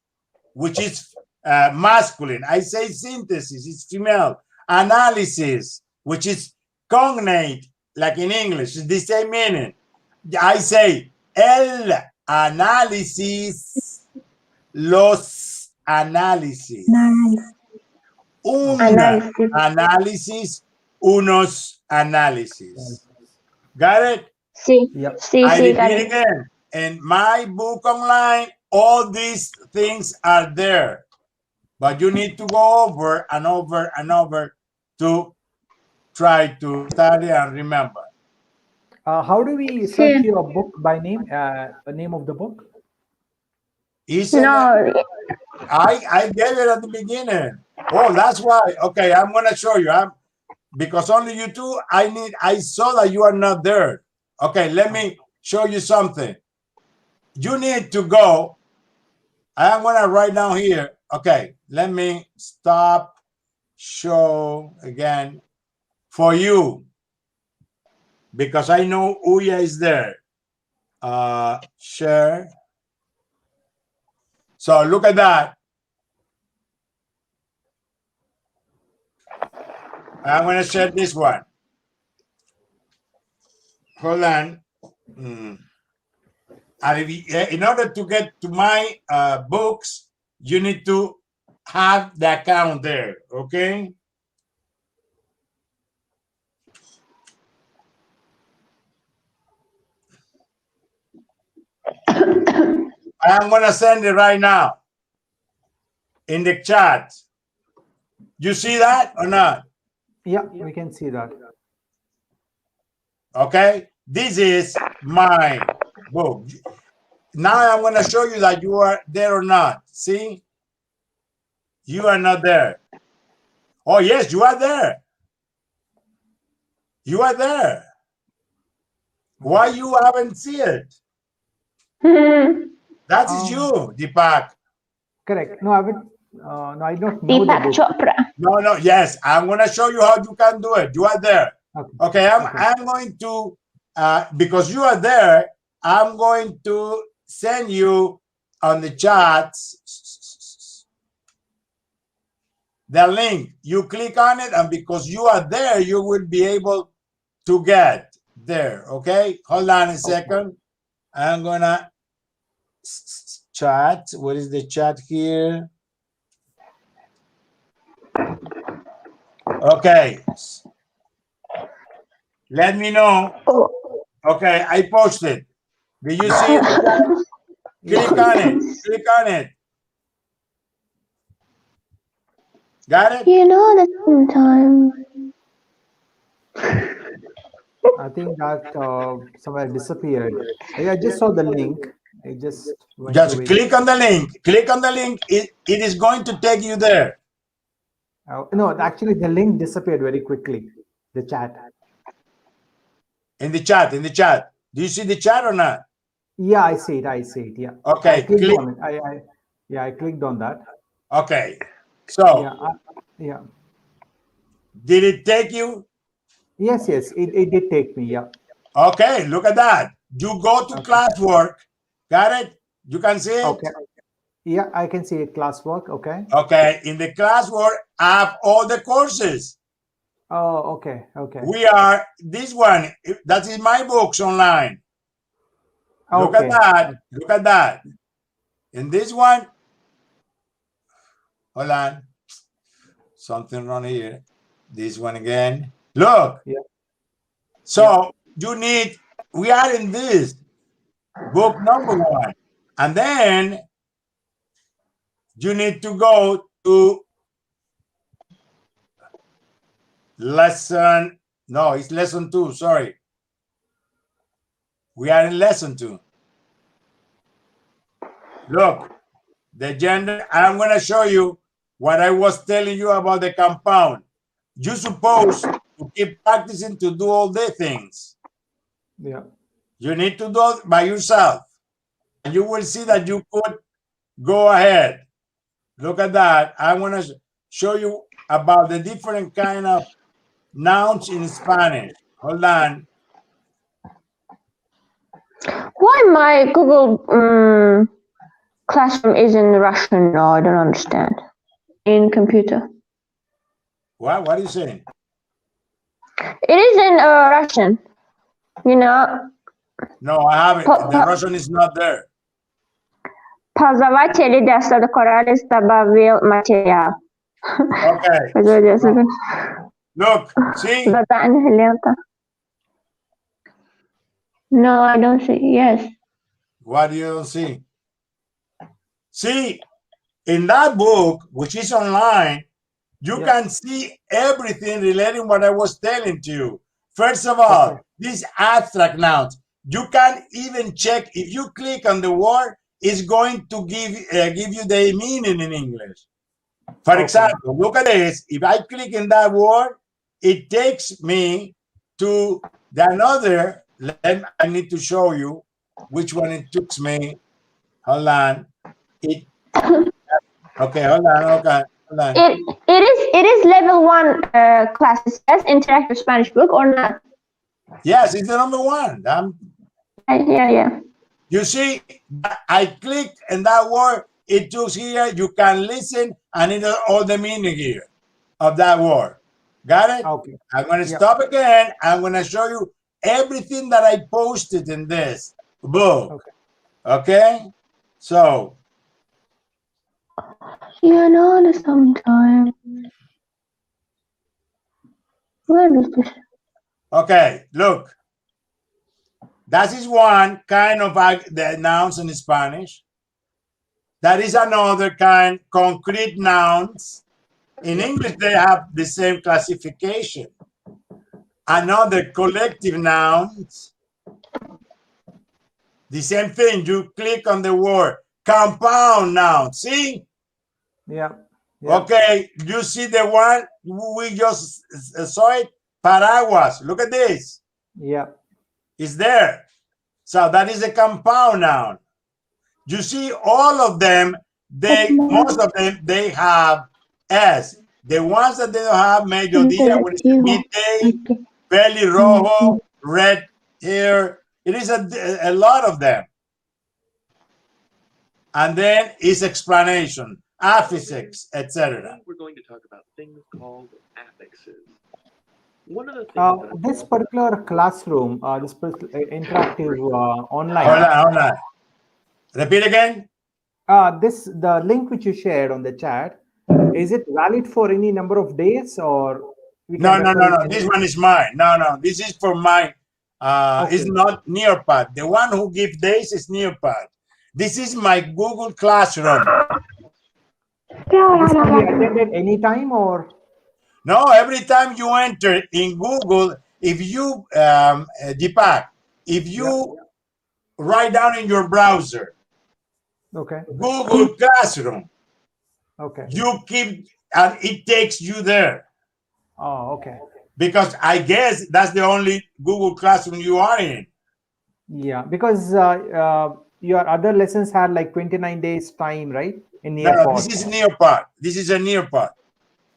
which is masculine, I say synthesis, it's female. Analysis, which is cognate, like in English, it's the same meaning. I say el análisis, los análisis. Un análisis, unos análisis. Got it? Sí, I repeat again. In my book online, all these things are there. But you need to go over and over and over to try to study and remember. How do we search your book by name? The name of the book? No. I gave it at the beginning. Oh, that's why. Okay, I'm gonna show you. Because only you two, I saw that you are not there. Okay, let me show you something. You need to go. I'm gonna write down here. Okay, let me stop show again for you. Because I know Uya is there. Share. So look at that. I'm going to share this one. Hold on. And in order to get to my books, you need to have the account there, okay? I'm gonna send it right now in the chat. You see that or not? Yeah, we can see that. Okay, this is my book. Now I'm going to show you that you are there or not. See, you are not there. Oh yes, you are there. You are there. Why you haven't seen it? That is you, Deepak. Correct. No, I would. No, I don't know the book. Chopra. No. Yes, I'm going to show you how you can do it. You are there. Okay, I'm going to because you are there. I'm going to send you on the chats the link. You click on it, and because you are there, you will be able to get there. Okay, hold on a second. I'm gonna chat. What is the chat here? Okay, let me know. Okay, I posted. Did you see it? Click on it. Click on it. Got it? You know that sometimes. I think that somewhere disappeared. I just saw the link. I just went Just click on the link. Click on the link. It is going to take you there. No, actually, the link disappeared very quickly. The chat. In the chat. In the chat. Do you see the chat or not? Yeah, I see it. I see it. Yeah. Okay. I clicked on it. I clicked on that. Okay. So. Yeah. Yeah. Did it take you? Yes. It did take me. Yeah. Okay. Look at that. You go to classwork. Got it? You can see it? Okay. Yeah, I can see it. Classwork. Okay. Okay. In the classwork, I have all the courses. Oh, okay. Okay. We are this one. That is my books online. Look at that. Look at that. In this one, hold on. Something wrong here. This one again. Look. Yeah. So you need, we are in this book number 1. And then you need to go to lesson. No, it's lesson 2. Sorry. We are in lesson 2. Look, the gender. I'm going to show you what I was telling you about the compound. You're supposed to keep practicing to do all the things. Yeah. You need to do it by yourself. And you will see that you could go ahead. Look at that. I want to show you about the different kind of nouns in Spanish. Hold on. Why my Google Classroom is in Russian? No, I don't understand. In computer. What are you saying? It is in Russian. You know. No, I haven't. The Russian is not there. Познаватели добавил материал. Okay. Look, see? No, I don't see. Yes. What do you don't see? See, in that book, which is online, you can see everything relating what I was telling to you. First of all, these abstract nouns. You can even check if you click on the word, it's going to give you the meaning in English. For example, look at this. If I click in that word, it takes me to the another. I need to show you which one it took me. Hold on. Okay, hold on. Okay, hold on. It is level 1 classes. Yes, interactive Spanish book or not? Yes, it's the number 1. Yeah. You see, I clicked in that word. It took here. You can listen and it has all the meaning here of that word. Got it? Okay. I'm going to stop again. I'm going to show you everything that I posted in this book. Okay? So. You know, sometimes. Where is this? Okay, look. That is one kind of the nouns in Spanish. That is another kind. Concrete nouns. In English, they have the same classification. Another collective nouns. The same thing. You click on the word compound noun. See? Yeah. Okay. You see the one we just saw it? Paraguas. Look at this. Yeah. It's there. So that is a compound noun. You see all of them, most of them, they have S. The ones that they don't have, mediodía, when it's midday, belly rojo, red hair. It is a lot of them. And then is explanation, affixes, etc. We're going to talk about things called affixes. One of the things This particular classroom, this interactive online. Hold on. Repeat again. The link which you shared on the chat, is it valid for any number of days or? No. This one is mine. No. This is for mine. It's not Nearpod. The one who gives days is Nearpod. This is my Google Classroom. This can be attended anytime or? No, every time you enter in Google, if you Deepak, if you write down in your browser, Google Classroom, you keep and it takes you there. Oh, okay. Because I guess that's the only Google Classroom you are in. Yeah, because your other lessons had like 29 days time, right? In No, this is Nearpod. This is a Nearpod.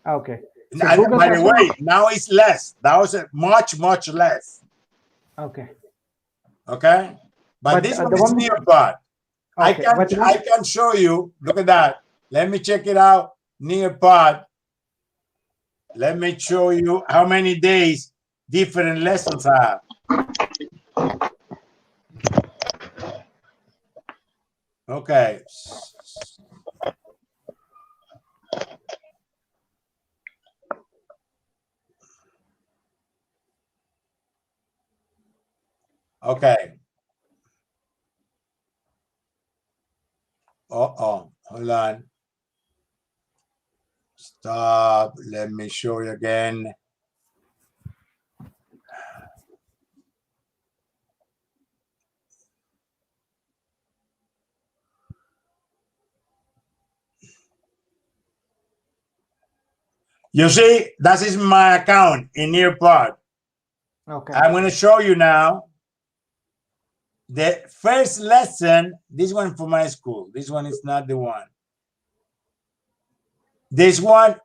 Okay. So by the way, now it's less. That was much less. Okay. Okay. But this one is Nearpod. Okay, I can show you. Look at that. Let me check it out. Nearpod. Let me show you how many days different lessons have. Okay. Okay. Hold on. Stop. Let me show you again. You see, that is my account in Nearpod. Okay. I'm going to show you now. The first lesson, this one for my school. This one is not the one. This one,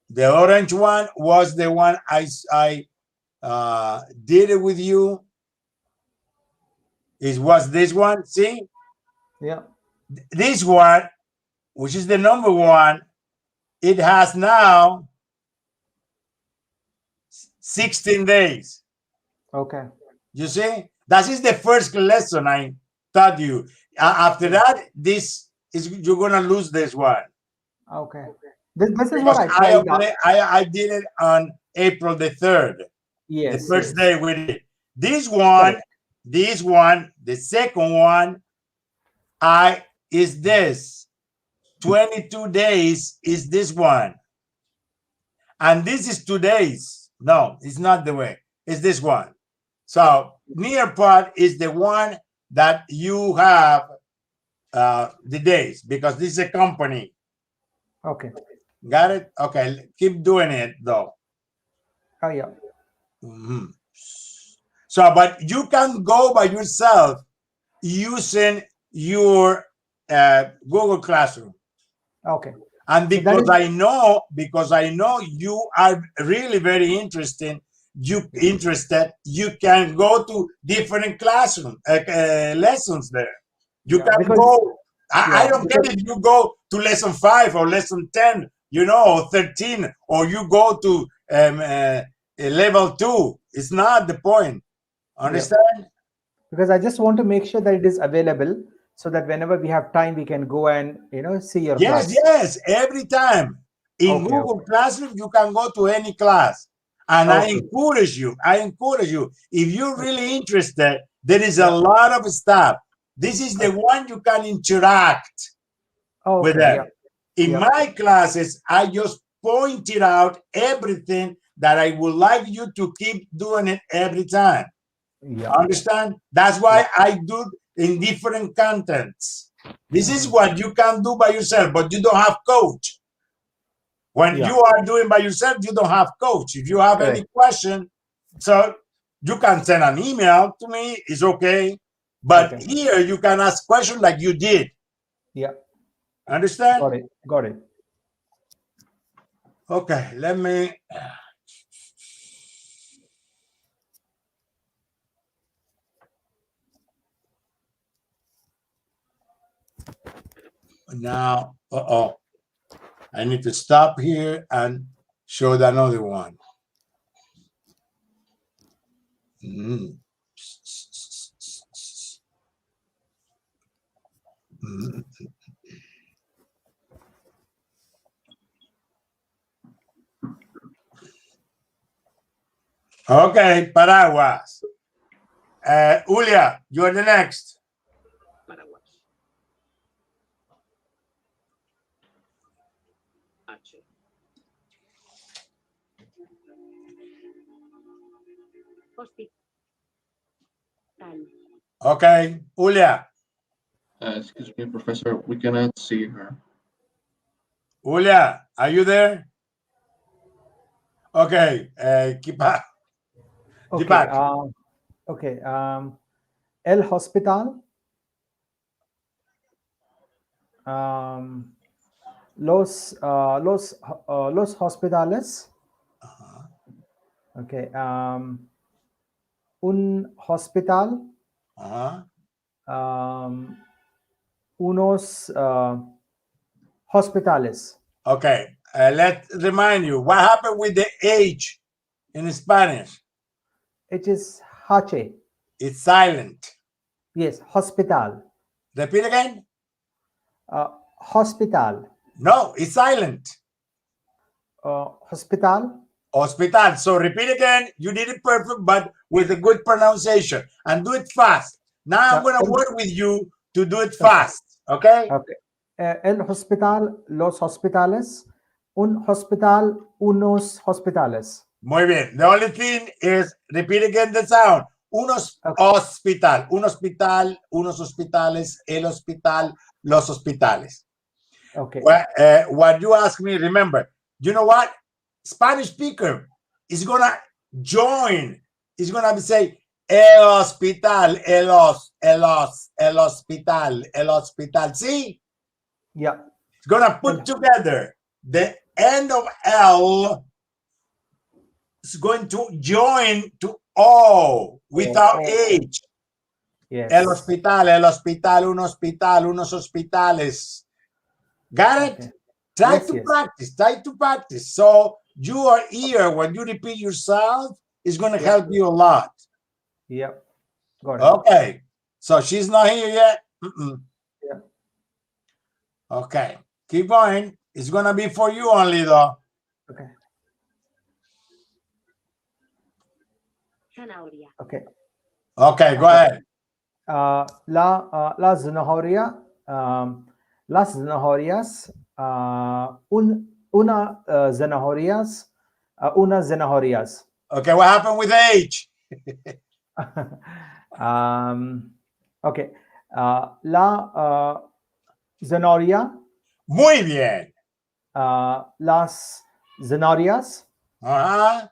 the orange one, was the one I did it with you. It was this one. See? Yeah. This one, which is the number one, it has now 16 days. Okay. You see? That is the first lesson I taught you. After that, you're gonna lose this one. Okay. This is what I did it on April the 3rd. Yes. The first day we did. This one, the second one, is this. 22 days is this one. And this is 2 days. No, it's not the way. It's this one. So Nearpod is the one that you have the days, because this is a company. Okay. Got it? Okay. Keep doing it though. Oh yeah. So, but you can go by yourself using your Google Classroom. Okay. And because I know you are really very interested, you can go to different classroom lessons there. You can go. I don't care if you go to lesson 5 or lesson 10, or 13, or you go to level 2. It's not the point. Understand? Yeah. Because I just want to make sure that it is available, so that whenever we have time, we can go and see your class. Yes, every time. In Google Classroom, you can go to any class. And I encourage you, if you're really interested, there is a lot of stuff This is the one you can interact with Okay, them. In my classes, I just pointed out everything that I would like you to keep doing it every time. Understand? That's why I do in different contents. This is what you can do by yourself, but you don't have coach. When you are doing by yourself, you don't have coach. If you have any question, so you can send an email to me, it's okay. But here you can ask questions like you did. Yeah. Understand? Got it. Got it. Okay, let me. Now, I need to stop here and show the another one. Okay, paraguas. Julia, you're the next. Paraguas. H. Okay, Julia. Excuse me, Professor, we cannot see her. Julia, are you there? Okay, keep back. Okay. Keep back. Okay. El hospital. Los hospitales. Okay. Un hospital. Unos hospitales. Okay, let's remind you what happened with the H in Spanish. It is H. It's silent. Yes, hospital. Repeat again. Hospital. No, it's silent. Hospital. Hospital. So repeat again. You did it perfect, but with a good pronunciation. And do it fast. Now I'm going to work with you to do it fast. Okay? Okay. El hospital, los hospitales. Un hospital, unos hospitales. Muy bien. The only thing is repeat again the sound. Unos hospital. Un hospital, unos hospitales, el hospital, los hospitales. Okay. What you ask me, remember, you know what? Spanish speaker is going to join. He's going to say, el hospital, el hospital, el hospital. See? Yeah. It's going to put together the end of L is going to join to O without H. Yes. El hospital, un hospital, unos hospitales. Got it? Okay. Try Yes, to yes. practice. Try to practice. So your ear, when you repeat yourself, is going to help you a lot. Yep. Got it. Okay. So she's not here yet? Yeah. Okay. Keep going. It's going to be for you only, though. Okay. Okay. Okay, go ahead. La zanahoria. Las zanahorias. Una zanahorias. Unas zanahorias. Okay, what happened with H? Okay. La zanahoria. Muy bien. Las zanahorias. Ajá.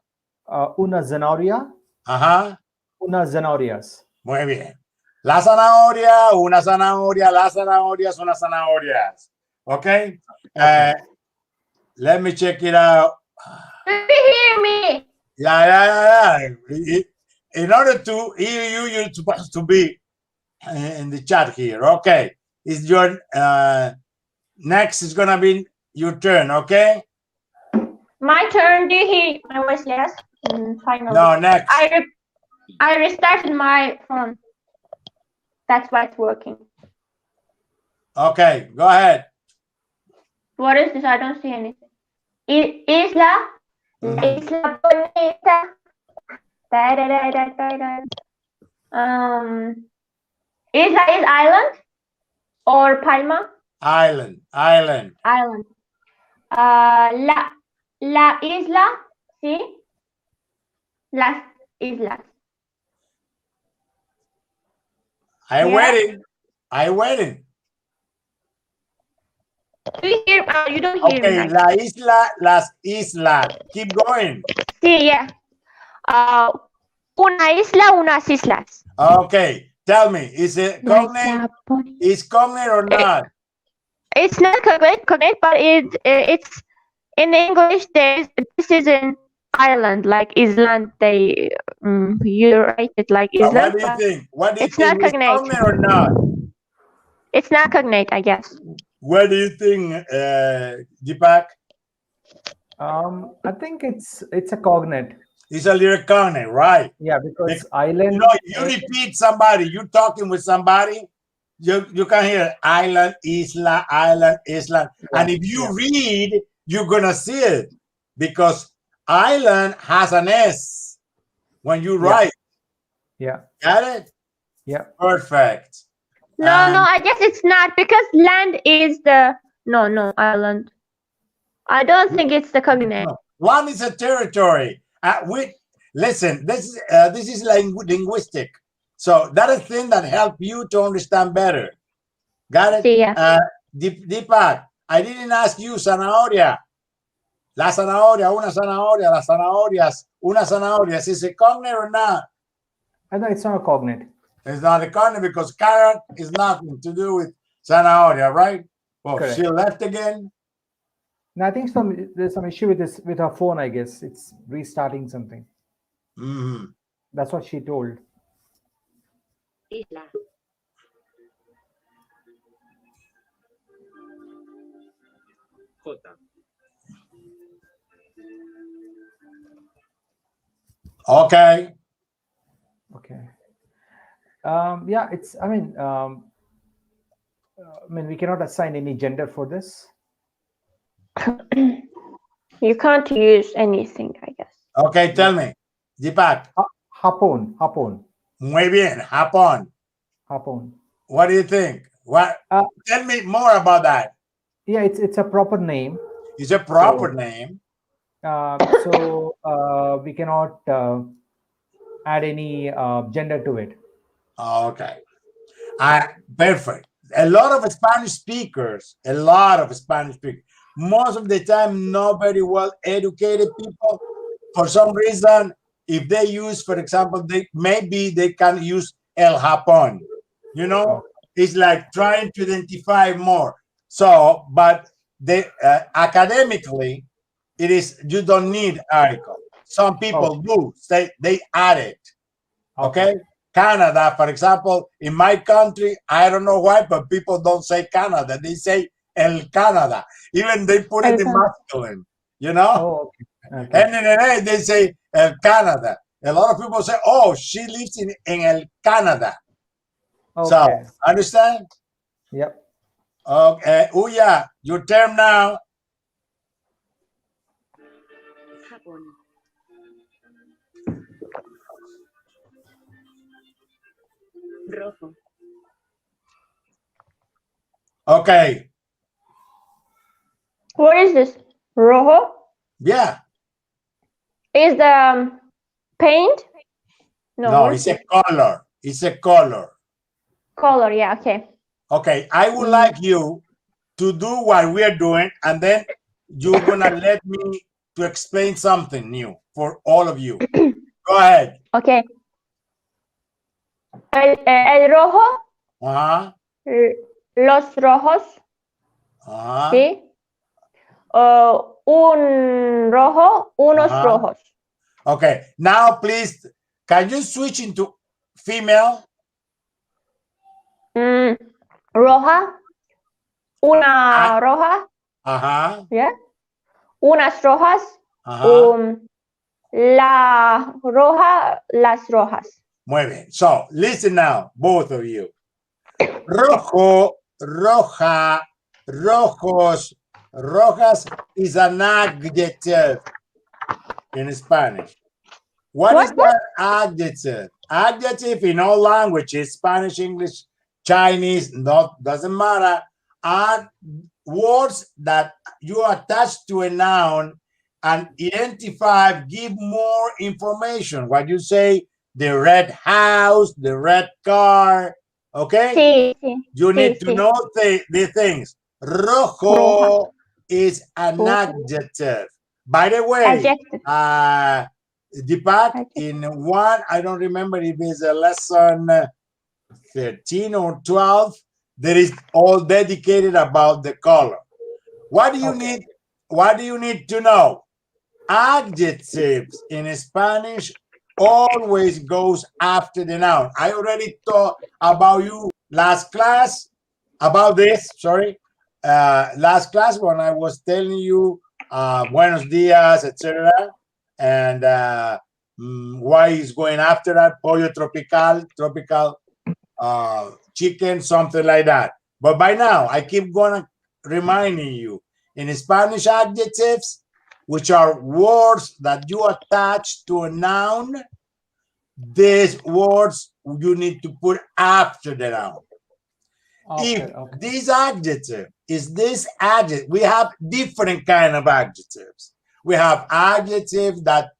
Una zanahoria. Ajá. Unas zanahorias. Muy bien. La zanahoria, una zanahoria, las zanahorias, unas zanahorias. Okay? Let me check it out. Do you hear me? Yeah. In order to hear you, you're supposed to be in the chat here. Okay. It's your next is gonna be your turn, okay? My turn. Do you hear my voice? Yes. Finally. No, next. I restarted my phone. That's why it's working. Okay, go ahead. What is this? I don't see anything. Isla bonita. Isla is island or palma? Island. Island. La isla, ¿sí? Las islas. I'm Yeah. waiting. I'm waiting. Do you hear? You don't hear me. Okay, Right? la isla, las islas. Keep going. Sí, yeah. Una isla, unas islas. Okay, tell me, is it cognate? Is cognate or not? It's not cognate, but it's in English. This is an island, like island. They you write it like island. What do you think? What do you think? Is cognate or not? It's not cognate, I guess. What do you think, Deepak? I think it's a cognate. It's a little cognate, right? Yeah, because island. You know, if you repeat somebody, you're talking with somebody, you can hear island, isla, island, island. Yeah, and if you read, you're gonna see it because island has an S when you write. Yeah. Got it? Yeah. Perfect. No, I guess it's not because land is the no island. I don't think it's the cognate. No. One is a territory. Listen, this is linguistic. So that is thing that help you to understand better. Got it? Yeah. Deepak, I didn't ask you zanahoria. La zanahoria, una zanahoria, las zanahorias, una zanahoria. Is it cognate or not? I know it's not a cognate. It's not a cognate because carrot is nothing to do with zanahoria, right? Well, Correct. she left again. No, I think there's some issue with her phone. I guess it's restarting something. Mm-hmm. That's what she told. Isla. Okay. Okay. Yeah, it's. I mean, we cannot assign any gender for this. You can't use anything, I guess. Okay, tell me, Deepak. Hapon. Muy bien, Hapon. What do you think? What? Tell me more about that. Yeah, it's a proper name. It's a proper name. So we cannot add any gender to it. Okay. Perfect. A lot of Spanish speakers, most of the time not very well educated people, for some reason, if they use, for example, they can use el Japón, you know, it's like trying to identify more. So, but they academically, it is, you don't need article. Some people do, they add it. Okay. Canada, for example, in my country, I don't know why, but people don't say Canada. They say El Canada. Even they put it in masculine, you know? And in the they say El Canada. A lot of people say, oh, she lives in El Canada. So, understand? Yep. Okay. Uya, your term now. Rojo. Okay. What is this? Rojo? Yeah. Is the paint? No, it's a color. It's a color. Color, yeah, okay. Okay, I would like you to do what we're doing, and then you're gonna let me to explain something new for all of you. Go ahead. Okay. El rojo. Uh-huh. Los rojos. Uh-huh. Sí. Un rojo, unos rojos. Okay, now please, can you switch into female? Roja. Una roja. Ajá. Yeah. Unas rojas. Ajá. La roja, las rojas. Muy bien. So, listen now, both of you. Rojo, roja, rojos, rojas is an adjective in Spanish. What is that adjective? Adjective in all languages, Spanish, English, Chinese, doesn't matter, are words that you attach to a noun and identify, give more information. What you say, the red house, the red car, okay? You need to know the things. Rojo is an adjective. By the way, Deepak, in one, I don't remember if it's a lesson 13 or 12, there is all dedicated about the color. What do you need? What do you need to know? Adjectives in Spanish always goes after the noun. I already talked about you last class about this. Sorry, last class when I was telling you buenos dias, etc., and why is going after that pollo tropical chicken, something like that. But by now, I keep going reminding you in Spanish adjectives, which are words that you attach to a noun, these words you need to put after the noun. If this adjective is this adjective, we have different kind of adjectives. We have adjective that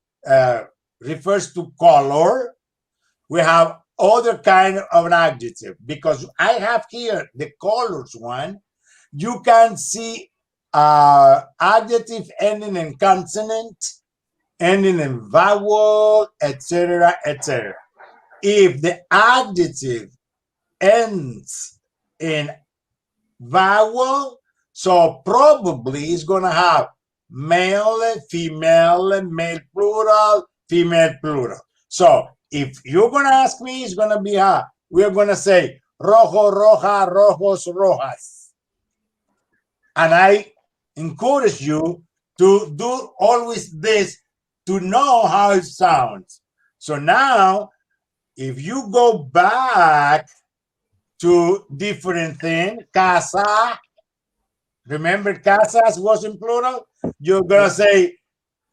refers to color. We have other kind of an adjective, because I have here the colors one. You can see adjective ending in consonant, ending in vowel, etc., etc. If the adjective ends in vowel, so probably it's gonna have male, female, male plural, female plural. So if you're gonna ask me, it's gonna be we're gonna say rojo, roja, rojos, rojas. And I encourage you to do always this to know how it sounds. So now, if you go back to different things, casa, remember casas was in plural? You're gonna say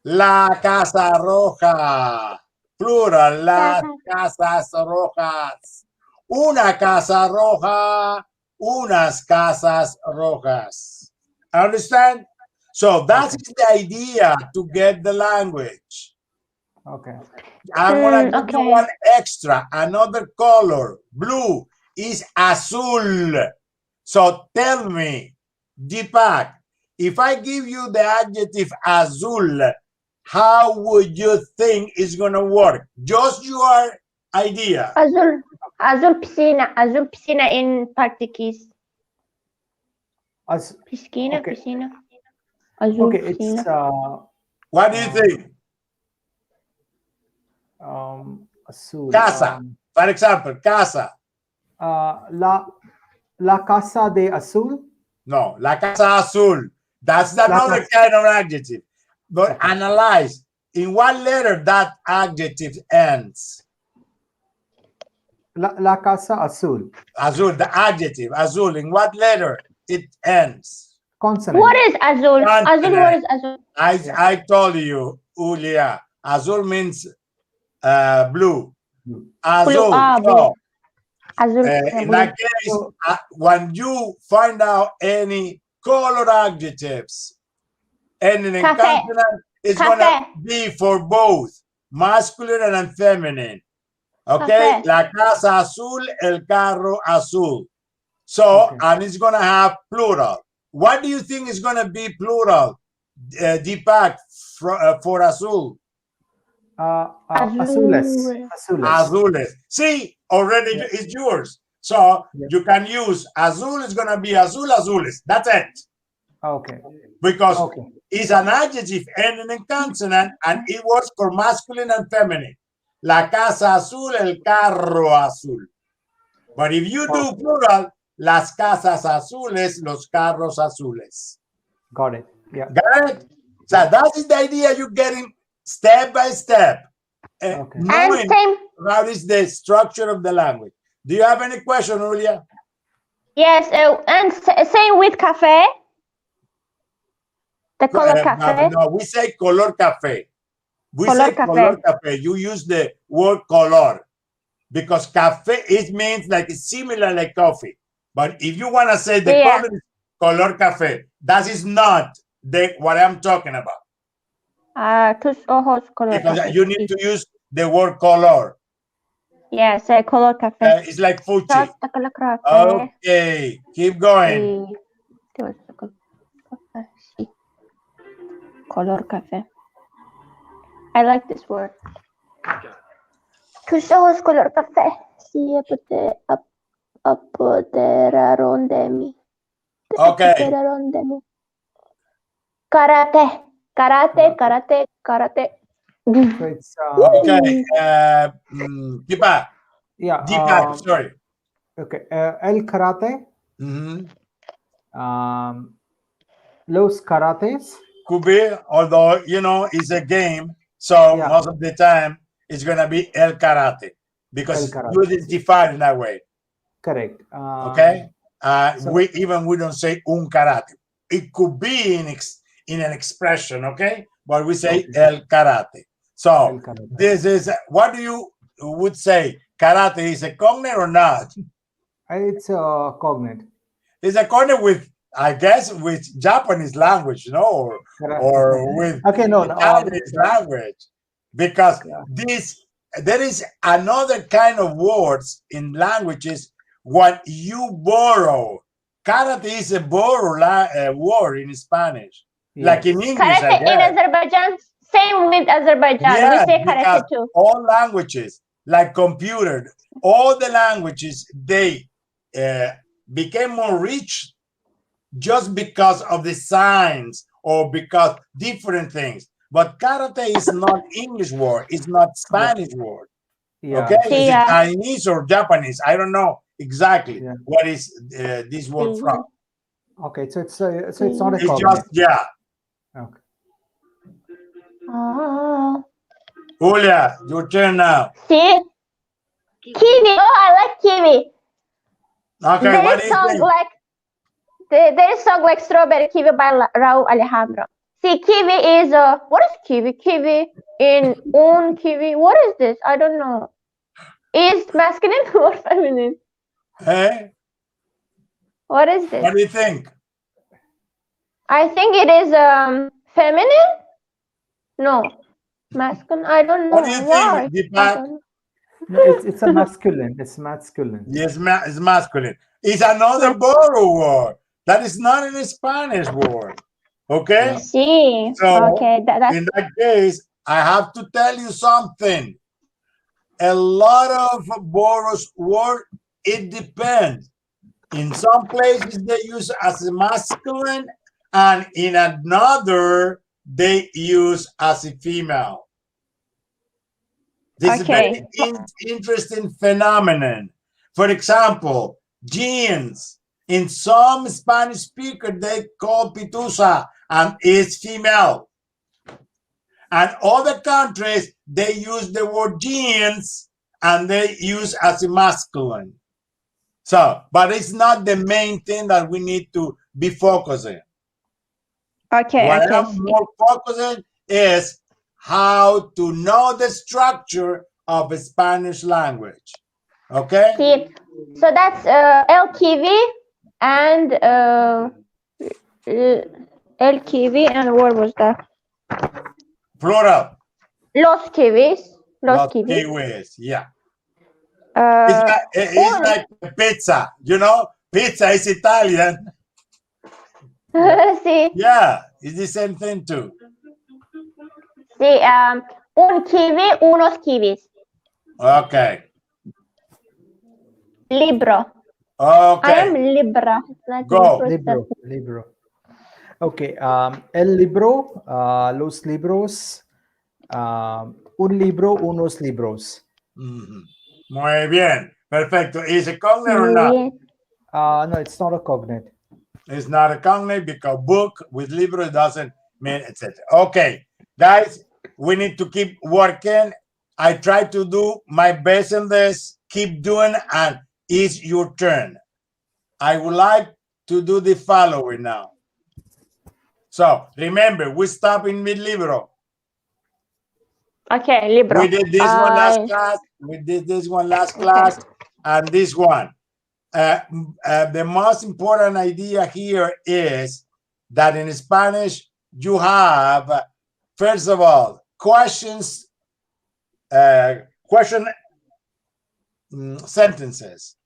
la casa roja. Plural, las casas rojas. Una casa roja, unas casas rojas. Understand? So that is the idea to get the language. Okay. I'm gonna give you one extra, another color. Blue is azul. So tell me, Deepak, if I give you the adjective azul, how would you think it's gonna work? Just your idea. Azul piscina in Portuguese. Piscina, piscina. Azul piscina. It's what do you think? Azul. Casa, for example, casa. La casa de azul. No, la casa azul. That's another kind of adjective. But analyze in what letter that adjective ends. La casa azul. Azul, the adjective azul. In what letter it ends? Consonant. What is azul? Azul, what is azul? I told you, Julia. Azul means blue. Azul. Blue. Azul. In that case, when you find out any color adjectives ending in consonant, it's going to be for both masculine and feminine. Okay? La casa azul, el carro azul. So, and it's going to have plural. What do you think is going to be plural, Deepak, for azul? Azules. Azules. See, already it's yours. So you can use azul is going to be azul, azules. That's it. Okay. Because it's an adjective ending in consonant and it works for masculine and feminine. La casa azul, el carro azul. But if you do plural, las casas azules, los carros azules. Got it. Yeah. Got it? So that is the idea you're getting step by step. Knowing how is the structure of the language. Do you have any question, Julia? Yes, and same with cafe. The color cafe. No, we say color cafe. We color say cafe. color cafe. You use the word color. because café it means like it's similar like coffee. But if you want to say the Yeah. color is color café, that is not what I'm talking about. Tus ojos color Because café. you need to use the word color. Yes, color café. It's like fuchi. Just color café. Okay, keep going. Sí. Color café. I like this word. Tus ojos color café. Sí, apoderaron de mí. Okay. Apoderaron de mí. Karate. Karate, karate, karate. So it's Okay. Deepak. yeah. Deepak, sorry. Okay. El karate. Mm-hmm. Los karates. Could be, although you know it's a game, so most of the time it's gonna be el karate because you identify in that way. Correct. Okay. We don't say un karate. It could be in an expression, okay, but we say el karate. So this is what do you would say? Karate is a cognate or not? It's a cognate. It's a cognate with, I guess, with Japanese language, you know, or with Chinese language, because there is another kind of words in languages what you borrow. Karate is a borrow word in Spanish, like in English. Karate in Azerbaijan, same with Azerbaijan. Yeah, we say karate too. all languages, like computer, all the languages, they became more rich just because of the signs or because different things. But karate is not English word. It's not Spanish word. Okay, it's Chinese or Japanese. I don't know exactly what is this word from. Okay, so it's not a it's cognate. just Okay. Julia, your turn now. See? Kiwi. Oh, I like kiwi. Okay, there what is do you song think? like there is song like Strawberry Kiwi by Raul Alejandro. See, kiwi is what is kiwi? Kiwi in un kiwi. What is this? I don't know. Is masculine or feminine? Hey? What is this? What do you think? I think it is feminine. No, masculine. I don't know. What do you think, Deepak? No, it's a masculine. It's masculine. Yes, it's masculine. It's another borrow word. That is not an Spanish word. Okay? See. So, okay. In that case, I have to tell you something. A lot of borrows word, it depends. In some places, they use as a masculine, and in another, they use as a female. This is a very interesting phenomenon. For example, jeans. In some Spanish speakers, they call pitusa, and it's female. And other countries, they use the word jeans, and they use as a masculine. So, but it's not the main thing that we need to be focusing. Okay. What I'm more focusing is how to know the structure of the Spanish language. Okay? See, so that's el kiwi and el kiwi, and what was that? Plural. Los kiwis. Los kiwis, yeah. It's like pizza, you know? Pizza is Italian. Sí. Yeah, it's the same thing too. Sí, un kiwi, unos kiwis. Okay. Libro. Okay. I am libra. Go. Libro. Okay. El libro, los libros, un libro, unos libros. Muy bien. Perfecto. Is it cognate or not? No, it's not a cognate. It's not a cognate because book with libro doesn't mean etc. Okay, guys, we need to keep working. I try to do my best in this. Keep doing, and it's your turn. I would like to do the following now. So remember, we stop in mid libro. Okay, libro. We did this one last class. We did this one last class and this one. The most important idea here is that in Spanish, you have, first of all, questions, question sentences.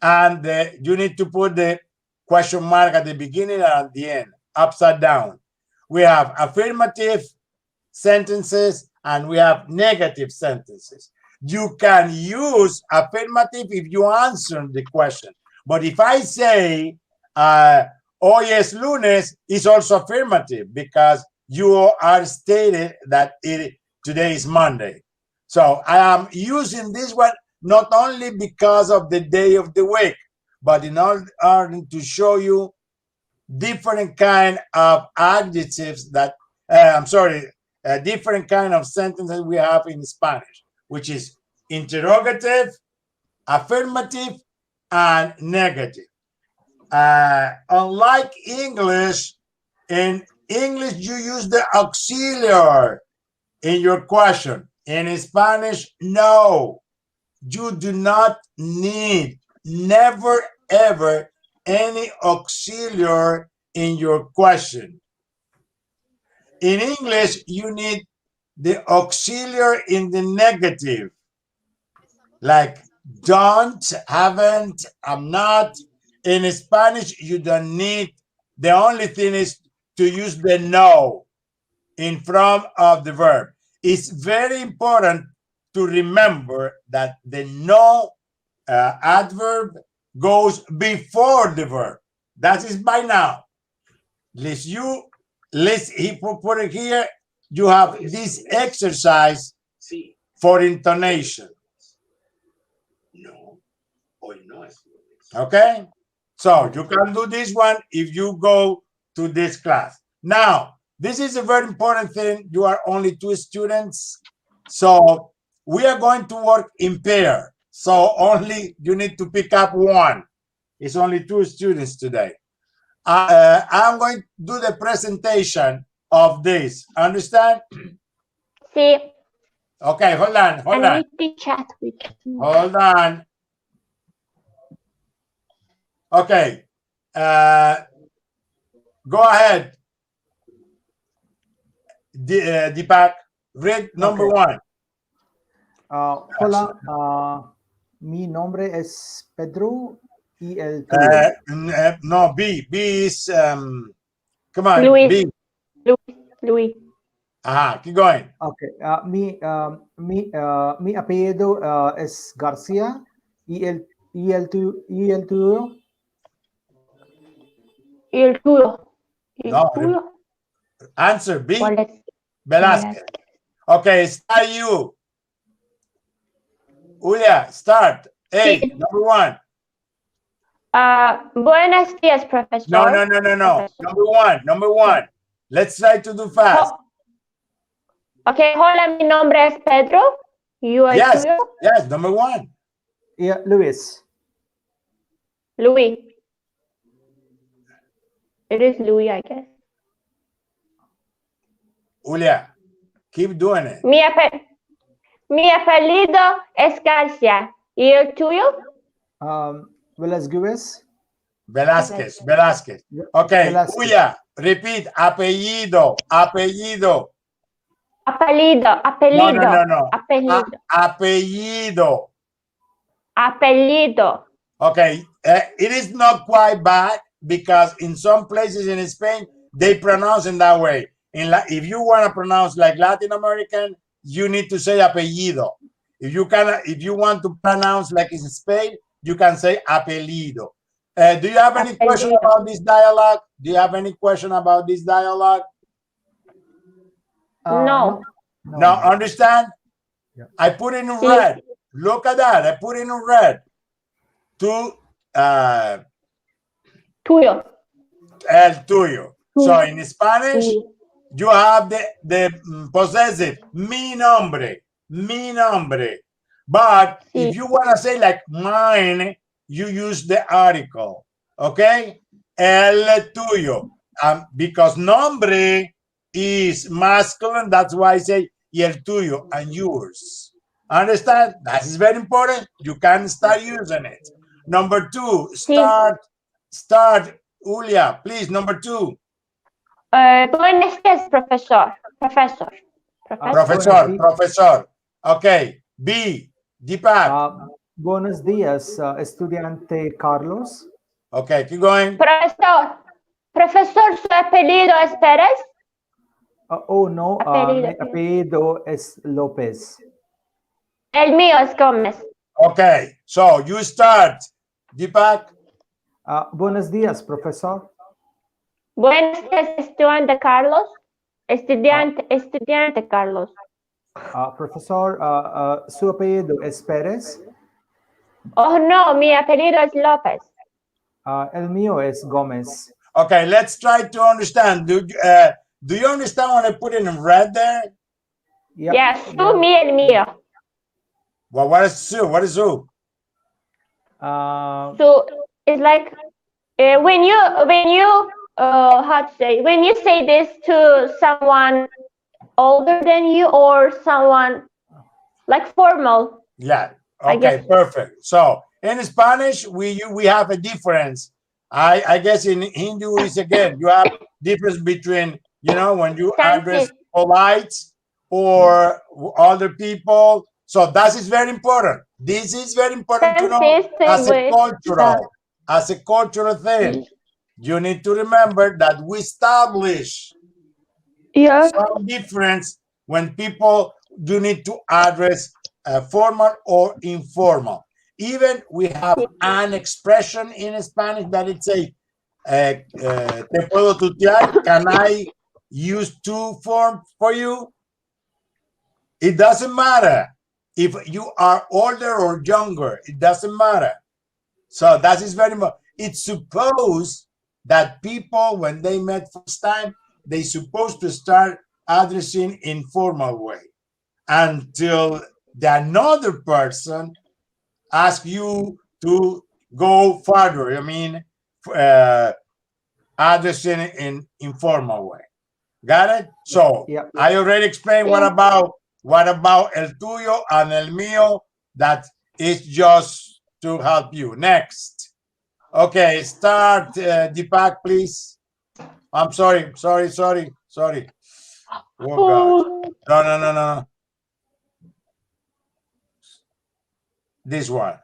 And you need to put the question mark at the beginning and at the end, upside down. We have affirmative sentences and we have negative sentences. You can use affirmative if you answer the question. But if I say, hoy es lunes, it's also affirmative because you are stated that today is Monday. So I am using this one not only because of the day of the week, but in order to show you different kind of adjectives that, different kind of sentences we have in Spanish, which is interrogative, affirmative, and negative. Unlike English, in English you use the auxiliary in your question. In Spanish, no. You do not need, never, ever, any auxiliary in your question. In English, you need the auxiliary in the negative, like don't, haven't, I'm not. In Spanish, you don't need, the only thing is to use the no in front of the verb. It's very important to remember that the no adverb goes before the verb. That is by now. He put it here. You have this exercise for intonation. Okay? So you can do this one if you go to this class. Now, this is a very important thing. You are only 2 students. So we are going to work in pair. So only you need to pick up one. It's only 2 students today. I'm going to do the presentation of this. Understand? Sí. Okay, hold on. And we chat. Hold on. Okay. Go ahead. Deepak, read number 1. Hola, mi nombre es Pedro y el no, B is come on, Luis. B. Luis. Keep going. Okay, mi apellido es García y el tuyo. ¿Y el tuyo? No. Answer B. Velázquez. Okay, start you. Julia, start. Hey, Sí. number 1. Buenos días, profesor. No. Number one. Let's try to do fast. Okay, hola, mi nombre es Pedro. Yes, number 1. Yeah, Luis. Luis. It is Louis, I guess. Julia, keep doing it. Mi apellido es García. ¿Y el tuyo? Velázquez. Okay, Julia, repeat. Apellido. Apellido. No. Apellido. Okay, it is not quite bad because in some places in Spain, they pronounce in that way. If you want to pronounce like Latin American, you need to say apellido. If you want to pronounce like in Spain, you can say apellido. Do you have any question about this dialogue? No. No, understand? Yeah. I put it in red. Look at that. I put it in red. Tuyo. El tuyo. So in Spanish, you have the possessive, mi nombre. But if you want to say like mine, you use the article. Okay? El tuyo. Because nombre is masculine, that's why I say y el tuyo and yours. Understand? That is very important. You can start using it. Number 2, start, Julia, please. Number 2. Buenos días, profesor. Profesor. Okay. B, Deepak. Buenos días, estudiante Carlos. Okay, keep going. Profesor, ¿su apellido es Pérez? Oh, no, mi apellido es López. El mío es Gómez. Okay, so you start, Deepak. Buenos días, profesor. Buenos días, estudiante Carlos. Estudiante Carlos. Profesor, ¿su apellido es Pérez? Oh, no, mi apellido es López. El mío es Gómez. Okay, let's try to understand. Do you understand when I put it in red there? Yep. Yes, tú, me, el mío. Well, what is Sue? What is Sue? So it's like when you how to say, when you say this to someone older than you or someone like formal. Yeah. Okay, perfect. So in Spanish, we have a difference. I guess in Hindu is again, you have difference between, you know, when you address polite or other people. So that is very important. This is very important to know as a cultural thing. You need to remember that we establish some difference when people do need to address formal or informal. Even we have an expression in Spanish that it says, te puedo tutear, can I use to form for you? It doesn't matter if you are older or younger, it doesn't matter. So that is very much, it's supposed that people, when they met first time, they supposed to start addressing in formal way until the another person ask you to go further. I mean, addressing in informal way. Got it? So I already explained what about el tuyo and el mío. That is just to help you. Next. Okay, start, Deepak, please. I'm sorry. Oh, God. No. This one.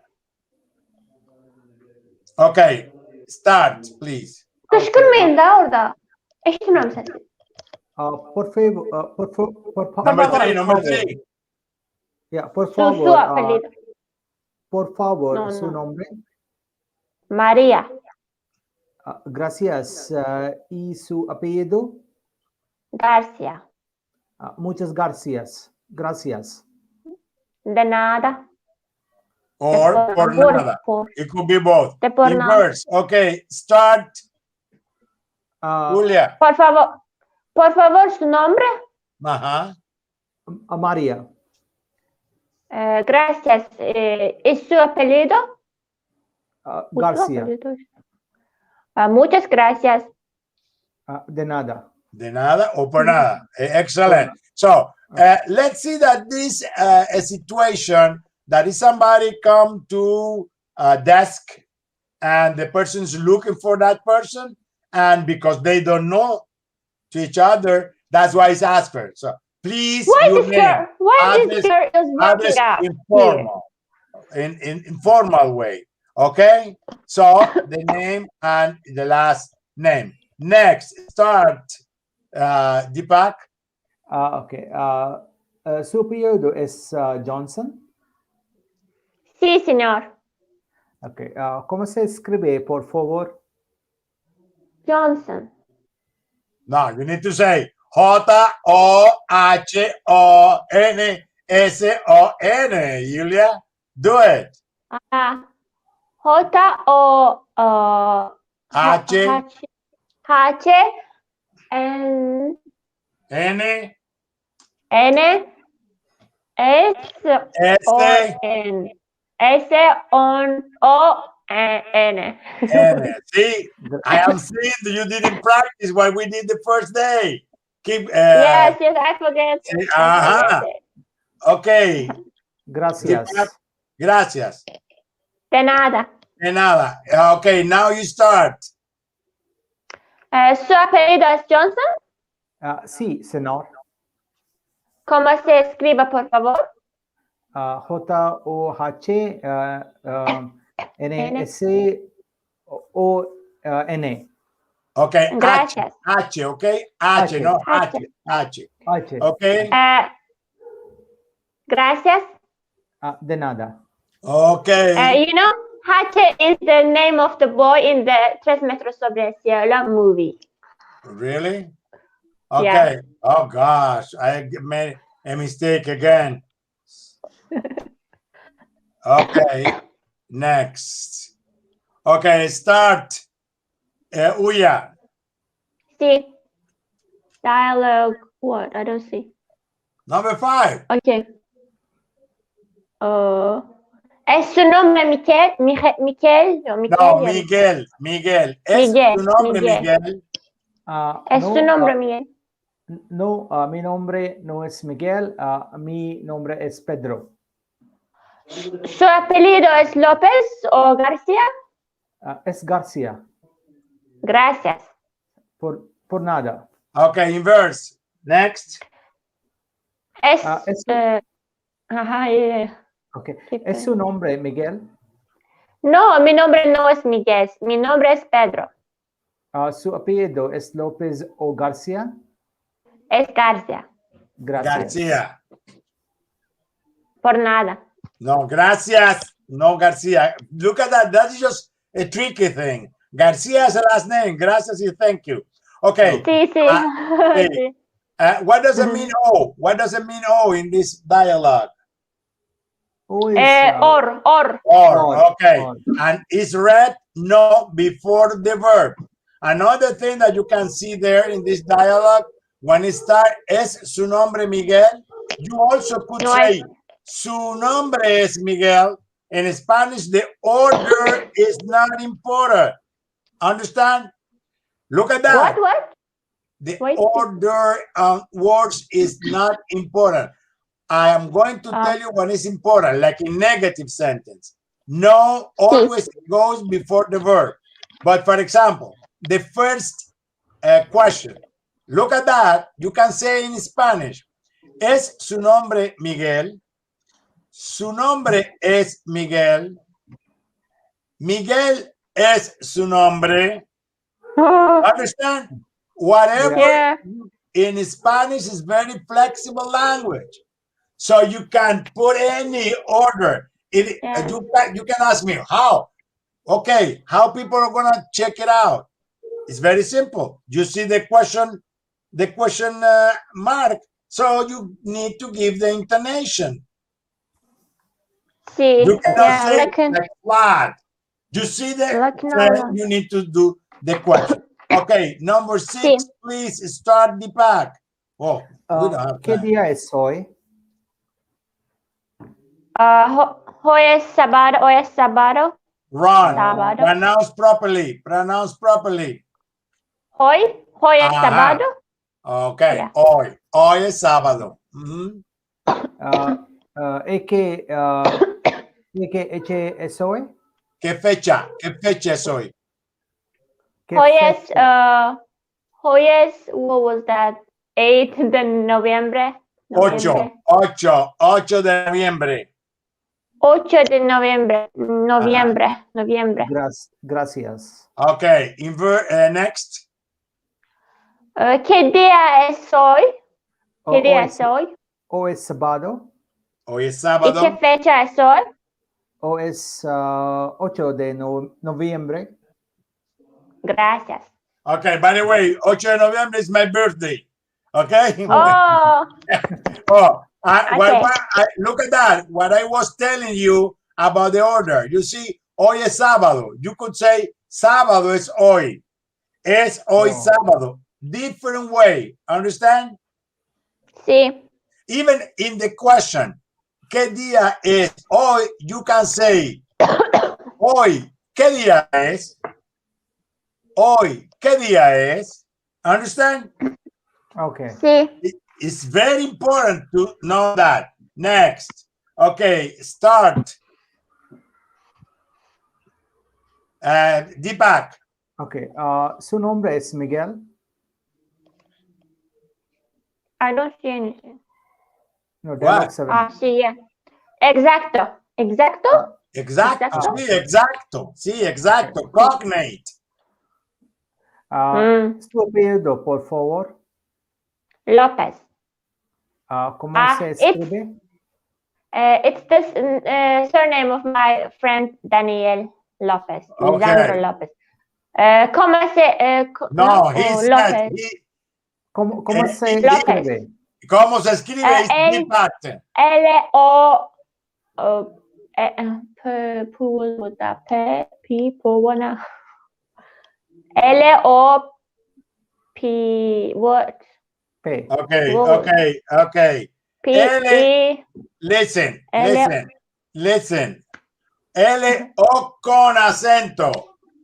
Okay, start, please. Por favor. Number three. Yeah, por favor. Por favor, su nombre. María. Gracias. ¿Y su apellido? García. Muchas gracias. Gracias. De nada. Or por nada. It could be both. Inverse. Okay, start. Julia. Por favor, su nombre. Ajá. María. Gracias. ¿Y su apellido? García. Muchas gracias. De nada. De nada o por nada. Excellent. So let's see that this a situation that is somebody come to a desk and the person's looking for that person, and because they don't know to each other, that's why it's asked for. So please, your name, address informal, in informal way. Okay, so the name and the last name. Next, start, Deepak. Okay. Su apellido es Johnson. Sí, señor. Okay. ¿Cómo se escribe, por favor? Johnson. No, you need to say Johonson, Julia. Do it. H-H-N-S-O-N-O-N. See, I am seeing that you didn't practice what we did the first day. Keep. Yes, I forget. Okay. Gracias. Gracias. De nada. De nada. Okay, now you start. ¿Su apellido es Johnson? Sí, señor. ¿Cómo se escribe, por favor? Johnson. Okay. Gracias. H, okay? H, no H. H. Okay. Gracias. De nada. Okay. You know, H is the name of the boy in the Tres Metros sobre el Cielo movie. Really? Okay. Yeah. Oh gosh, I made a mistake again. Okay. Next. Okay, start. Uya. Sí. Dialogue. What? I don't see. Number 5. Okay. ¿Es su nombre Miquel? Miquel? No, Miguel. ¿Es tu nombre Miguel? ¿Es su nombre Miguel? No, mi nombre no es Miguel, mi nombre es Pedro. ¿Su apellido es López o García? Es García. Gracias. Por nada. Okay, inverse. Next. Okay. ¿Es su nombre Miguel? No, mi nombre no es Miguel. Mi nombre es Pedro. ¿Su apellido es López o García? Es García. Gracias. García. Por nada. No, gracias. No, García. Look at that. That's just a tricky thing. García is a last name. Gracias y thank you. Okay. Sí, sí. Sí. What does it mean O? What does it mean O in this dialogue? Or. Okay. And is read no before the verb. Another thing that you can see there in this dialogue, when it starts, es su nombre Miguel, you also could say su nombre es Miguel. In Spanish, the order is not important. Understand? Look at that. What? The order of words is not important. I am going to tell you when it's important, like in negative sentence. No always goes before the verb. But for example, the first question, look at that. You can say in Spanish, ¿es su nombre Miguel? Su nombre es Miguel. Miguel es su nombre. Understand? Whatever in Spanish is very flexible language. So you can put any order. You can ask me how. Okay, how people are gonna check it out? It's very simple. You see the question mark. So you need to give the intonation. Sí. You cannot say like flat. You see the you need to do the question. Okay, number 6, please start the pack. Oh, we don't have ¿Qué time. día es hoy? Hoy es sábado. Hoy es sábado. Ron, Sábado. pronounce properly. Pronounce properly. Hoy es sábado. Okay, Yeah. hoy es sábado. ¿Qué es hoy? ¿Qué fecha es hoy? Hoy es, what was that? 8 de noviembre. 8 de noviembre. 8 de noviembre. Noviembre. Gracias. Okay, next. ¿Qué día es hoy? ¿Qué día es hoy? Hoy es sábado. Hoy es sábado. ¿Y qué fecha es hoy? Hoy es 8 de noviembre. Gracias. Okay, by the way, 8 de noviembre is my birthday. Okay? Oh. Look at that. What I was telling you about the order. You see, hoy es sábado. You could say sábado es hoy. Es hoy sábado. Different way. Understand? Sí. Even in the question, ¿qué día es hoy? You can say hoy. ¿Qué día es? Hoy. ¿Qué día es? Understand? Okay. Sí. It's very important to know that. Next. Okay, start. Deepak. Okay. Su nombre es Miguel. I don't see anything. No, dialogue What? 7. Ah, sí, ya. Exacto. ¿Exacto? Exacto, sí, exacto, sí, exacto. Cognate. Su apellido, por favor. López. ¿Cómo se escribe? It's the surname of my friend Daniel Lopez. Lisandro Lopez. ¿Cómo se? No, he said López. ¿Cómo se López. escribe? ¿Cómo se escribe? Deepak. L-O... L-O-P... What? P. Okay. Listen. L-O con acento.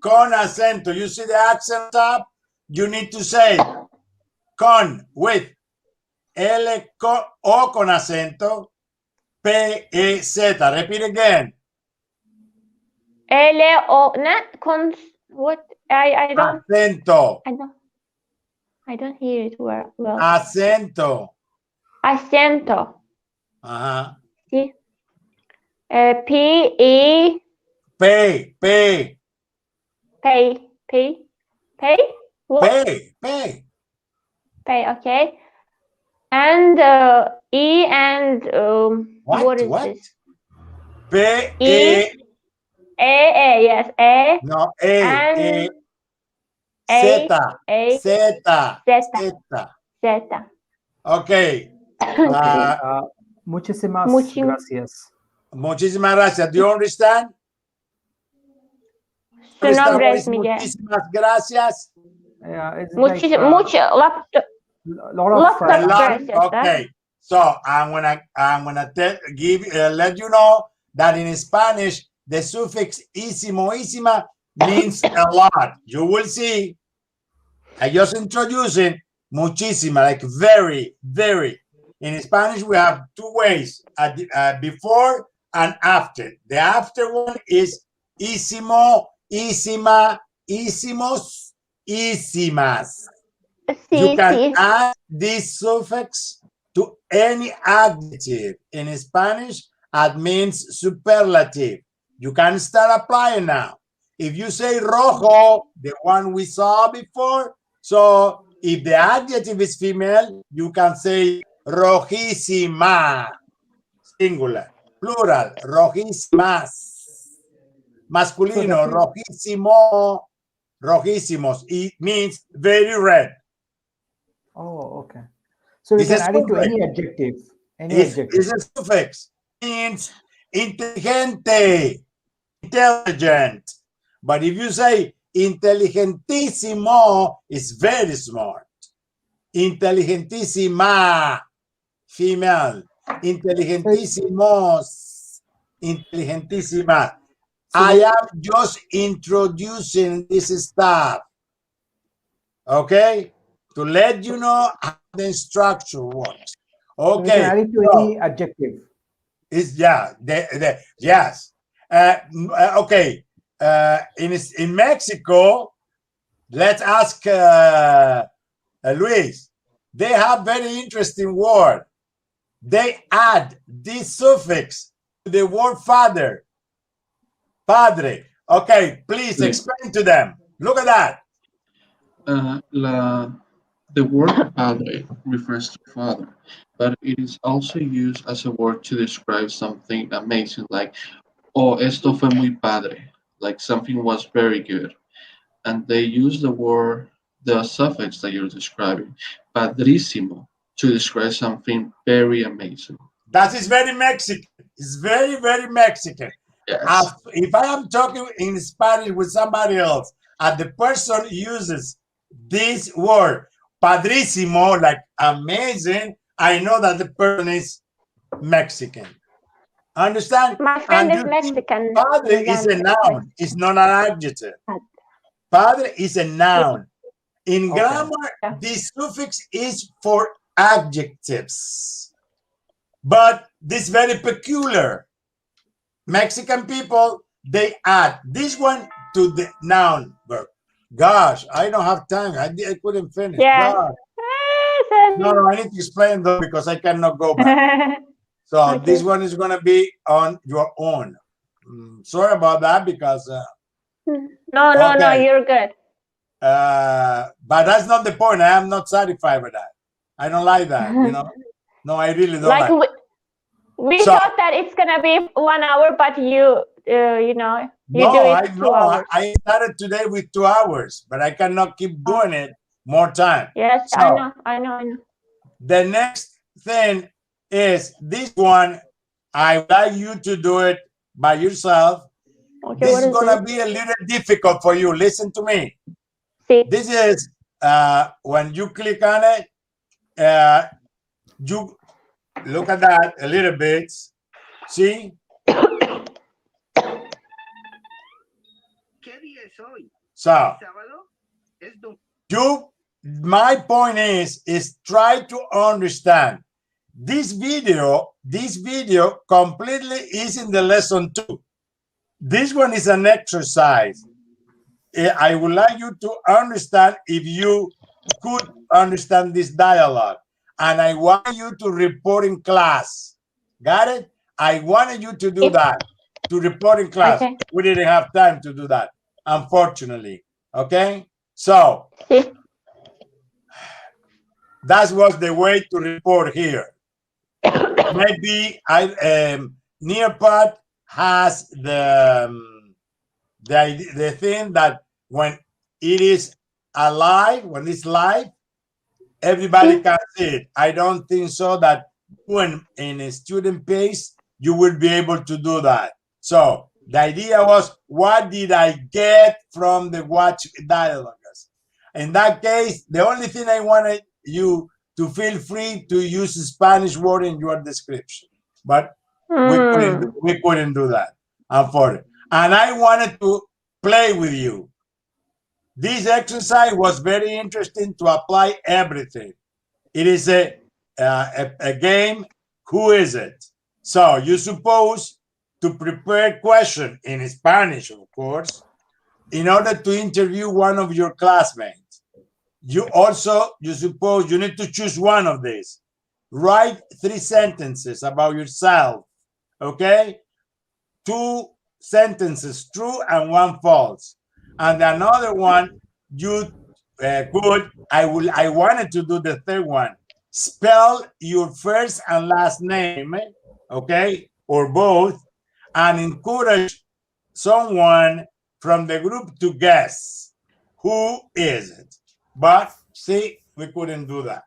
Con acento. You see the accent up? You need to say con with O con acento. P-E-Z. Repeat again. L-O... Not con... What? I don't... Acento. I don't hear it well. Acento. Acento. Ajá. Sí. P-E... P. What? P. Okay. And E and what is this? P-E. Yes. A. No, and Z. Okay. Muchísimas gracias. Muchísimas gracias. Do you understand? Su nombre es Miguel. Muchísimas gracias. Okay. So I'm gonna let you know that in Spanish the suffix ísima means a lot. You will see. I just introducing muchísima, like very, very. In Spanish, we have two ways, before and after. The after one is ísimo, ísima, ísimos, ísimas. You can add this suffix to any adjective in Spanish that means superlative. You can start applying now. If you say rojo, the one we saw before, so if the adjective is female, you can say rojísima, singular. Plural, rojísimas. Masculino, rojísimo, rojísimos. It means very red. Oh, okay. So we can add it to any adjective. It's a suffix. Means inteligente, intelligent. But if you say inteligentísimo, it's very smart. Inteligentísima, female. Inteligentísimos, inteligentísima. I am just introducing this stuff. Okay? To let you know how the structure works. Okay. So we can add it to any adjective. It's yes. Okay. In Mexico, let's ask Luis. They have very interesting word. They add this suffix to the word father. Padre. Okay, please explain to them. Look at that. The word padre refers to father, but it is also used as a word to describe something amazing, like, oh, esto fue muy padre, like something was very good. And they use the suffix that you're describing, padrísimo, to describe something very amazing. That is very Mexican. It's very, very Mexican. Yes. If I am talking in Spanish with somebody else and the person uses this word, padrísimo, like amazing, I know that the person is Mexican. Understand? My friend is Mexican. Padre is a noun. It's not an adjective. Padre is a noun. In grammar, this suffix is for adjectives. But this very peculiar. Mexican people, they add this one to the noun verb. Gosh, I don't have time. I couldn't finish. Yes. God. No, I need to explain though because I cannot go back. So Okay. this one is going to be on your own. Sorry about that because. No, okay. you're good. But that's not the point. I am not satisfied with that. I don't like that. You know. No, I really don't like. We thought that it's gonna be 1 hour, but you know, you do it 2 hours. I started today with 2 hours, but I cannot keep doing it more time. Yes, So, I know. The next thing is this one. I would like you to do it by yourself. Okay, this is gonna be a little difficult for you. Listen to me. Sí. This is when you click on it, you look at that a little bit. See? So, my point is try to understand this video completely is in the lesson 2. This one is an exercise. I would like you to understand if you could understand this dialogue. And I want you to report in class. Got it? I wanted you to do that, to report in class. Okay. We didn't have time to do that, unfortunately. Okay? So, that was the way to report here. Maybe Nearpod has the thing that when it is alive, when it's live, everybody can see it. I don't think so that when in a student pace, you will be able to do that. So the idea was, what did I get from the watch dialogues? In that case, the only thing I wanted you to feel free to use Spanish word in your description. But we couldn't do that, unfortunately. And I wanted to play with you. This exercise was very interesting to apply everything. It is a game. Who is it? So you're supposed to prepare a question in Spanish, of course, in order to interview one of your classmates. You suppose you need to choose one of these. Write 3 sentences about yourself. Okay? 2 sentences true and 1 false. And another one you could, I wanted to do the 3rd one. Spell your first and last name, okay, or both, and encourage someone from the group to guess who is it. But see, we couldn't do that.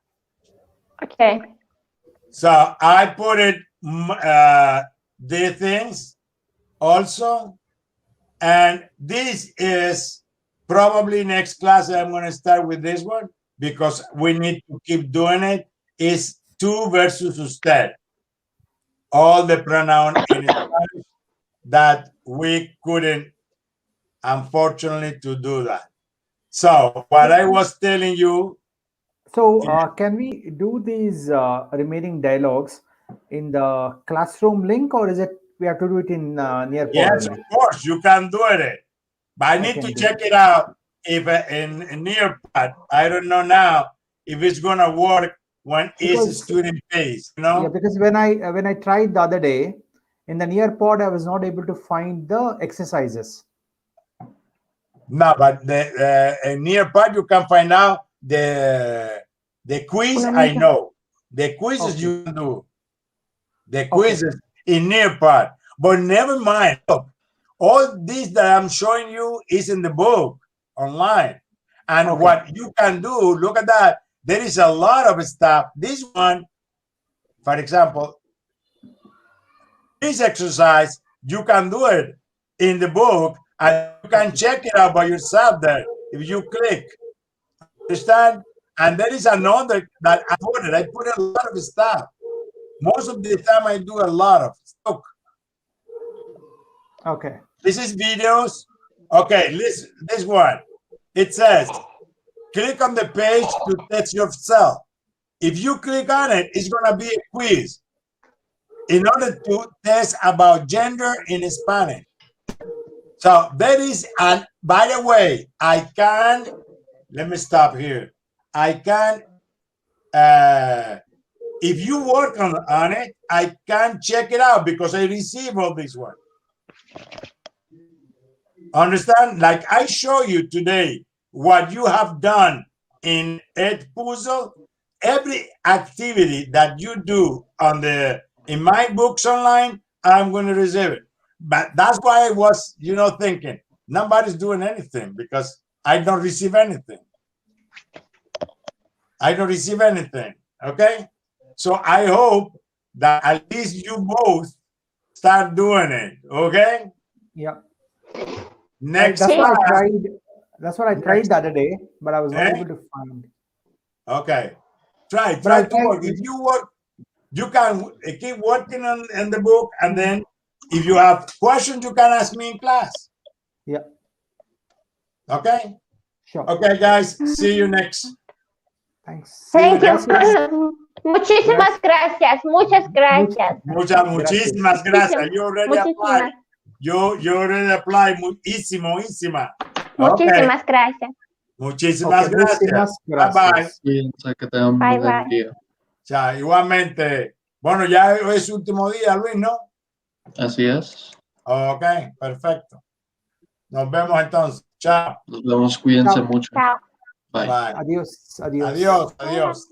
Okay. So I put it the things also, and this is probably next class. I'm going to start with this one because we need to keep doing it. Is tú versus usted. All the pronoun in Spanish that we couldn't, unfortunately, to do that. So what I was telling you. So can we do these remaining dialogues in the classroom link, or is it we have to do it in Nearpod? Yes, of course, you can do it. But I need to check it out if in Nearpod. I don't know now if it's going to work when it's student based, you know? Yeah, because when I tried the other day in the Nearpod, I was not able to find the exercises. No, but the Nearpod you can find out the quiz. I know the quizzes you can do. The quizzes in Nearpod, but never mind. Look, all this that I'm showing you is in the book online, and what you can do. Look at that. There is a lot of stuff. This one, for example, this exercise, you can do it in the book and you can check it out by yourself there if you click. Understand? And there is another that I put a lot of stuff. Most of the time I do a lot of stuff. Okay. This is videos. Okay, listen, this one. It says, click on the page to test yourself. If you click on it, it's going to be a quiz. in order to test about gender in Spanish. So that is, and by the way, I can, let me stop here. I can, if you work on it, I can check it out because I receive all this work. Understand? Like I show you today what you have done in Ed Puzzle. Every activity that you do on in my books online, I'm going to receive it. But that's why I was, thinking nobody's doing anything because I don't receive anything. I don't receive anything. Okay. So I hope that at least you both start doing it. Okay. Yeah. Next that's class. That's what I tried the other day, but I was not able to find. Okay. Try to work. If you work, you can keep working on the book, and then if you have questions, you can ask me in class. Yeah. Okay. Sure. Okay, guys. See you next. Thanks. Thank you. Muchísimas gracias. Muchas gracias. Muchísimas gracias. You already applied. You already applied. Muchísimas. Muchísimas gracias. Muchísimas gracias. Bye bye. Bye bye. Ya, igualmente. Bueno, ya es su último día, Luis, ¿no? Así es. Ok, perfecto. Nos vemos entonces. Chao. Nos vemos, cuídense mucho. Chao. Bye. Adiós. Adiós.